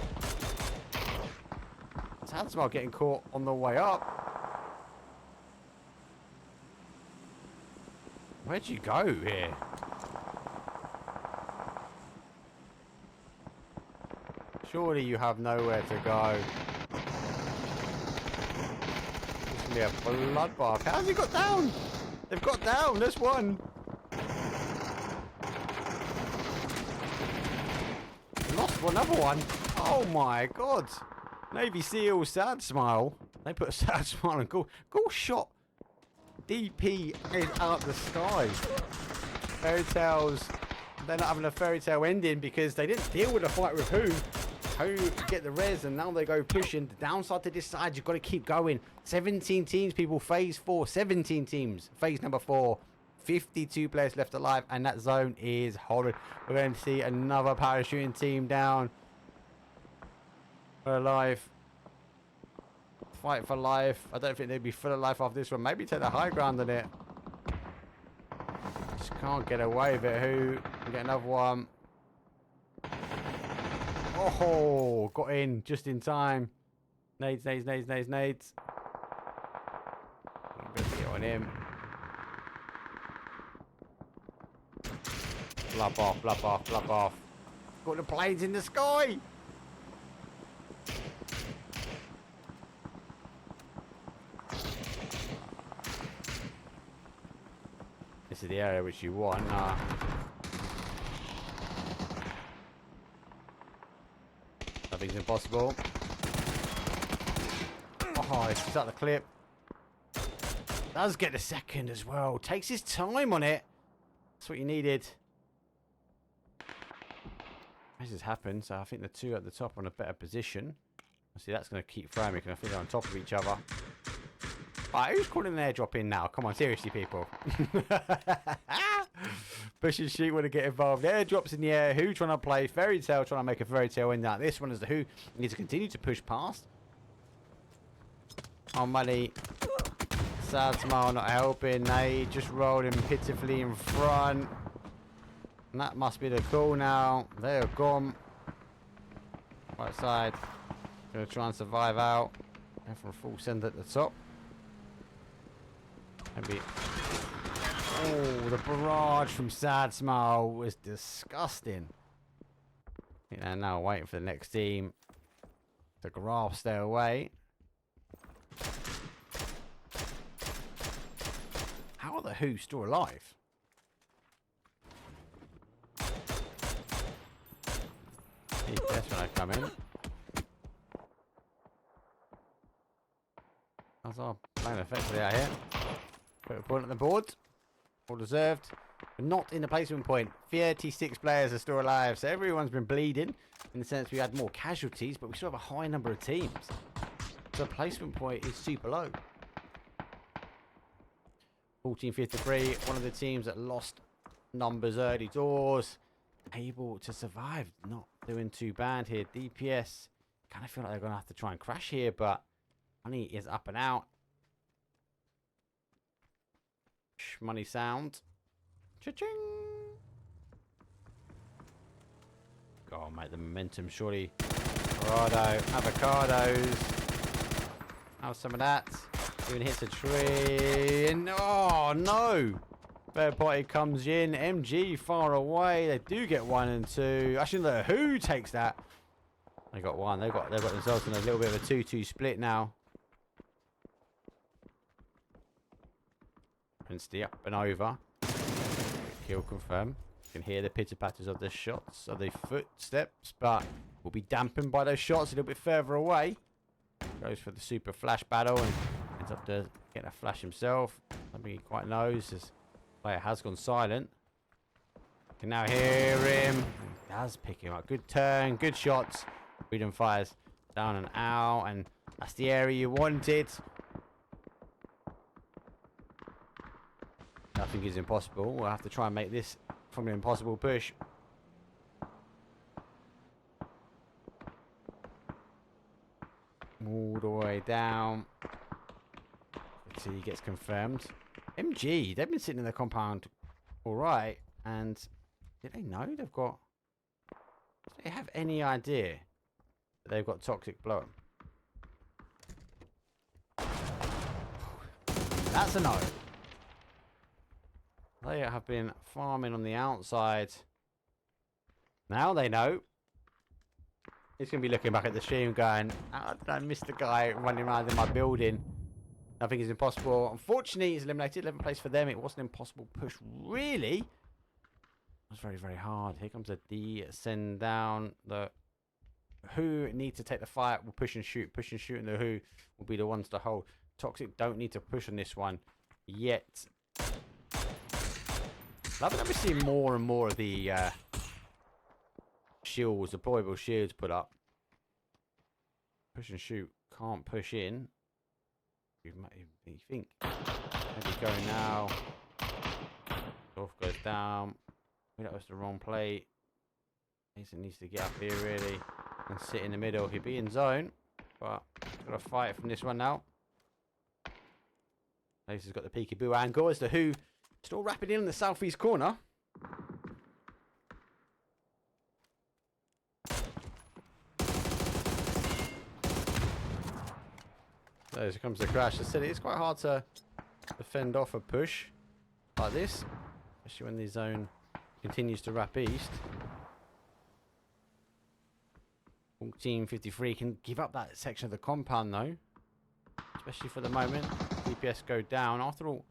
Tadsmar getting caught on the way up. Where'd you go here? Surely you have nowhere to go. This can be a bloodbath. How's he got down? They've got down. There's 1. Lost another 1. Oh my god. Navy SEAL sad smile. They put a sad smile on Ghoul. Ghoul shot DP is out the sky. Fairy tales. They're not having a fairy tale ending because they didn't deal with the fight with who. Who get the res, and now they go pushing. The downside to this side, you've got to keep going. 17 teams, people. Phase 4. 17 teams. Phase number 4. 52 players left alive, and that zone is horrid. We're going to see another parachuting team down. For life. Fight for life. I don't think they'd be full of life after this one. Maybe take the high ground on it. Just can't get away with it. Who? We get another one. Oh, got in just in time. Nades, nades, nades, nades, nades. Good hit on him. Flop off, flop off, flop off. Got the planes in the sky. This is the area which you want. Nothing's impossible. Oh, it's out the clip. Does get the second as well. Takes his time on it. That's what you needed. This has happened, so I think the two at the top are in a better position. See, that's going to keep throwing me because I think they're on top of each other. Alright, who's calling an airdrop in now? Come on, seriously, people. Push and shoot, want to get involved. Airdrops in the air. Who trying to play? Fairy tale trying to make a fairy tale in that. This one is the who needs to continue to push past. Oh, money. Sad smile not helping. They just rolling pitifully in front. And that must be the call now. They're gone. Right side. Gonna try and survive out. Go for a full send at the top. Maybe. Oh, the barrage from Sad Smile was disgusting. I think they're now waiting for the next team to grasp their way. How are the Who still alive? That's when I come in. That's our playing effectively out here. Put a point on the board. All deserved. But not in the placement point. 36 players are still alive. So everyone's been bleeding. In the sense we had more casualties, but we still have a high number of teams. So the placement point is super low. 1453. One of the teams that lost numbers early doors. Able to survive. Not doing too bad here. DPS. Kind of feel like they're going to have to try and crash here, but money is up and out. Money sound. Cha-ching. Go on, mate. The momentum, surely. Avocados. Have some of that. Even hits a tree. And oh, no. Third party comes in. MG far away. They do get 1 and 2. Actually, the Who takes that. They got 1. They've got themselves in a little bit of a 2-2 split now. Princely up and over. Kill confirmed. You can hear the pitter patters of the shots, of the footsteps, but will be dampened by those shots a little bit further away. Goes for the super flash battle and ends up getting a flash himself. Something he quite knows. His player has gone silent. You can now hear him. He does pick him up. Good turn, good shots. Freedom fires down and out, and that's the area you wanted. Nothing is impossible. We'll have to try and make this from an impossible push. All the way down. Let's see, he gets confirmed. MG, they've been sitting in the compound all right. And did they know they've got... Do they have any idea that they've got toxic blow? That's a no. They have been farming on the outside. Now they know. He's going to be looking back at the stream going, I missed the guy running around in my building. Nothing is impossible. Unfortunately, he's eliminated. 11th place for them. It wasn't an impossible push, really. It was very, very hard. Here comes a descend down. The Who need to take the fight. Will push and shoot. Push and shoot, and the Who will be the ones to hold. Toxic don't need to push on this one yet. Loving that we're seeing more and more of the shields, deployable shields put up. Push and shoot. Can't push in. You think. Maybe going now. Off goes down. Maybe that was the wrong play. Mason needs to get up here really and sit in the middle. He'll be in zone, but got to fight from this one now. Mason's got the peekaboo angle as the Who still wrapping in the southeast corner. So here comes the crash. I said it's quite hard to defend off a push like this, especially when the zone continues to wrap east. 1453 can give up that section of the compound though, especially for the moment. DPS go down. After all,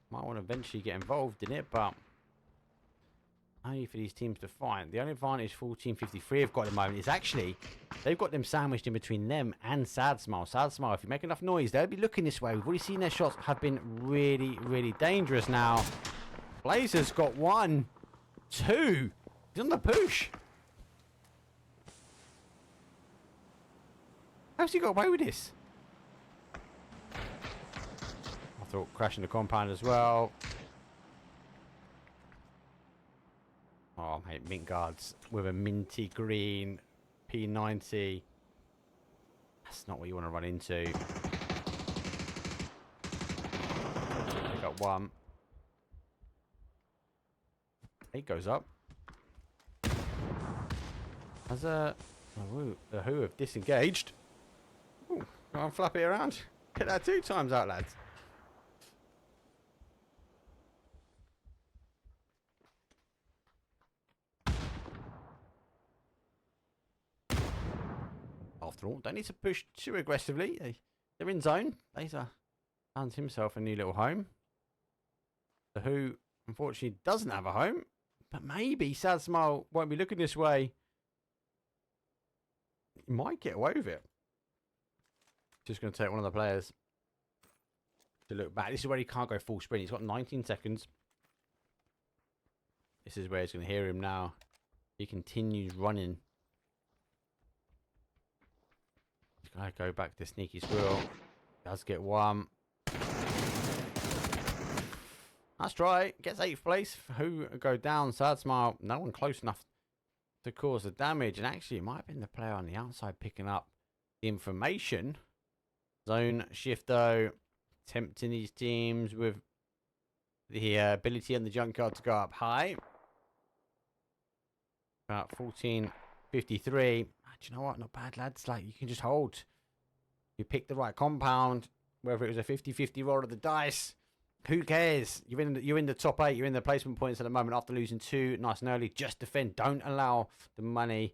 might want to eventually get involved in it, but only for these teams to find. The only advantage 1453 have got at the moment is actually they've got them sandwiched in between them and Sad Smile. Sad Smile, if you make enough noise, they'll be looking this way. We've already seen their shots have been really, really dangerous now. Blazer's got 1, 2. He's on the push. How's he got away with this? I thought crashing the compound as well. Oh, mate, mint guards with a minty green P90. That's not what you want to run into. Pick up 1. 8 goes up. As the Who have disengaged. Ooh, go on, flap it around. Hit that 2 times out, lads. After all, don't need to push too aggressively. They're in zone. Laser finds himself a new little home. The Who, unfortunately, doesn't have a home. But maybe Sad Smile won't be looking this way. He might get away with it. Just going to take one of the players to look back. This is where he can't go full sprint. He's got 19 seconds. This is where he's going to hear him now. He continues running. He's going to go back to Sneaky Squirrel. Does get 1. That's right. Gets 8th place. Who go down? Sad Smile. No one close enough to cause the damage. And actually, it might have been the player on the outside picking up the information. Zone shift though, tempting these teams with the ability on the junkyard to go up high. About 1453. Do you know what? Not bad, lads. Like, you can just hold. You pick the right compound, whether it was a 50-50 roll of the dice. Who cares? You're in the top 8. You're in the placement points at the moment after losing 2 nice and early. Just defend. Don't allow the money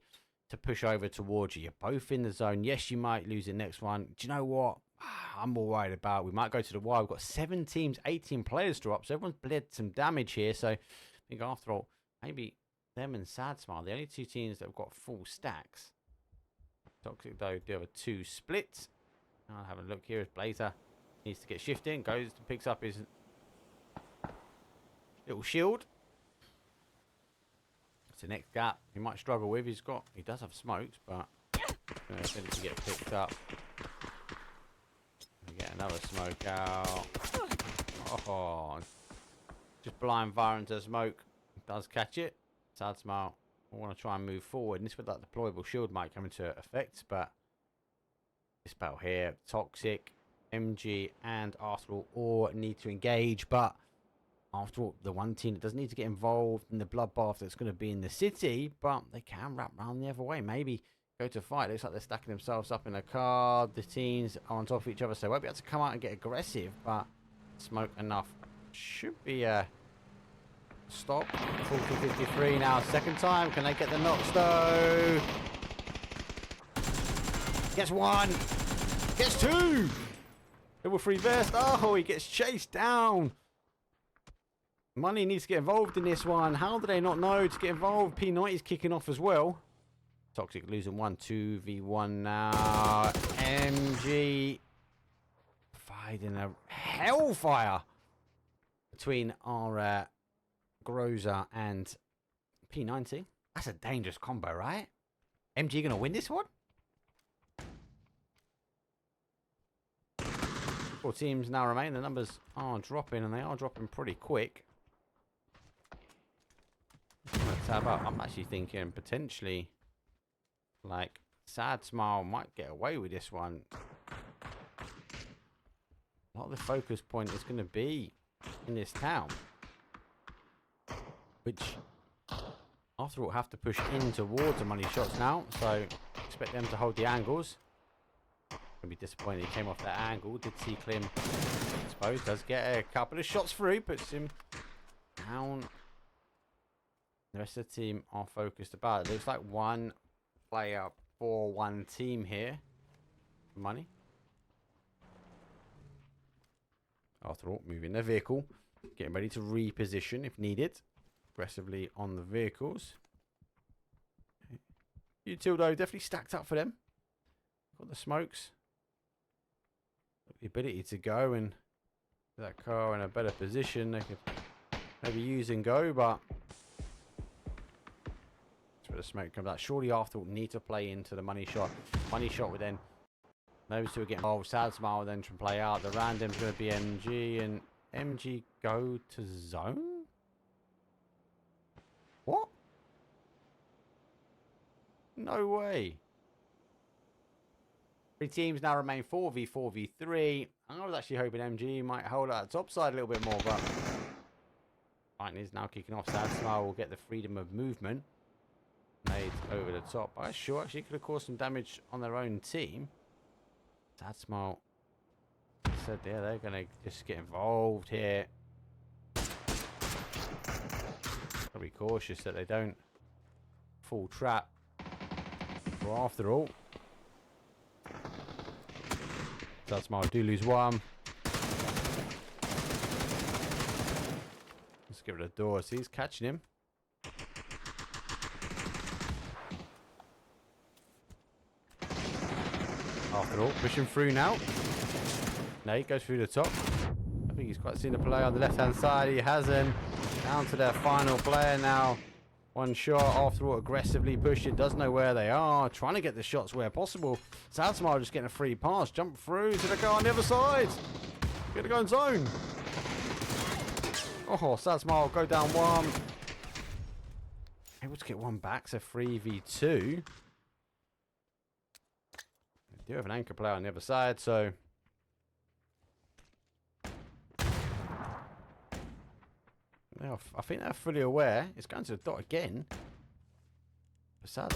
to push over towards you. You're both in the zone. Yes, you might lose the next one. Do you know what? I'm more worried about. We might go to the wire. We've got 7 teams, 18 players drop. So everyone's bled some damage here. So I think after all, maybe them and Sad Smile, the only 2 teams that have got full stacks. Toxic though do have a 2 split. I'll have a look here as Blazer needs to get shifting. Goes and picks up his little shield. It's the next gap he might struggle with. He does have smokes, but going to get picked up. We get another smoke out. Oh, just blind fire into smoke. Does catch it. Sad Smile. I want to try and move forward. And this with that deployable shield might come into effect, but this battle here, Toxic, MG, and Arsenal all need to engage. But after all, the one team that doesn't need to get involved in the bloodbath that's going to be in the city, but they can wrap around the other way. Maybe go to fight. Looks like they're stacking themselves up in a car. The teams are on top of each other, so they won't be able to come out and get aggressive, but smoke enough. Should be a stop. 1453 now. Second time. Can they get the knocks though? Gets 1. Gets 2. Level 3 vest. Oh, he gets chased down. Money needs to get involved in this one. How do they not know to get involved? P90 is kicking off as well. Toxic losing 1, 2v1 now. MG fighting a hellfire between our Groza and P90. That's a dangerous combo, right? MG going to win this one? 4 teams now remain. The numbers are dropping, and they are dropping pretty quick. Tab up. I'm actually thinking potentially, like, Sad Smile might get away with this one. A lot of the focus point is going to be in this town, which, after all, have to push in towards the money shots now. So expect them to hold the angles. Gonna be disappointed he came off that angle. Did see Klim, I suppose, does get a couple of shots through, puts him down. The rest of the team are focused about it. Looks like one player for one team here. Money. After all, moving their vehicle. Getting ready to reposition if needed. Aggressively on the vehicles. Utildo definitely stacked up for them. Got the smokes. Got the ability to go and get that car in a better position. They could maybe use and go, but that's where the smoke comes out. Surely after all, need to play into the money shot. Money shot would then, those two are getting involved. Sad Smile will then try and play out. The random's going to be MG, and MG go to zone? What? No way. 3 teams now remain 4v4v3. I was actually hoping MG might hold out the top side a little bit more, but fighting is now kicking off. Sad Smile will get the freedom of movement. Made over the top. I'm sure actually could have caused some damage on their own team. Sad Smile said, yeah, they're going to just get involved here. Gotta be cautious that they don't fall trap. Well, after all, Sad Smile do lose one. Let's give it a door. So he's catching him. After all, pushing through now. No, he goes through the top. I think he's quite seen the play on the left-hand side. He hasn't. Down to their final player now. One shot, after all, aggressively pushing. Does know where they are. Trying to get the shots where possible. Sad Smile just getting a free pass. Jump through to the guy on the other side. Gonna go in zone. Oh, Sad Smile go down one. Able to get one back. So 3v2. They do have an anchor player on the other side, so I think they're fully aware. It's going to the dot again. Sad.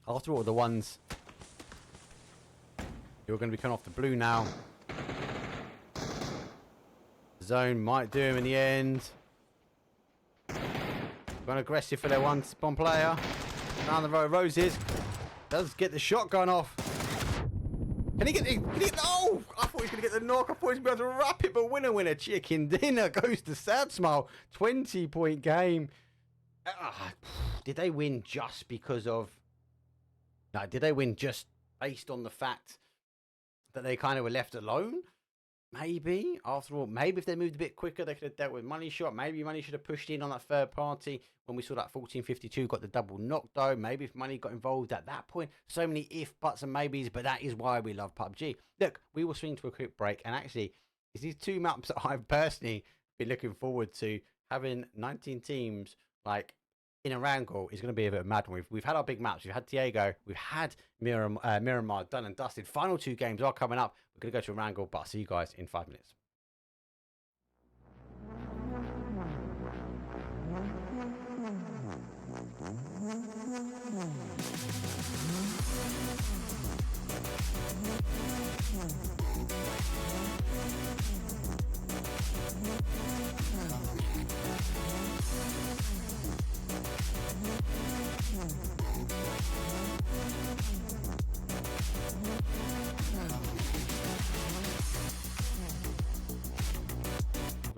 After all, the ones who are going to be coming off the blue now. Zone might do him in the end. Going aggressive for their one player. Down the road, Roses does get the shotgun off. Can he get the? Oh, I thought he was going to get the knock. I thought he was going to be able to wrap it, but winner, chicken dinner goes to Sad Smile. 20-point game. Did they win just because of? No, did they win just based on the fact that they kind of were left alone? Maybe. After all, maybe if they moved a bit quicker, they could have dealt with Money Shot. Maybe Money should have pushed in on that third party when we saw that 1452 got the double knockdown. Maybe if Money got involved at that point. So many if, buts, and maybes, but that is why we love PUBG. Look, we will swing to a quick break, and actually, it's these 2 maps that I've personally been looking forward to. Having 19 teams like in a wrangle is going to be a bit of a mad one. We've had our big maps. We've had Diego. We've had Miramar done and dusted. Final 2 games are coming up. We're going to go to a wrangle, but I'll see you guys in 5 minutes.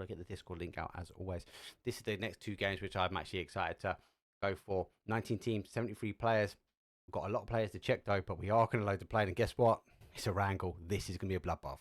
Get the Discord link out as always. This is the next 2 games which I'm actually excited to go for. 19 teams, 73 players. We've got a lot of players to check though, but we are going to load the play, and guess what? It's a wrangle. This is going to be a bloodbath.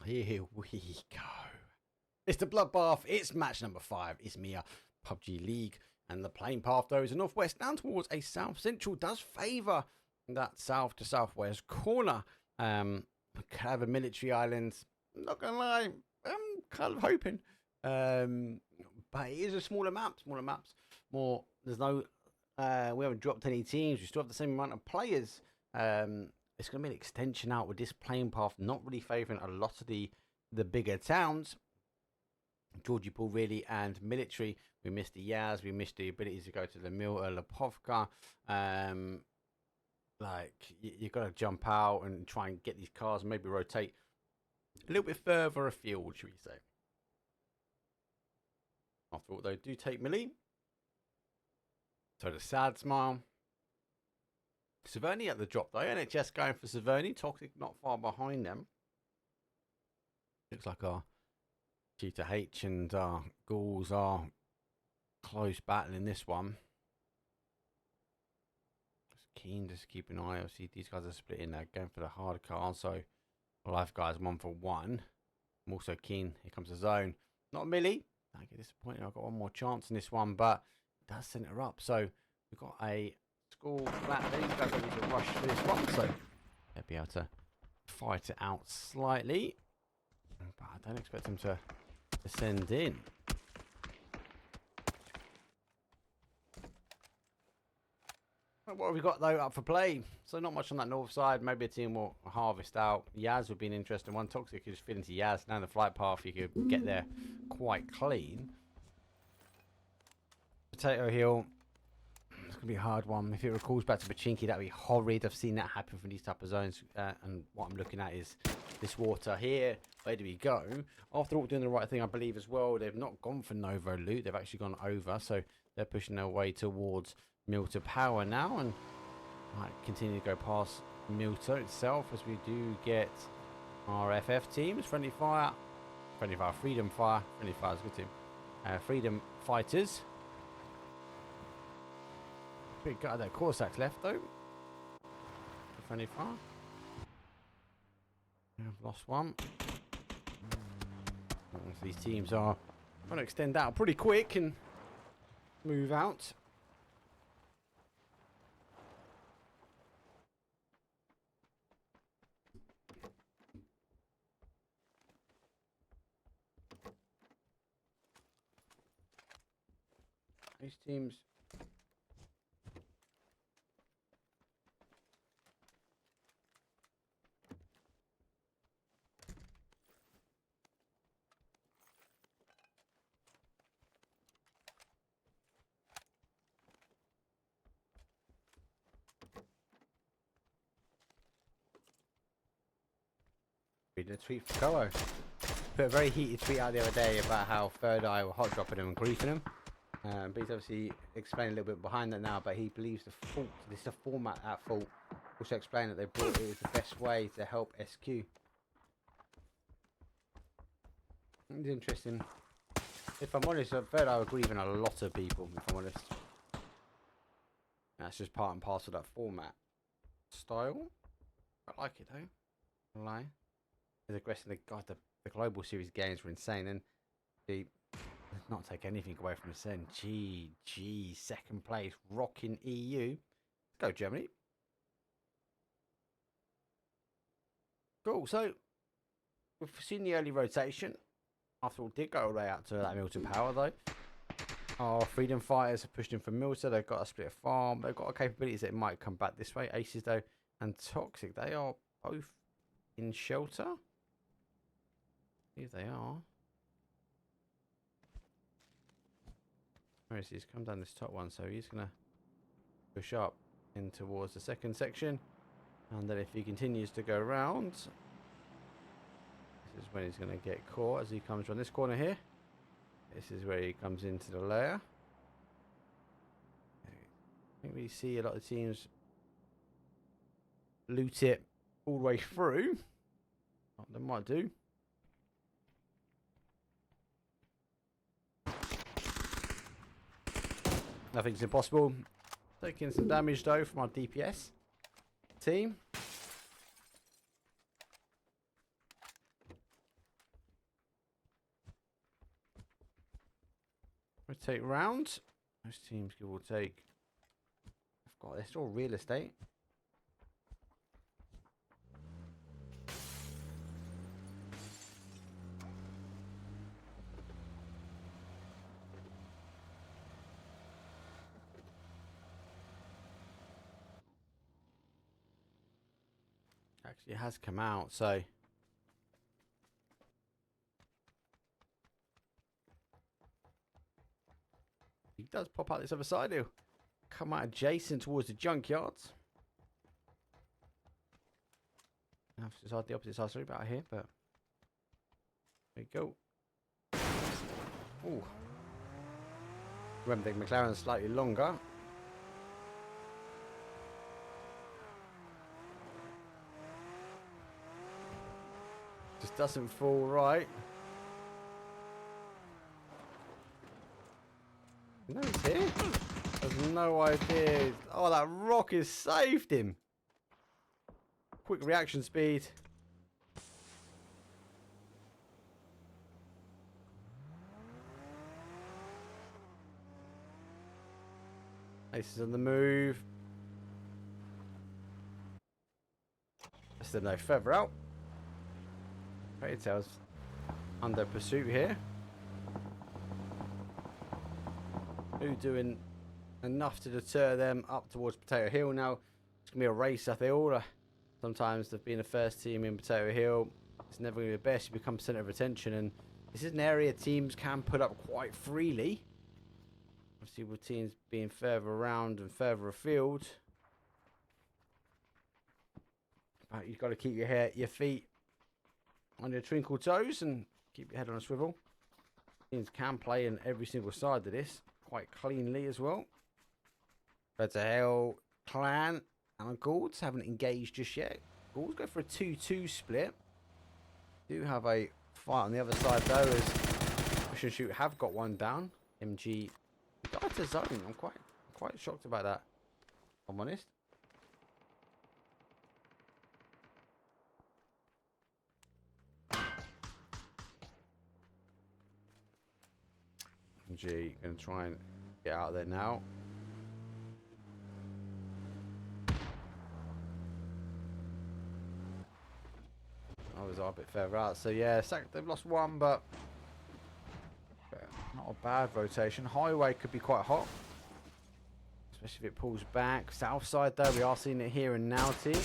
here we go. It's the bloodbath. It's match number 5. It's MEA PUBG League. And the playing path, though, is a northwest down towards a south central. Does favour that south to southwest corner. Kind of a military island. Not going to lie. I'm kind of hoping. But it is a smaller map. More, there's no, we haven't dropped any teams. We still have the same amount of players. It's going to be an extension out with this playing path not really favouring a lot of the bigger towns. Georgie Pool really and military. We missed the Yaz. We missed the ability to go to the Lapovka. Like you got to jump out and try and get these cars and maybe rotate a little bit further afield, should we say? After all, they do take melee. So the sad smile. Severny at the drop though. NHS going for Severny. Toxic not far behind them. Looks like our Cheetah H and Ghouls are close battle in this one. Just keen, just keep an eye. See these guys are splitting. They're going for the hard car. So life guys 1-for-1. I'm also keen. Here comes the zone. Not a millie. I get disappointed. I've got one more chance in this one, but it does center up. So we've got a school flat. These guys are need to rush for this one, so they'll be able to fight it out slightly. But I don't expect them to descend in. What have we got though up for play? So not much on that north side. Maybe a team will harvest out. Yaz would be an interesting one. Toxic could just fit into Yaz. Now the flight path you could get there quite clean. Potato Hill. It's going to be a hard one. If it recalls back to Pachinki, that would be horrid. I've seen that happen from these type of zones. And what I'm looking at is this water here. Where do we go? After all, doing the right thing, I believe as well. They've not gone for Novo loot. They've actually gone over. So they're pushing their way towards Milta Power now. And might continue to go past Milta itself as we do get our FF teams. Friendly Fire, Freedom Fire. Friendly Fire is a good team. Freedom Fighters. Big guy there. Corsac's left though. Friendly Fire. I've lost one. So these teams are trying to extend out pretty quick and move out. These teams read a tweet from Koa. Put a very heated tweet out the other day about how Third Eye were hot dropping him and griefing him. But he's obviously explaining a little bit behind that now, but he believes this is a format at fault. Also explain that they brought it as the best way to help SQ. It's interesting. If I'm honest, Third Eye were grieving a lot of people, if I'm honest. That's just part and parcel of that format. Style? I like it though. I lie. As aggressive, God, the global series games were insane, and the not take anything away from the Sen. GG, second place, rocking EU. Let's go Germany. Cool. So we've seen the early rotation. After all, did go all the way out to that Milton Power though. Our Freedom Fighters have pushed in from Milton. They've got a split farm. They've got capabilities that it might come back this way. Aces though and Toxic, they are both in shelter. Here they are. Where is he? He's come down this top one, so he's gonna push up in towards the second section, and then if he continues to go around, this is when he's gonna get caught as he comes around this corner here. This is where he comes into the layer. I think we see a lot of teams loot it all the way through. What they might do. Nothing's impossible. Taking some damage though from our DPS team. Rotate round. Most teams give or take. I've got this all real estate. Actually, it has come out, so he does pop out this other side. He'll come out adjacent towards the junkyards. It's the opposite side, sorry, about here, but there you go. Ooh. Remember, the McLaren's slightly longer. Just doesn't fall right. No, he's here. There's no idea. Oh, that rock has saved him. Quick reaction speed. Ace is on the move. Still no further out. Tails under pursuit here. Who doing enough to deter them up towards Potato Hill now? It's going to be a race, I think. Sometimes they've been the first team in Potato Hill. It's never going to be the best. You become centre of attention, and this is an area teams can put up quite freely. Obviously, with teams being further around and further afield. But you've got to keep your feet on your twinkle toes and keep your head on a swivel. Teams can play in every single side of this quite cleanly as well. Better Hell Clan and Goulds haven't engaged just yet. Goulds go for a 2-2 split. Do have a fight on the other side though, as Push and Shoot have got one down. MG got to zone. I'm quite shocked about that, if I'm honest. MG gonna try and get out of there now. Others are a bit further out, so yeah, they've lost one, but not a bad rotation. Highway could be quite hot, especially if it pulls back. South side though, we are seeing it here and now. Team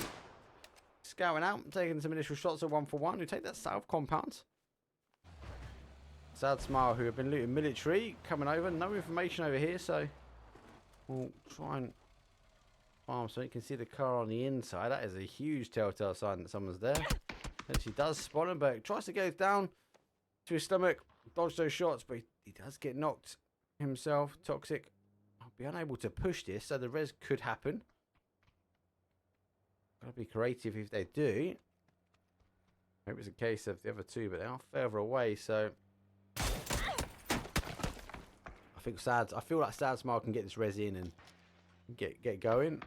scouting out, taking some initial shots at 1-for-1. We take that south compound. Sad Smile, who have been looting military, coming over. No information over here, so we'll try and farm so you can see the car on the inside. That is a huge telltale sign that someone's there. And she does spot him, but tries to go down to his stomach, dodge those shots, but he does get knocked himself. Toxic. I'll be unable to push this, so the res could happen. Gotta be creative if they do. Maybe it's a case of the other two, but they are further away, so I feel like Sad Smile can get this res in and get going.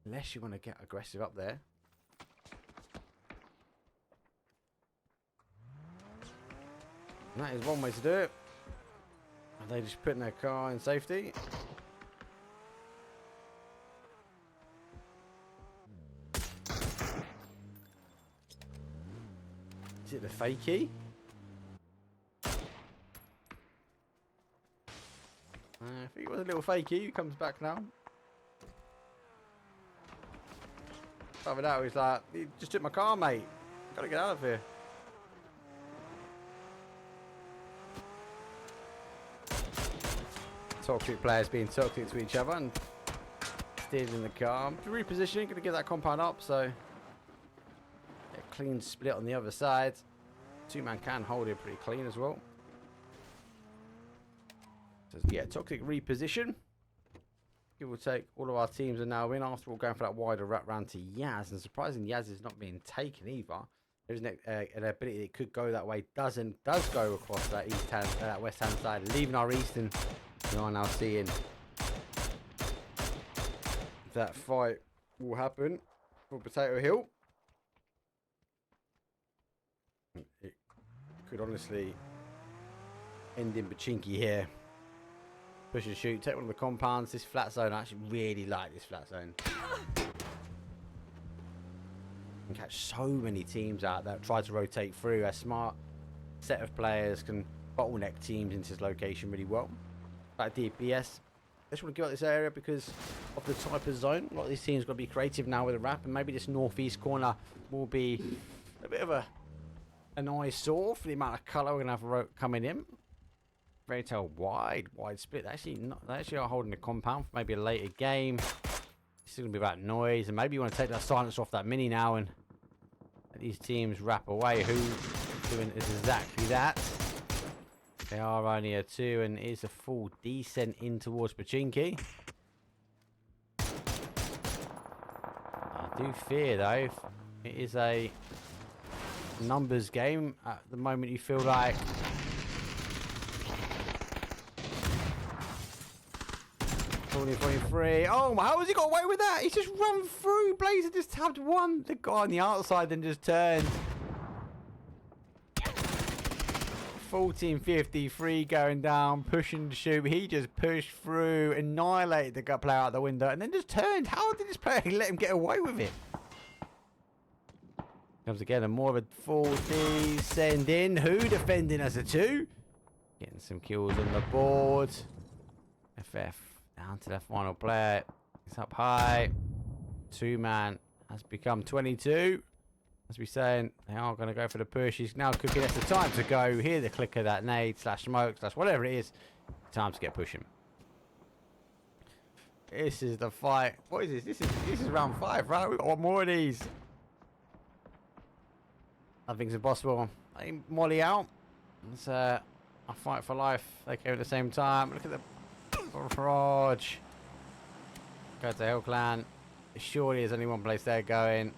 Unless you want to get aggressive up there. And that is one way to do it. Are they just putting their car in safety? Is it the fakie? I think it was a little fakie. He comes back now. Other than that, he's like, "You just took my car, mate. Gotta get out of here." Toxic players being toxic to each other and stealing the car. Repositioning, gonna get that compound up, so a clean split on the other side. Two-man can hold it pretty clean as well. So yeah, toxic reposition. Give or take, all of our teams are now in. After all, going for that wider wrap round to Yaz, and surprisingly, Yaz is not being taken either. There's an ability that could go that way. Does go across that that west hand side, leaving our eastern. We are now seeing that fight will happen for Potato Hill. It could honestly ending Pachinki here. Push and shoot, take one of the compounds. This flat zone, I actually really like this flat zone. You can catch so many teams out that try to rotate through. A smart set of players can bottleneck teams into this location really well. Like DPS, I just want to give out this area because of the type of zone. A lot of these teams got to be creative now with the wrap, and maybe this northeast corner will be a bit of an eyesore for the amount of colour we're going to have coming in. Very tell wide split. They actually are holding the compound for maybe a later game. This is going to be about noise, and maybe you want to take that silence off that mini now and let these teams wrap away. Who's doing exactly that? They are only a 2, and it is a full descent in towards Pachinki. I do fear, though, it is a numbers game. At the moment, you feel like 43. Oh, how has he got away with that? He's just run through. Blazer just tapped one. The guy on the outside then just turned. 1453 going down, push and shoot. He just pushed through, annihilated the player out the window, and then just turned. How did this player let him get away with it? Comes again, and more of a full descend in. Who defending as a 2? Getting some kills on the board. FF down to the final player. It's up high. 2-man has become 22. As we're saying, they are going to go for the push. He's now cooking. That's the time to go. Hear the click of that nade slash smoke slash whatever it is. Time to get pushing. This is the fight. What is this? This is round 5, right? We've got one more of these. Nothing's impossible. Molly out. It's a fight for life. They came at the same time. Look at the barrage. Go to Hill Clan. Surely there's only one place they're going.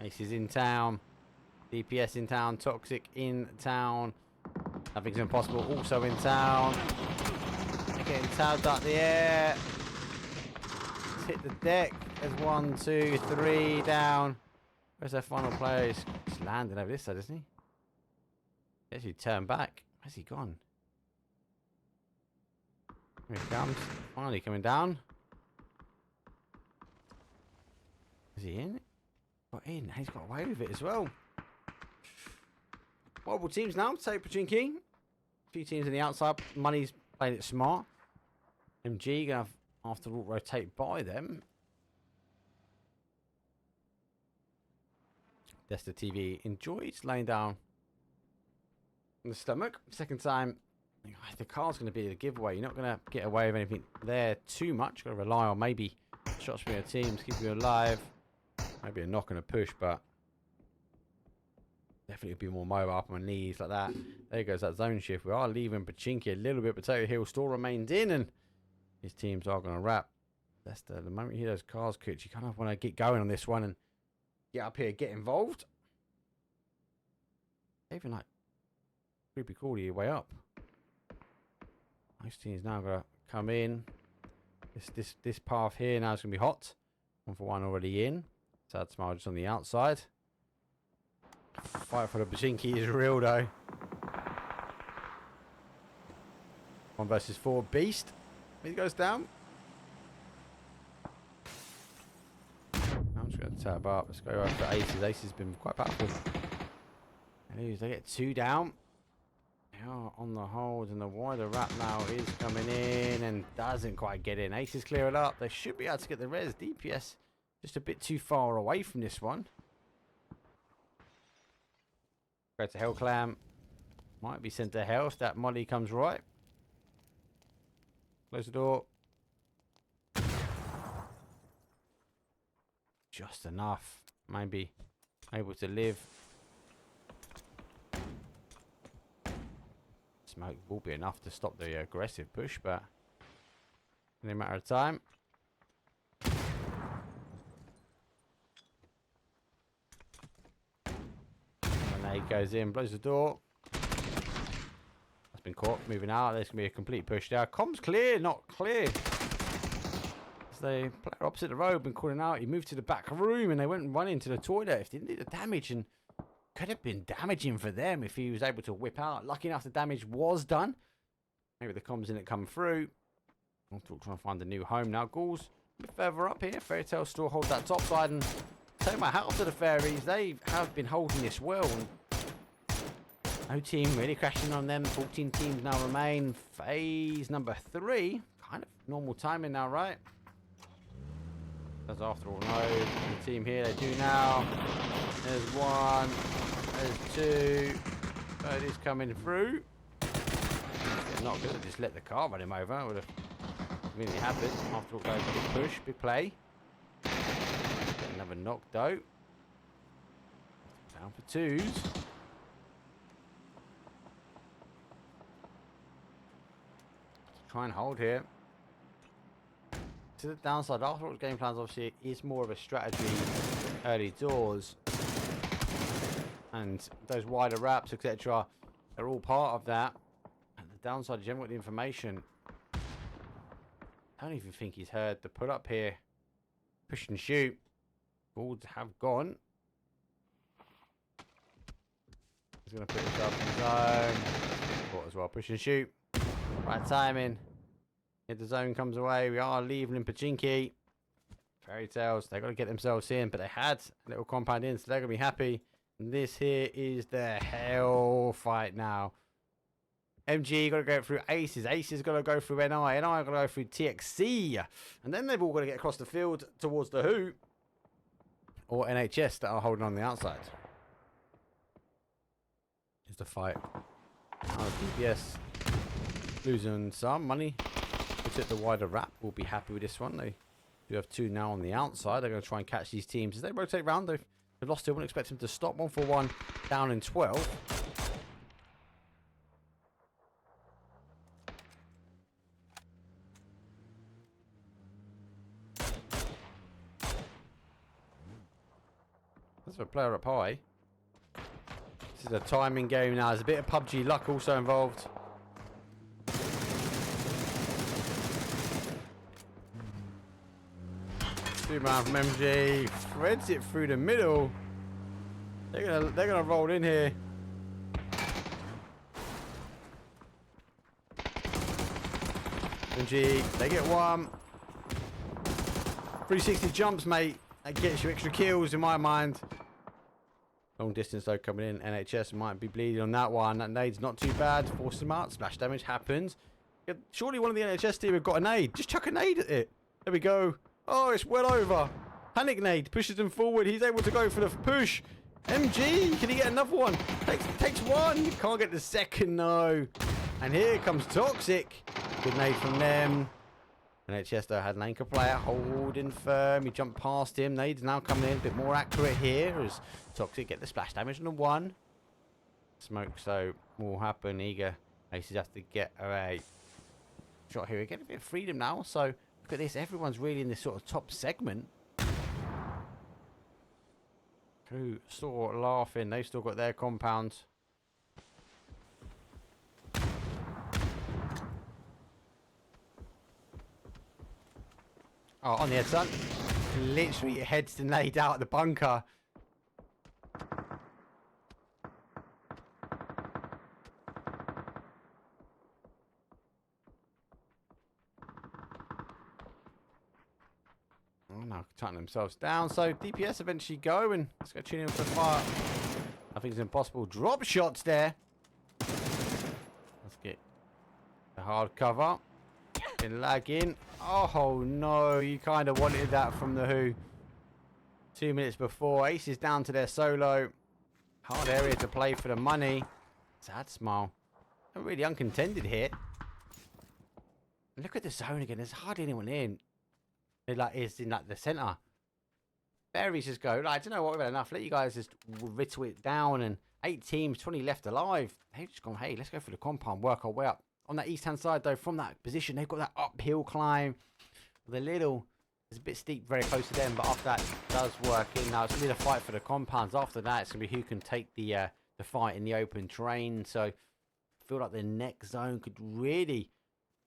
Ace is in town. DPS in town. Toxic in town. Nothing's impossible. Also in town. They're getting tabbed up the air. Let's hit the deck. There's 1, 2, 3 down. Where's their final player? He's landing over this side, isn't he? He actually turned back. Where's he gone? Here he comes. Finally coming down. Is he in? Got in. He's got away with it as well. Multiple teams now to take Pachinki. A few teams on the outside. Money's playing it smart. MG gonna have, after all, rotate by them. Desta TV enjoyed laying down in the stomach. Second time, the car's going to be the giveaway. You're not going to get away with anything there too much. Got to rely on maybe shots from your teams, keep you alive. Maybe a knock and a push, but definitely be more mobile up on my knees like that. There goes that zone shift. We are leaving Pachinki a little bit. Potato Hill still remains in, and his teams are going to wrap. That's the moment you hear those cars cook, you kind of want to get going on this one and get up here, get involved. Even like creepy crawly your way up. Most teams now going to come in. This path here now is going to be hot. 1 for 1 already in. Sad smile just on the outside. Fight for the Pachinki is real though. 1 versus 4 beast. He goes down. I'm just going to tab up. Let's go over for Aces. Aces has been quite powerful. They get 2 down. They are on the hold, and the wider wrap now is coming in and doesn't quite get in. Aces clear it up. They should be able to get the res. DPS just a bit too far away from this one. Go to Hell Clam. Might be sent to hell if that molly comes right. Close the door. Just enough. Maybe able to live. Smoke will be enough to stop the aggressive push, but in a matter of time. And he goes in, blows the door. That's been caught. Moving out. There's going to be a complete push there. Comms clear, not clear. As the player opposite the road been calling out. He moved to the back room and they went running to the toilet. If they didn't do the damage, and could have been damaging for them if he was able to whip out. Lucky enough, the damage was done. Maybe the comms didn't come through. I'm trying to find a new home now. Ghouls a bit further up here. Fairy Tale still holds that top side, and take my hat off to the fairies. They have been holding this well. And no team really crashing on them. 14 teams now remain. Phase number 3. Kind of normal timing now, right? As after all, no. The team here, they do now. There's 1. There's 2. Third is coming through. Not good. Just let the car run him over. Would have really happened. After all, goes big push, big play. Get another knock though. Down for 2s. Try and hold here. To the downside, after all, game plans obviously is more of a strategy early doors, and those wider wraps, etc., are all part of that. And the downside is you haven't got the information. I don't even think he's heard the put up here. Push and shoot. Balls have gone. He's going to put himself in zone. Caught as well. Push and shoot. Right timing. If the zone comes away, we are leaving in Pachinki. Fairy Tales, they've got to get themselves in, but they had a little compound in, so they're going to be happy. And this here is the hell fight now. MG got to go through Aces. Aces got to go through NI. NI got to go through TXC. And then they've all got to get across the field towards the Who. Or NHS that are holding on the outside. Here's the fight. Oh, DPS losing some money. They took the wider wrap. We'll be happy with this one. They do have 2 now on the outside. They're going to try and catch these teams. As they rotate round, they've lost it. I wouldn't expect them to stop. 1 for 1 down in 12. That's a player up high. This is a timing game now. There's a bit of PUBG luck also involved. Two man from MG. Threads it through the middle. They're gonna roll in here. MG, they get 1. 360 jumps, mate. That gets you extra kills in my mind. Long distance though coming in. NHS might be bleeding on that one. That nade's not too bad. Force him out. Splash damage happens. Surely one of the NHS team have got a nade. Just chuck a nade at it. There we go. Oh, it's well over. Panic nade pushes him forward. He's able to go for the push. MG, can he get another one? Takes 1. Can't get the second, no. And here comes Toxic. Good nade from them. NHS though had an anchor player holding firm. He jumped past him. Nade's now coming in a bit more accurate here as Toxic get the splash damage on the 1. Smoke so will happen. Eager Aces have to get a shot here. We get a bit of freedom now. So look at this. Everyone's really in this sort of top segment. Who still laughing? They've still got their compounds. Oh, on the head, son. Literally heads to nade out of the bunker. Oh no, tightening themselves down. So DPS eventually go, and let's go tune in for the fire. I think it's impossible. Drop shots there. Let's get the hard cover. Been lagging. Oh no, you kind of wanted that from the Who. 2 minutes before. Ace is down to their solo. Hard area to play for the money. Sad smile. Not really uncontended here. Look at the zone again. There's hardly anyone in. It like is in like the centre. Fairies just go. Like, I don't know what, we've had enough. Let you guys just whittle it down. And 8 teams, 20 left alive. They've just gone, hey, let's go for the compound. Work our way up. On that east-hand side, though, from that position, they've got that uphill climb. The little, it's a bit steep, very close to them, but after that does work in. Now, it's going to be the fight for the compounds. After that, it's going to be who can take the fight in the open terrain. So, I feel like the next zone could really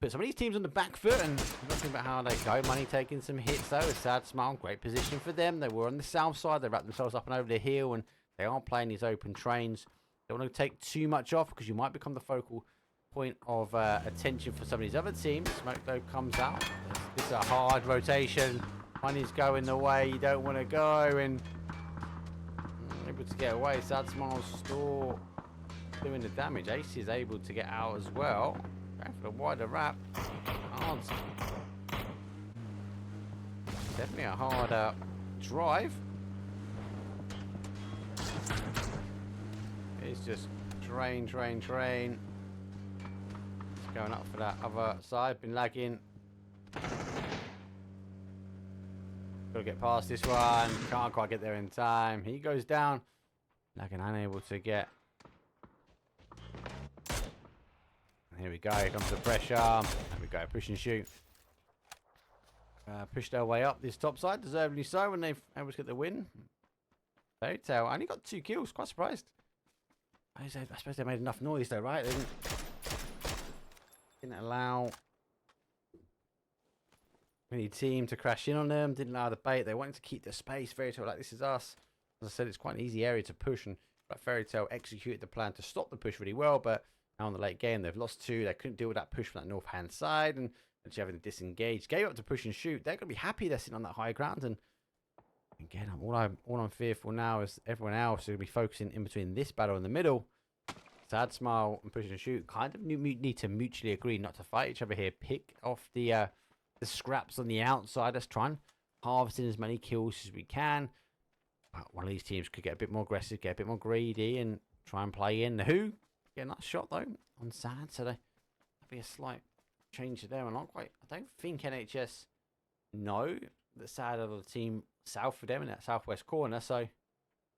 put some of these teams on the back foot. And looking about how they go. Money taking some hits, though. A sad smile. Great position for them. They were on the south side. They wrapped themselves up and over the hill. And They aren't playing these open trains. They want to take too much off because you might become the focal point of attention for some of these other teams. Smoke though comes out. This is a hard rotation. Money's going the way you don't want to go, and able to get away. Sad Smiles still doing the damage. Ace is able to get out as well. Going for the wider wrap. Hard. Definitely a hard drive. It's just train. Going up for that other side. Been lagging. Gotta get past this one. Can't quite get there in time. He goes down. Lagging, unable to get. Here we go. Here comes the pressure. There we go. Push and shoot. Pushed their way up this top side. Deservedly so when they've able to get the win. Fairy Tail only got 2 kills. Quite surprised. I suppose they made enough noise though, right? They didn't allow any team to crash in on them. Didn't allow the bait. They wanted to keep the space. Fairy Tail like, this is us. As I said, it's quite an easy area to push, and Fairy Tail executed the plan to stop the push really well, but now in the late game they've lost 2. They couldn't deal with that push from that north hand side, and actually having to disengage. Gave up to push and shoot. They're gonna be happy they're sitting on that high ground, and again, all I'm fearful now is everyone else is going to be focusing in between this battle in the middle. Sad Smile and Push and Shoot kind of need to mutually agree not to fight each other here. Pick off the scraps on the outside. Let's try and harvest in as many kills as we can. But one of these teams could get a bit more aggressive, get a bit more greedy, and try and play in. The Who get a nice shot though on Sad, so that'd be a slight change there. And I don't think NHS know the Sad of the team south of them in that southwest corner, so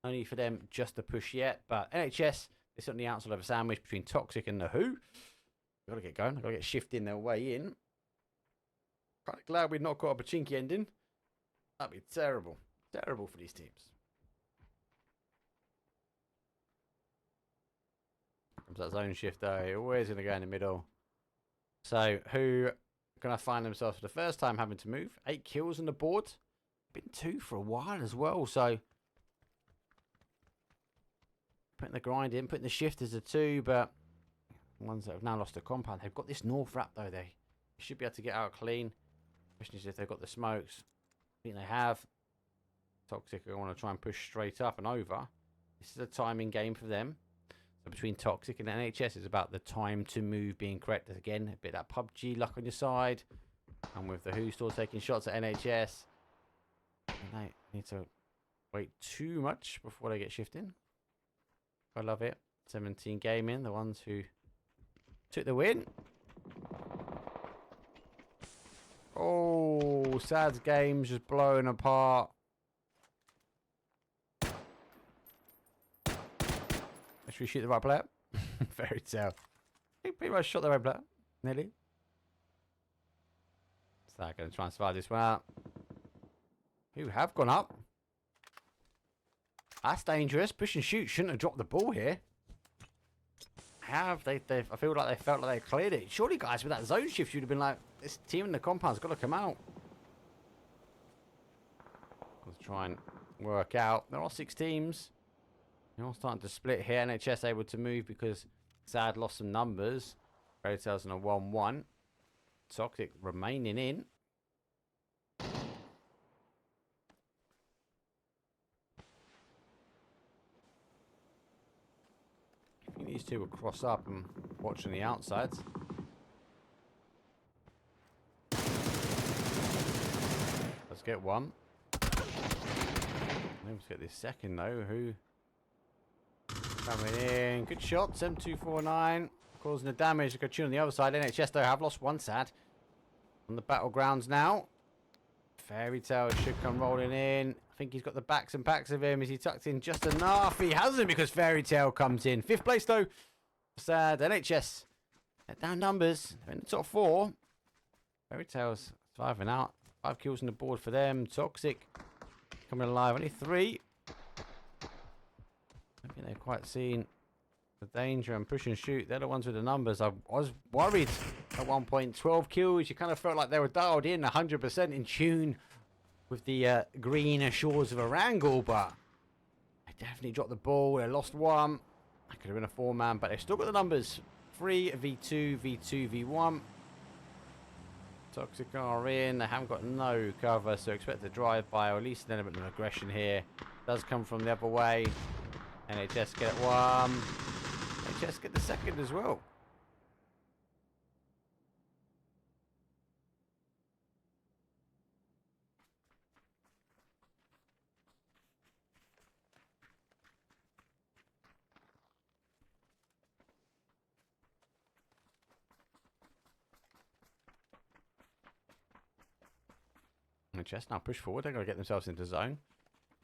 no need for them just to push yet. But NHS, they sit on the outside of a sandwich between Toxic and the Who. Gotta get going, gotta get shifting their way in. Kind of glad we'd not got up a chinky ending. That'd be terrible. Terrible for these teams. Comes that zone shift though, always gonna go in the middle. So Who gonna find themselves for the first time having to move. 8 kills on the board. Been 2 for a while as well, so putting the grind in, putting the shift as a 2, but ones that have now lost the compound, they've got this north wrap though. They should be able to get out clean. Question is if they've got the smokes. I think they have. Toxic are going to try and push straight up and over. This is a timing game for them. So between Toxic and NHS, it's about the time to move being correct. Again, a bit of that PUBG luck on your side, and with the Who still taking shots at NHS. They need to wait too much before they get shifting. I love it. 17 Gaming, the ones who took the win. Oh, Sad's game's just blowing apart. Should we shoot the right player? Fairy Tail. He pretty much shot the right player. Nearly. So they're going to try and survive this one out. Who have gone up. That's dangerous. Push and Shoot shouldn't have dropped the ball here. I feel like they felt like they cleared it. Surely, guys, with that zone shift, you'd have been like, this team in the compound's got to come out. Let's try and work out. There are 6 teams. They're all starting to split here. NHS able to move because Sad lost some numbers. Fairy Tail's on a 1-1. Toxic remaining in. These two will cross up and watch on the outsides. Let's get one. Let's get this second though. Who coming in? Good shot. 7249 causing the damage. Good tune on the other side. NHS though have lost one Sad on the battlegrounds now. Fairy Tail should come rolling in. I think he's got the backs and packs of him. Is he tucked in just enough? He hasn't because Fairy Tail comes in. 5th place though. Sad. NHS. Down numbers. They're in the top 4. Fairy Tail's surviving out. 5 kills on the board for them. Toxic coming alive. Only 3. I think they've quite seen the danger and Push and Shoot. They're the ones with the numbers. I was worried at one point. 12 kills. You kind of felt like they were dialed in 100% in tune with the green shores of Erangel, but they definitely dropped the ball. They lost one. That could have been a 4-man, but they've still got the numbers. 3v2, v2, v1. Toxic are in. They haven't got no cover, so expect a drive-by or at least an element of aggression here. Does come from the other way. NHS get one. NHS get the second as well. NHS now push forward. They're going to get themselves into zone.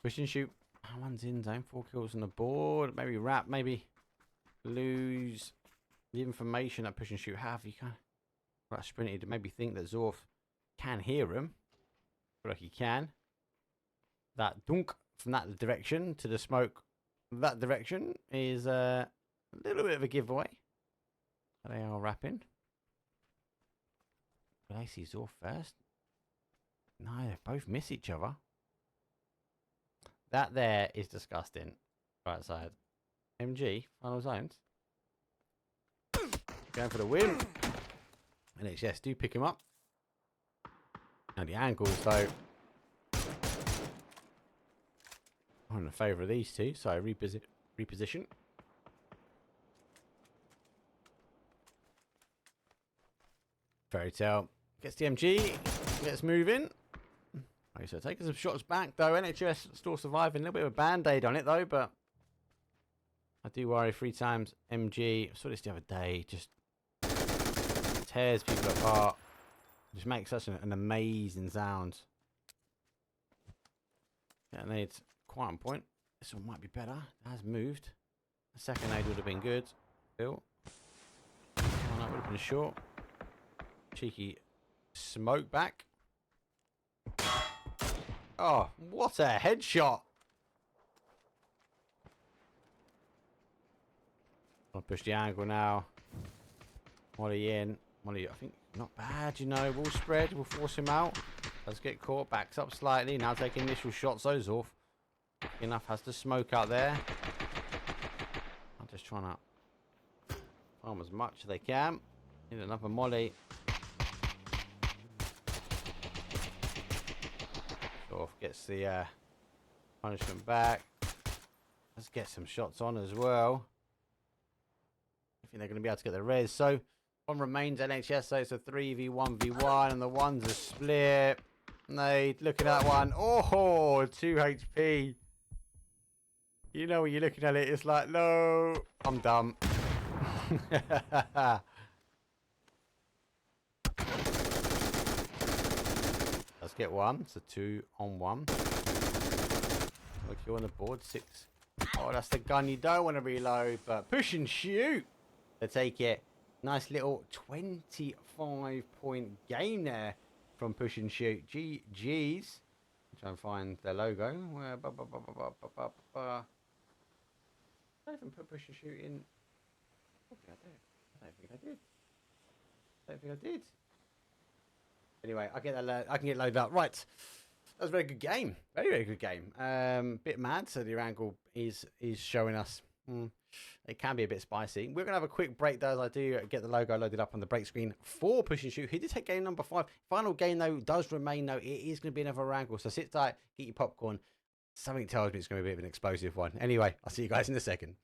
Push and shoot. One's in zone. 4 kills on the board. Maybe wrap. Maybe lose the information that push and shoot have. You can right sprinted to maybe think that Zorf can hear him. Feel like he can. That dunk from that direction to the smoke that direction is a little bit of a giveaway. They are wrapping. Will I see Zorf first? No, they both miss each other. That there is disgusting. Right side. MG, final zones. Going for the win. NHS do pick him up. And the angles, though, I'm in favour of these two. So reposition. Fairy Tale gets the MG. Gets moving. Okay, so taking some shots back, though. NHS still surviving. A little bit of a band-aid on it, though, but I do worry 3 times MG. I saw this the other day. Just tears people apart. Just makes such an amazing sound. Yeah, and it's quite on point. This one might be better. It has moved. The second aid would have been good. Still. Oh, that would have been short. Cheeky smoke back. Oh, what a headshot. I'll push the angle now. Molly in. Molly, I think, not bad, you know. Will spread. Will force him out. Does get caught. Backs up slightly. Now taking initial shots. Ozorf. Enough has to smoke out there. I'm just trying to farm as much as they can. Need another Molly. Gets the punishment back. Let's get some shots on as well. I think they're going to be able to get the res. So one remains NHS, so it's a 3v1v1 and the ones are split. Nade, looking at that one. Oh, 2 HP. You know when you're looking at it, it's like, no, I'm dumb. Let's get one. It's a 2-on-1. Look, you're on the board. 6. Oh, that's the gun you don't want to reload, but push and shoot to take it. Nice little 25-point game there from push and shoot. GG's. Try and find their logo. Where? I don't even put push and shoot in. I don't think I did. Anyway, I can get loaded up. Right, that was a very good game. Very, very good game. Bit mad. So the angle is showing us. It can be a bit spicy. We're gonna have a quick break though, as I do get the logo loaded up on the break screen for push and shoot. He did take game number 5. Final game though does remain though. It is gonna be another angle. So sit tight, get your popcorn. Something tells me it's gonna be a bit of an explosive one. Anyway, I'll see you guys in a second.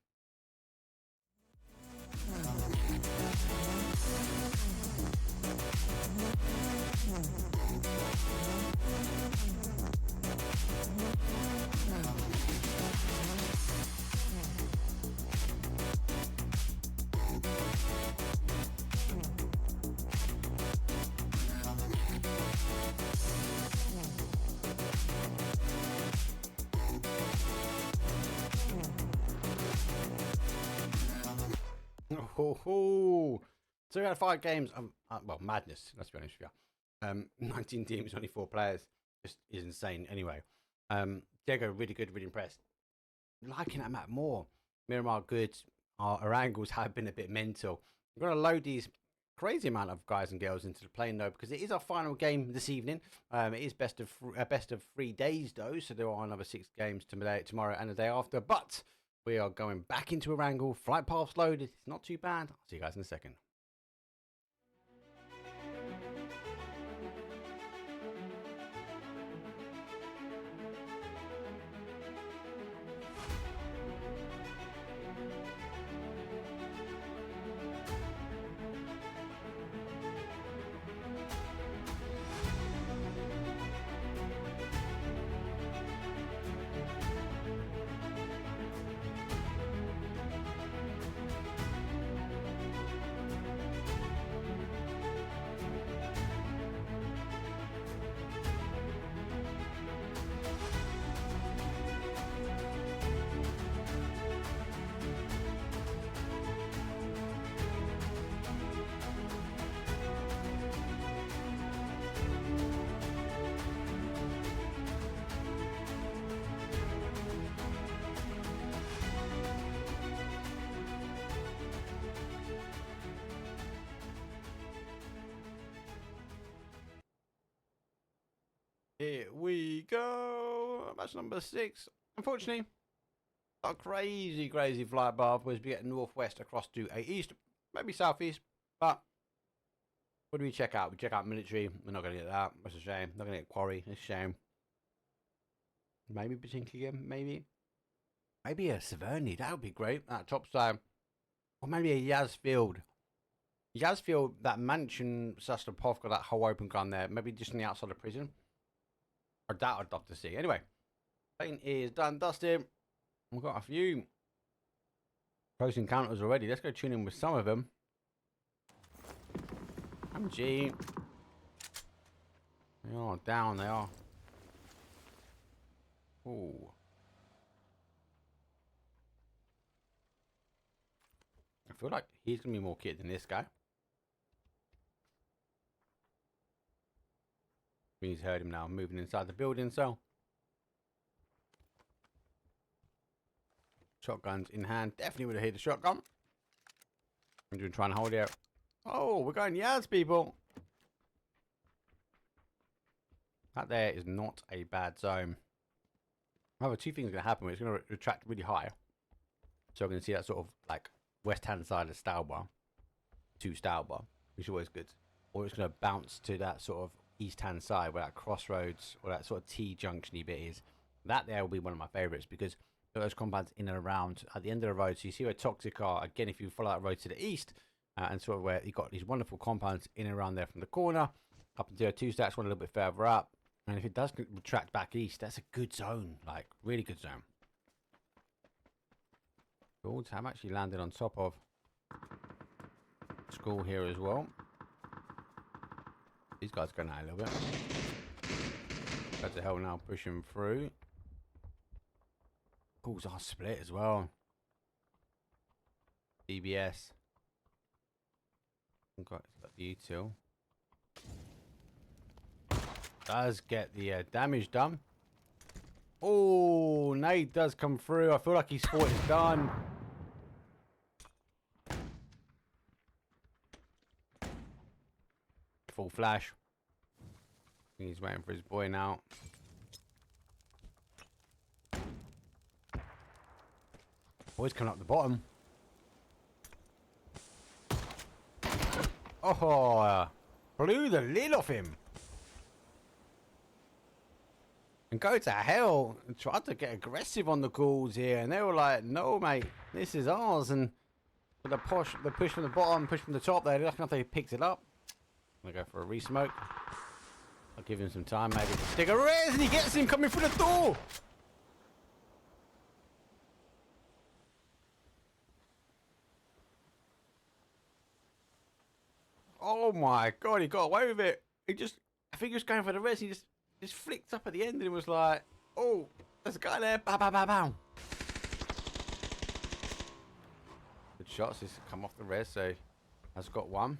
So we had 5 games. Well, madness. Let's be honest with you. 19 teams, only 4 players. Just is insane. Anyway, Diego really good, really impressed. Liking that map more. Miramar good. Our angles have been a bit mental. We're gonna load these crazy amount of guys and girls into the plane though, because it is our final game this evening. It is best of 3 days though, so there are another 6 games tomorrow and the day after. But we are going back into Erangel. Flight paths loaded. It's not too bad. I'll see you guys in a second. Here we go. Match number 6. Unfortunately, not a crazy flight path. We'll be getting northwest across to a east, maybe southeast. But what do we check out? We check out military. We're not going to get that. That's a shame. Not going to get quarry. It's a shame. Maybe Batinka again. Maybe a Severny. That would be great. That top side. Or maybe a Yazfield. Yazfield, that mansion, Sastapov, got that whole open gun there. Maybe just on the outside of prison. Or that I'd love to see. Anyway, plane is done, dusted. We've got a few close encounters already. Let's go tune in with some of them. MG. They are down, they are. Ooh. I feel like he's going to be more kid than this guy. He's heard him now moving inside the building, so shotguns in hand. Definitely would have hit the shotgun. I'm doing trying to hold it. Oh, we're going Yaz, people. That there is not a bad zone. However, 2 things are going to happen. It's going to retract really high. So we're going to see that sort of like west hand side of Stauber to Stauber, which is always good. Or it's going to bounce to that sort of east hand side where that crossroads or that sort of T-junctiony bit is. That there will be one of my favorites because those compounds in and around at the end of the road. So you see where Toxic are again. If you follow that road to the east and sort of where you got these wonderful compounds in and around there from the corner up into a 2 stacks, one a little bit further up. And if it does retract back east, that's a good zone, like really good zone. Good. I'm actually landed on top of school here as well. These guys going out a little bit. What the hell now? Pushing through. Calls are split as well. DBS. Got the util. Does get the damage done. Oh, Nate does come through. I feel like his sport is done. Full flash. He's waiting for his boy now. Boy's coming up the bottom. Oh, blew the lid off him. And go to hell and tried to get aggressive on the calls here. And they were like, no, mate, this is ours. And the push from the bottom, push from the top there. Lucky enough they picked it up. I'm going to go for a re-smoke. I'll give him some time maybe to stick a res. And he gets him coming through the door. Oh my God, he got away with it. I think he was going for the res. He just flicked up at the end and it was like, oh, there's a guy there. Bow, bow, bow, bow. Good shots. He's come off the res, so has got one.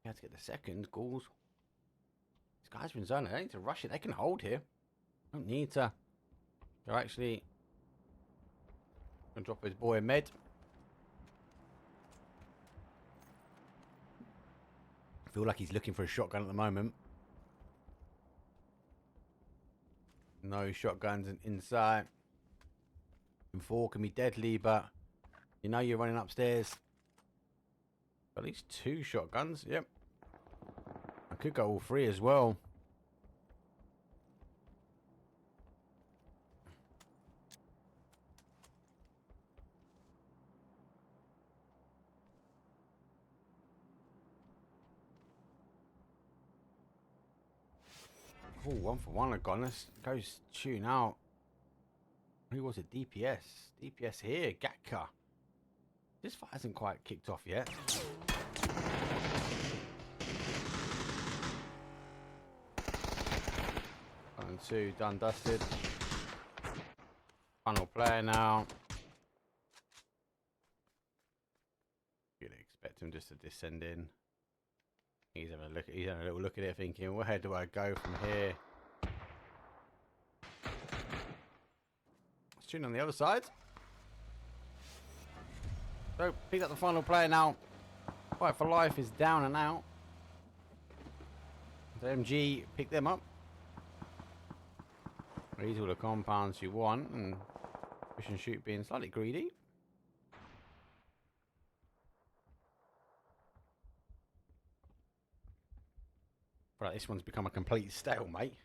He had to get the second. Goals. These guys are in zone. They don't need to rush it. They can hold here. Don't need to. They're actually Gonna drop his boy a med. I feel like he's looking for a shotgun at the moment. No shotguns inside. And 4 can be deadly, but you know you're running upstairs. At least 2 shotguns. Yep. I could go all 3 as well. Oh, 1 for 1 I've gone. Let's go tune out. Who was it? DPS. DPS here. Gatka. This fight hasn't quite kicked off yet. 1 and 2 done dusted. Final player now. You'd expect him just to descend in. He's having a little look at it, thinking, where do I go from here? Let's tune on the other side. So, pick up the final player now. Fight for Life is down and out. The MG pick them up. These are all the compounds you want, and push and shoot being slightly greedy. Right, this one's become a complete stalemate.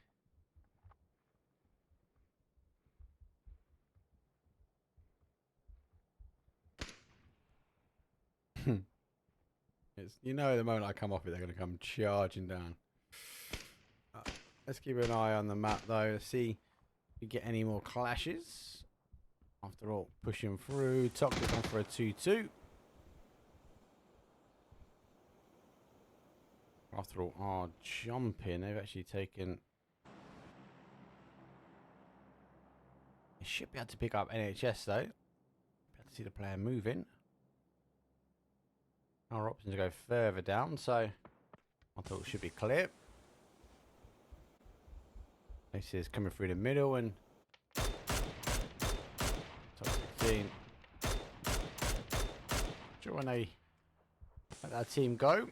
You know, the moment I come off it, they're going to come charging down. Let's keep an eye on the map, though. Let's see if we get any more clashes. After all, pushing through. Toxic on for a 2-2. After all, our jumping, they've actually taken... They should be able to pick up NHS, though. Be able to see the player moving. Our options go further down, so I thought it should be clear. This is coming through the middle and top 16. Sure when they let that team go.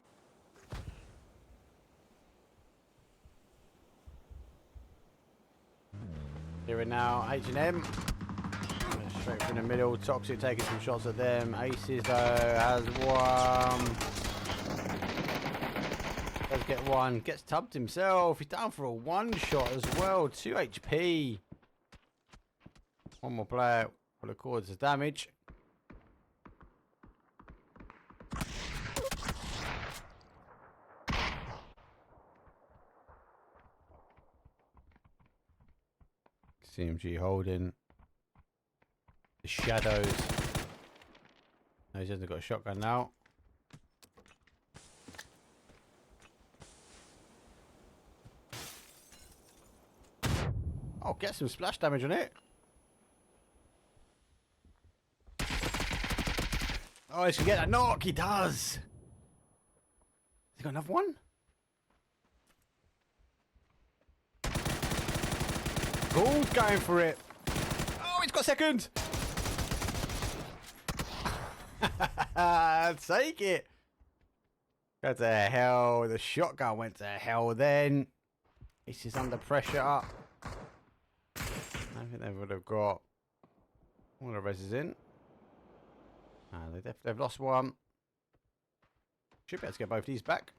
Here and now, H&M. Straight from the middle. Toxic taking some shots at them. Aces though has 1. Does get 1. Gets tubbed himself. He's down for a 1 shot as well. 2 HP. 1 more player will record the damage. CMG holding the shadows. No, he hasn't got a shotgun now. Oh, get some splash damage on it. Oh, he should get a knock. He does. Has he got another one? Gould going for it. Oh, he's got second. Take it. Go to hell. The shotgun went to hell then. This is under pressure up. I think they would have got all the reses in. They've lost 1. Should be able to get both these back.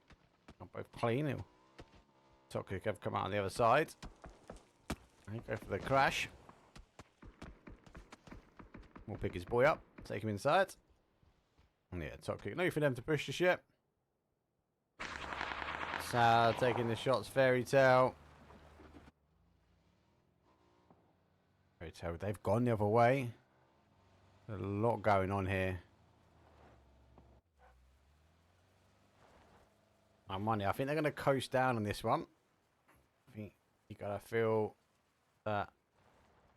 Not both clean. Toxic have come out on the other side. Go for the crash. We'll pick his boy up. Take him inside. And yeah, Toxic. No for them to push just yet. Sal taking the shots. Fairy Tale. Fairy Tale, they've gone the other way. There's a lot going on here. My money. I think they're going to coast down on this one. I think you got to feel that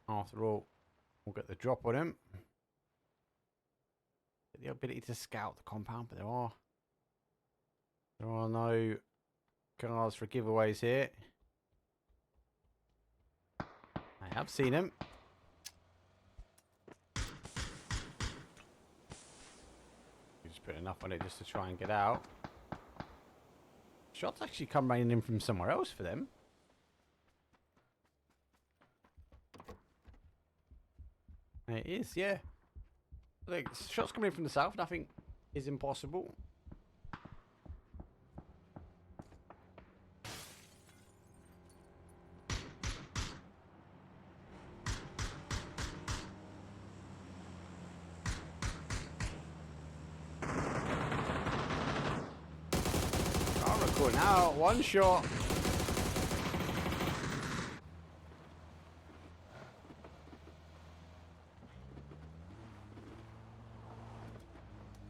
after all, we'll get the drop on him. Get the ability to scout the compound, but there are no cards for giveaways here. I have seen him. put enough on it just to try and get out. Shots actually come raining in from somewhere else for them. It is, yeah. Look, shots coming in from the south. Nothing is impossible. Now, one shot.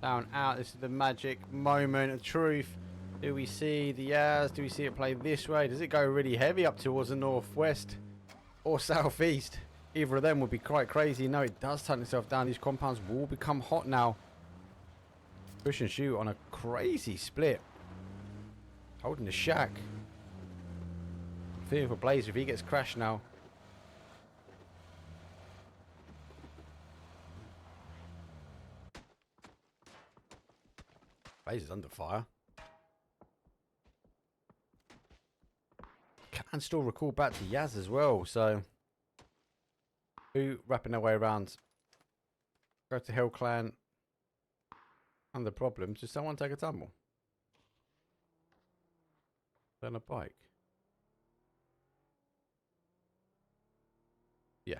Down, out. This is the magic moment of truth. Do we see the Yaz? Do we see it play this way? Does it go really heavy up towards the northwest or southeast? Either of them would be quite crazy. No, it does turn itself down. These compounds will become hot now. Push and shoot on a crazy split. Holding the shack. Feeling for Blazer if he gets crashed now. Blazer's under fire. Can still recall back to Yaz as well, so who wrapping their way around? Go to Hill Clan. And the problems. Does someone take a tumble? On a bike. Yeah.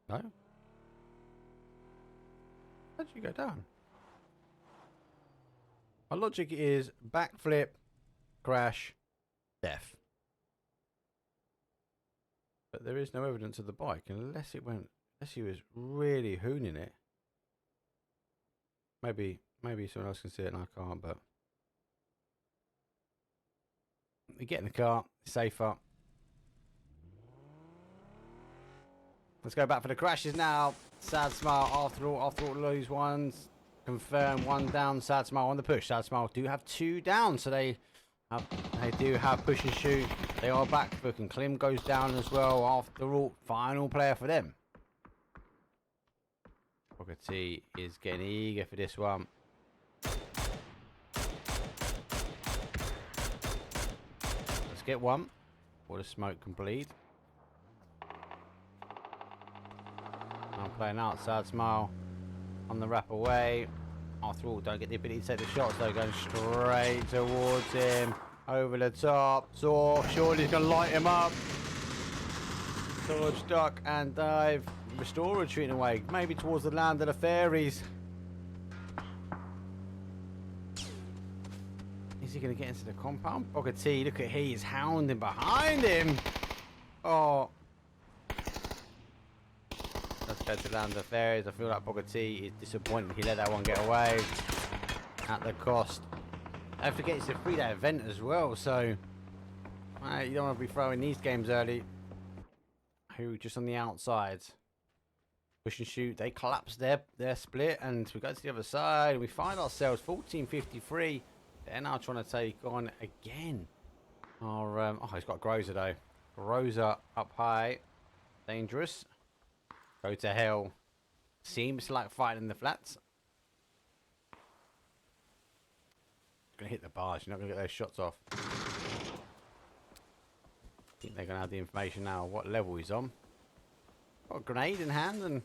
No? How'd you go down? My logic is backflip, crash, death. But there is no evidence of the bike unless he was really hooning it. Maybe someone else can see it and I can't, but we get in the car, safer. Let's go back for the crashes now. Sad Smile, after all, lose ones. Confirm, one down. Sad Smile on the push. Sad Smile do have two down, so they do have push and shoot. They are back. And Klim goes down as well. After all, final player for them. Booker T is getting eager for this one. Get one. What a smoke complete. Now playing out. Sad Smile on the wrap away. After all, don't get the ability to take the shots though. Going straight towards him. Over the top. So surely he's going to light him up. Dodge, duck and dive. Restore retreating away. Maybe towards the land of the fairies. Is he going to get into the compound? Booker T, look at he's hounding behind him. Oh. Let's go to land of the fairies. I feel like Booker T is disappointed he let that one get away at the cost. Don't forget it's a 3-day event as well, so you don't want to be throwing these games early. Who just on the outside. Push and shoot. They collapse their split, and we go to the other side and we find ourselves 1453. They're now trying to take on again. Our, oh, he's got Groza though. Groza up high. Dangerous. Go to hell. Seems like fighting in the flats. Gonna hit the bars. You're not gonna get those shots off. I think they're gonna have the information now what level he's on. Got a grenade in hand and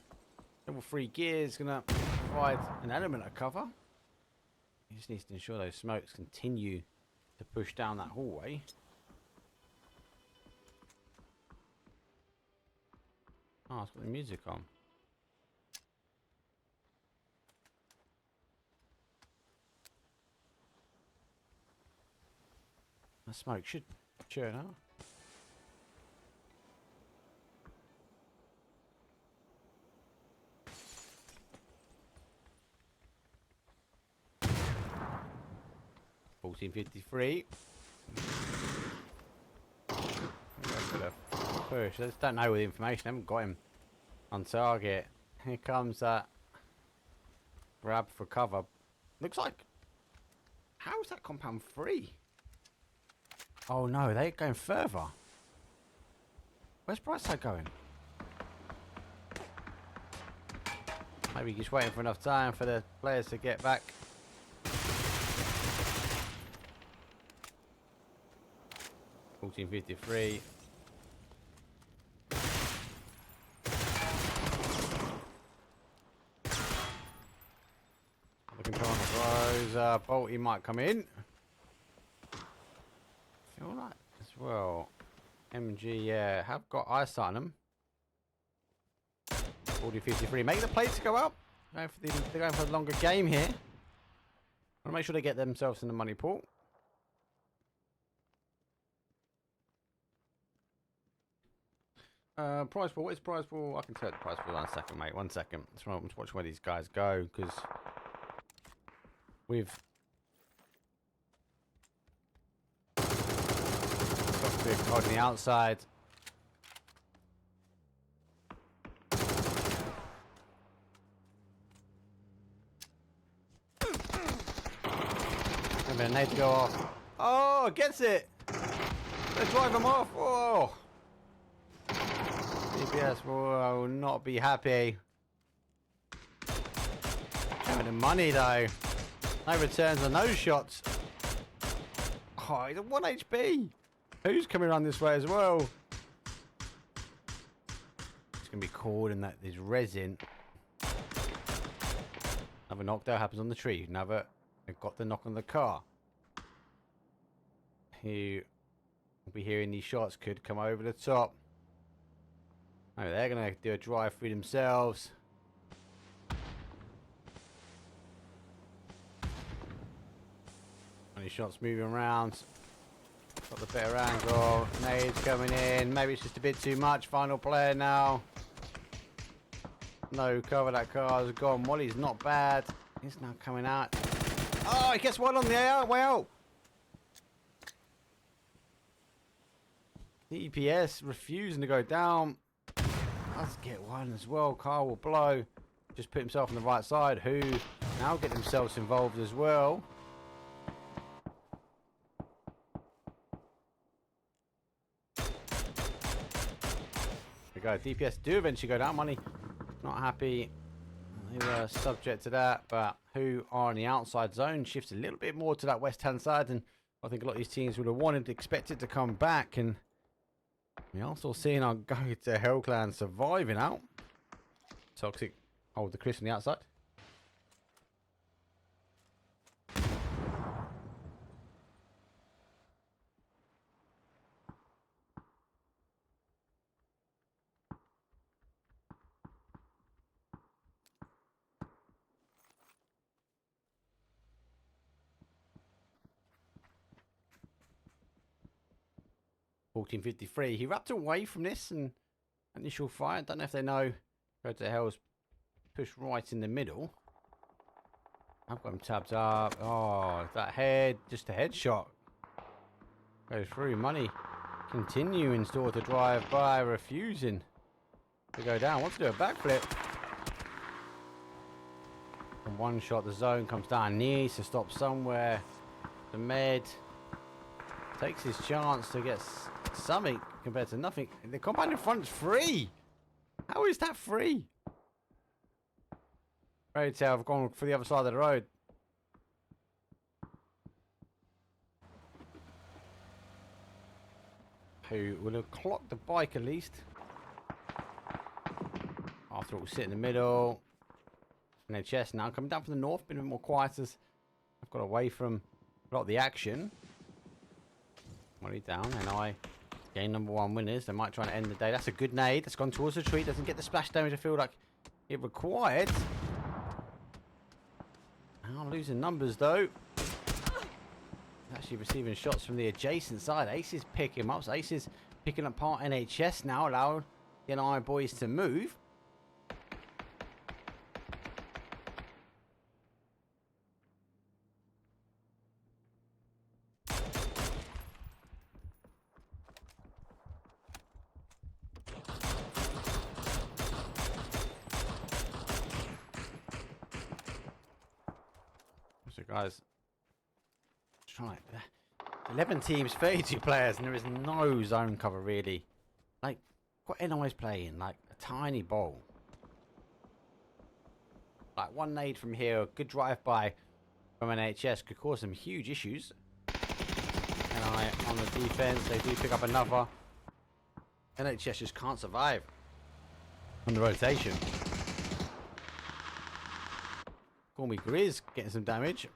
level 3 gear is gonna provide an element of cover. He just needs to ensure those smokes continue to push down that hallway. Oh, it's got the music on. The smoke should churn out. $14.53. Push. I just don't know with the information. I haven't got him on target. Here comes that grab for cover. Looks like. How is that compound free? Oh no, they're going further. Where's Brightside going? Maybe just waiting for enough time for the players to get back. $14.53. Looking for one of those. Bolty might come in. Feel like as well. MG, yeah, have got eyesight on them. 40-53. Make the plates go up. They're going for a longer game here. Want to make sure they get themselves in the money pool. Prize pool. What is prize pool? I can tell the prize pool in a second, mate. 1 second. Let's watch where these guys go, because we've got to be on the outside. A nade to go off. Oh, gets it. Let's drive him off. Oh. DPS will not be happy. Having the money though. No returns on those shots. Oh, he's at 1 HP. Who's coming around this way as well? It's going to be caught in that there's resin. Another knockdown happens on the tree. Another. They've got the knock on the car. Who will be hearing these shots could come over the top. Oh, they're going to do a drive through themselves. Only shots moving around. Got the better angle. Nades coming in. Maybe it's just a bit too much. Final player now. No cover. That car's gone. Wally's not bad. He's now coming out. Oh, he gets one on the way out. DPS refusing to go down. Let's get one as well. Car will blow. Just put himself on the right side. Who now get themselves involved as well. There we go. DPS do eventually go down. Money not happy. They were subject to that, but who are on the outside zone shifts a little bit more to that west hand side, and I think a lot of these teams would have wanted, expected to come back, and we are still seeing our go to Hell Clan surviving out. Toxic hold the Chris on the outside. $14.53. He wrapped away from this and initial fire. Don't know if they know. Go to Hell's push right in the middle. I've got him tabbed up. Oh, that head, just a headshot. Goes through. Money continuing still to drive by, refusing to go down. Wants to do a backflip. And one shot, the zone comes down. Needs to stop somewhere. The med takes his chance to get something compared to nothing. The compound in front is free. How is that free? Fairy Tale have gone for the other side of the road. Who will have clocked the bike at least. After it will sit in the middle. And their chest now coming down from the north, been a bit more quiet as I've got away from a lot of the action. Money down, and I gain #1 winners. They might try to end the day. That's a good nade. That's gone towards the tree. Doesn't get the splash damage I feel like it required. Now losing numbers though. Actually receiving shots from the adjacent side. Ace is picking him up. So Ace is picking up part NHS now, allowing the NI boys to move. So guys, try 11 teams, 32 players, and there is no zone cover really. Like, what NI's playing? Like a tiny bowl. Like one nade from here, a good drive-by from NHS could cause some huge issues. And on the defense, they do pick up another. NHS just can't survive on the rotation. Call me Grizz getting some damage.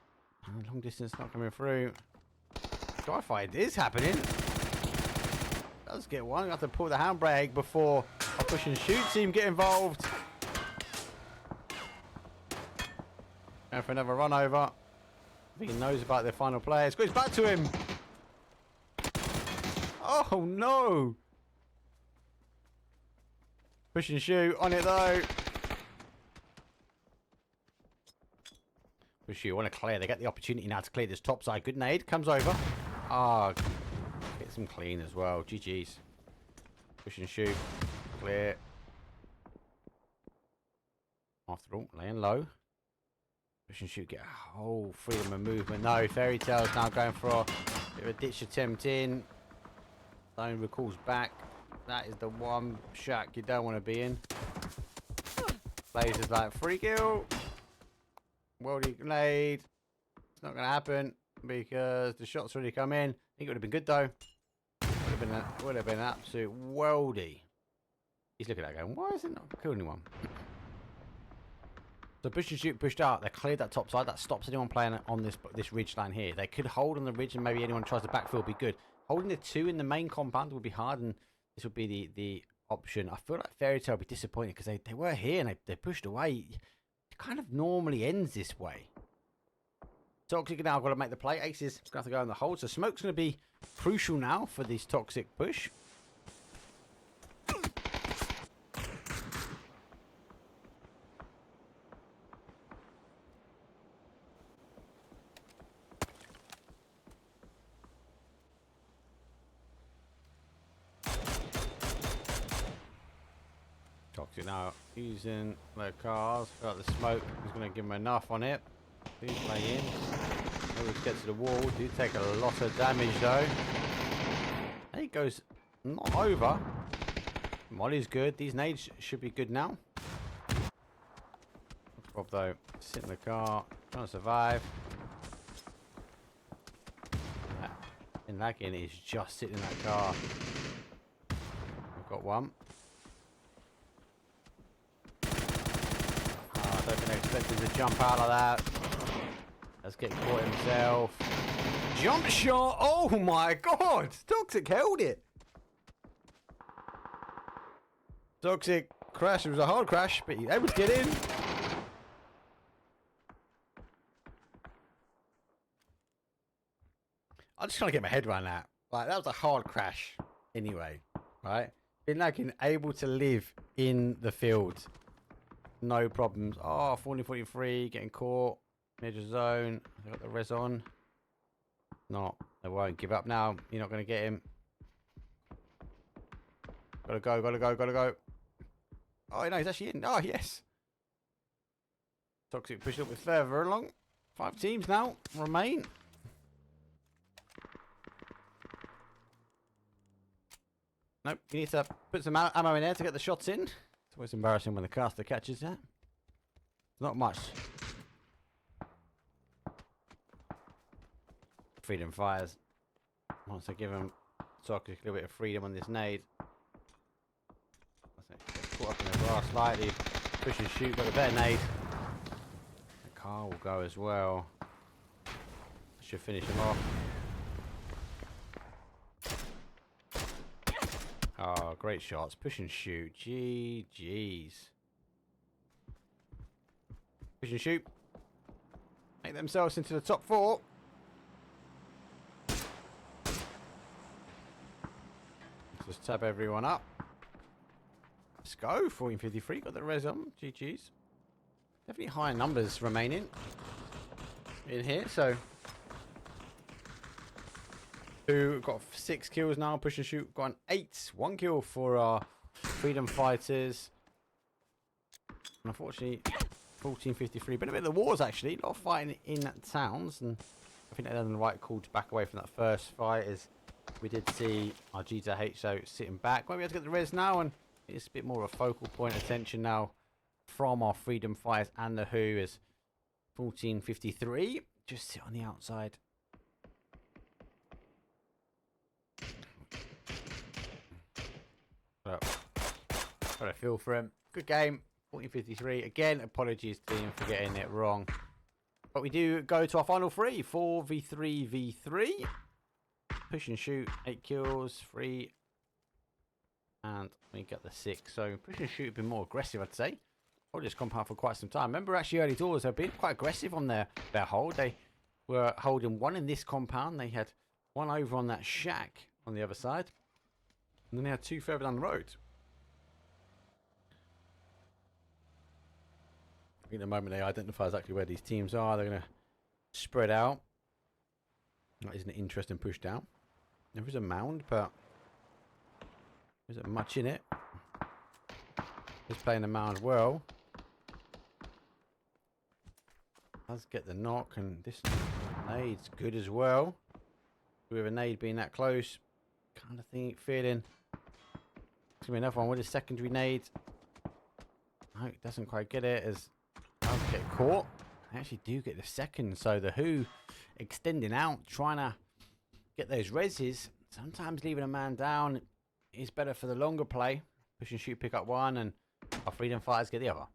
Long distance not coming through. Dry fight is happening. Does get one. I have to pull the handbrake before a push and shoot team get involved. Going for another run over. I think he knows about their final player. Squeeze back to him. Oh no! Push and shoot on it though. Push shoot, want to clear. They get the opportunity now to clear this top side. Good nade comes over. Ah, gets him clean as well. GG's. Push and shoot, clear. After all, laying low. Push and shoot, get a whole freedom of movement. No, Fairy Tale's now going for a bit of a ditch attempt in. Zone recalls back. That is the one shack you don't want to be in. Blazer's like, free kill. Worldy grenade. It's not going to happen because the shot's already come in. I think it would have been good though. Would have been an absolute worldy. He's looking at that going, why is it not killing anyone? So push and shoot pushed out. They cleared that top side. That stops anyone playing on this ridge line here. They could hold on the ridge and maybe anyone tries to backfill would be good. Holding the two in the main compound would be hard, and this would be the option. I feel like Fairy Tale would be disappointed because they were here and they pushed away. It kind of normally ends this way. Toxic now got to make the play. Ace is going to have to go in the hold. So smoke's going to be crucial now for this Toxic push. Toxic now using the cars. Got the smoke. He's going to give him enough on it. Do play in. Always get to the wall. Do take a lot of damage though. And he goes not over. Molly's good. These nades should be good now. Rob though, sit in the car, trying to survive. And lagging is just sitting in that car. We've got one. I don't think I expected to jump out of that. Let's get caught himself. Jump shot! Oh my god! Toxic held it! Toxic crash. It was a hard crash, but he was able to get in. I'm just trying to get my head around that. Like, that was a hard crash anyway, right? Been lagging, able to live in the field. No problems. Oh, 40-43, getting caught. Major zone. They got the res on. No, they won't give up now. You're not going to get him. Gotta go, gotta go, gotta go. Oh, no, he's actually in. Oh, yes. Toxic push a little bit further along. 5 teams now remain. Nope, you need to put some ammo in there to get the shots in. It's always embarrassing when the caster catches that. Not much. Freedom fires. Once I give him Toxic a little bit of freedom on this nade. Get caught up in the grass slightly. Push and shoot, got a better nade. The car will go as well. Should finish him off. Oh, great shots. Push and shoot. GG's. Push and shoot. Make themselves into the top 4. Let's just tab everyone up. Let's go. 1453. Got the res on. GG's. Definitely high numbers remaining in here. So, who got 6 kills now? Push and shoot. Got an 8. 1 kill for our freedom fighters. And unfortunately, 1453. Been a bit of the wars actually. A lot of fighting in towns, and I think they're done the right call to back away from that first fight. As we did see our G2HO sitting back. Won't be able to get the res now, and it's a bit more of a focal point of attention now from our Freedom Fighters and the Who is 14:53. Just sit on the outside. Got a feel for him. Good game. 14:53. Again, apologies team for getting it wrong. But we do go to our final three. 4v3v3. Push and shoot. 8 kills. 3. And we get the 6. So push and shoot have been more aggressive, I'd say. Hold this compound for quite some time. Remember, actually, early doors, they've been quite aggressive on their hold. They were holding 1 in this compound. They had 1 over on that shack on the other side. And then they had 2 further down the road. I think the moment they identify exactly where these teams are, they're going to spread out. That is an interesting push down. There is a mound, but there isn't much in it. Just playing the mound well. Does get the knock, and this nade's good as well. With a nade being that close, kind of feeling it's gonna be another one with a secondary nade. No, it doesn't quite get it as I'll get caught. I actually do get the second, so the Who extending out, trying to get those reses. Sometimes leaving a man down is better for the longer play. Push and shoot, pick up 1, and our Freedom Fighters get the other.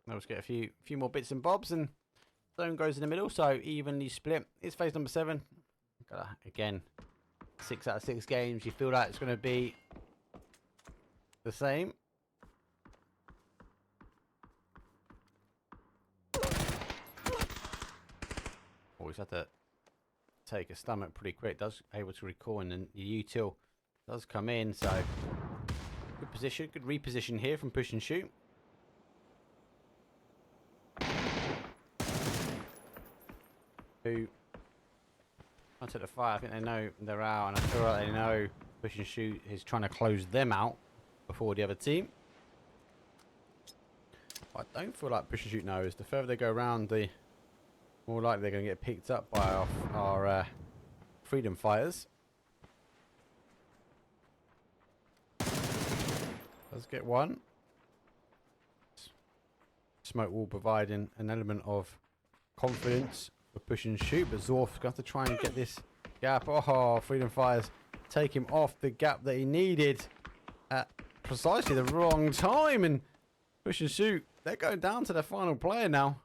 Now let's get a few more bits and bobs, and zone goes in the middle, so evenly split. It's phase number 7. Again, 6 out of 6 games. You feel like it's going to be the same. Always have to take a stomach pretty quick. Does able to recall, and then the util does come in. So good position, good reposition here from push and shoot. Who I took the fire. I think they know they're out, and I feel like they know push and shoot is trying to close them out before the other team. What I don't feel like push and shoot knows. The further they go around, the more likely they're going to get picked up by our Freedom Fighters. Let's get 1. Smoke wall providing an element of confidence for push and shoot, but Zorf's got to try and get this gap. Oh, Freedom Fighters take him off the gap that he needed at precisely the wrong time, and push and shoot, they're going down to the final player now.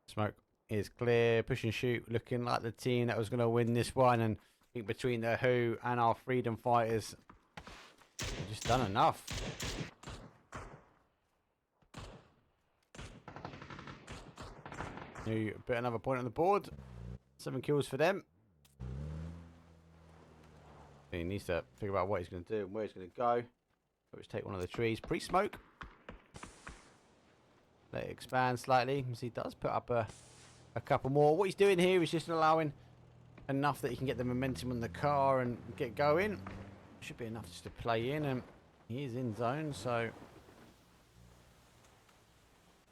Smoke is clear. Push and shoot looking like the team that was going to win this one, and I think between the Who and our Freedom Fighters, they've just done enough. New put another point on the board. 7 kills for them. He needs to figure out what he's going to do and where he's going to go. Let's take one of the trees. Pre-smoke. Let it expand slightly. As he does put up a couple more. What he's doing here is just allowing enough that he can get the momentum on the car and get going. Should be enough just to play in, and he is in zone, so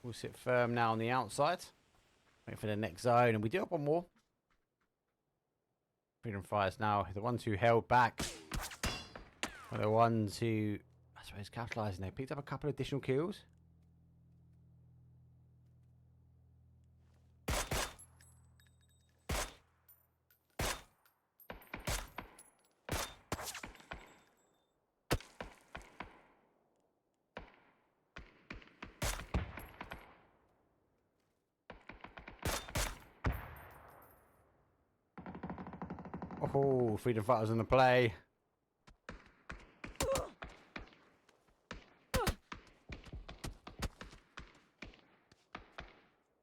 we'll sit firm now on the outside. Wait for the next zone, and we do have one more. Freedom Fighters now, the ones who held back are the ones who, I suppose, capitalising. They picked up a couple of additional kills. Oh, Freedom Fighters on the play.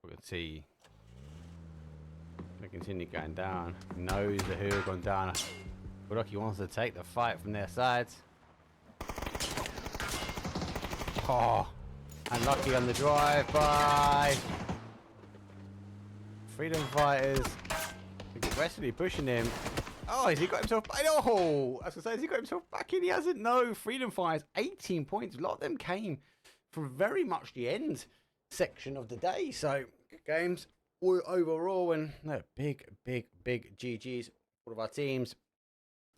Let's see. They continue going down. Knows the Who have gone down. But look, he wants to take the fight from their sides. Oh, unlucky on the drive-by. Freedom Fighters aggressively pushing him. Oh, has he got himself back? Oh, I was going to say, has he got himself back in? He hasn't. No, Freedom Fighters, 18 points. A lot of them came from very much the end section of the day. So, good games. overall. And no, big GGs all of our teams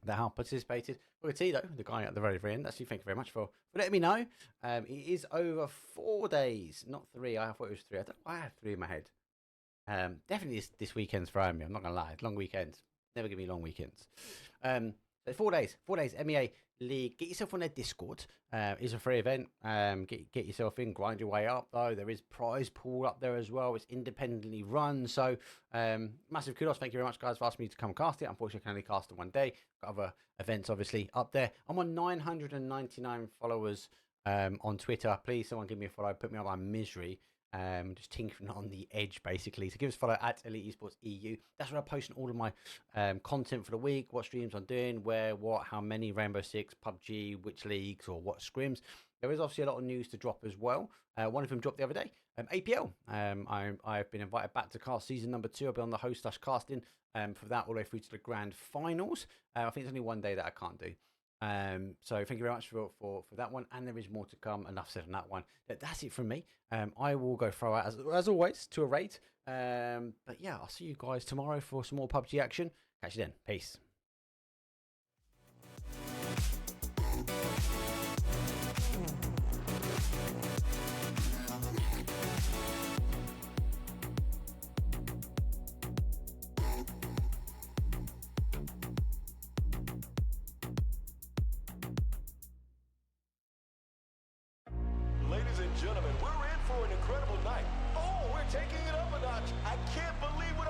that have participated. Tito, the guy at the very end, actually, thank you very much for letting me know. It is over 4 days, not 3. I thought it was 3. I have 3 in my head. Definitely this weekend's throwing me. I'm not gonna lie. Long weekends never give me long weekends. So 4 days. 4 days. MEA League. Get yourself on their Discord. It's a free event. Get yourself in. Grind your way up though. There is prize pool up there as well. It's independently run. So massive kudos. Thank you very much, guys, for asking me to come cast it. Unfortunately, I can only cast it one day. Got other events obviously up there. I'm on 999 followers on Twitter. Please, someone give me a follow. Put me on my misery. Just tinkering on the edge, basically. So give us a follow at Elite Esports EU. That's where I post all of my content for the week, what streams I'm doing, where, what, how many, Rainbow Six, PUBG, which leagues, or what scrims. There is obviously a lot of news to drop as well. One of them dropped the other day, APL. I've been invited back to cast season number 2. I'll be on the host/casting for that all the way through to the grand finals. I think there's only one day that I can't do. So thank you very much for that one, and there is more to come. Enough said on that one. That's it from me. I will go throw out as always to a raid. But yeah, I'll see you guys tomorrow for some more PUBG action. Catch you then. Peace. Ladies and gentlemen, we're in for an incredible night. Oh, we're taking it up a notch. I can't believe what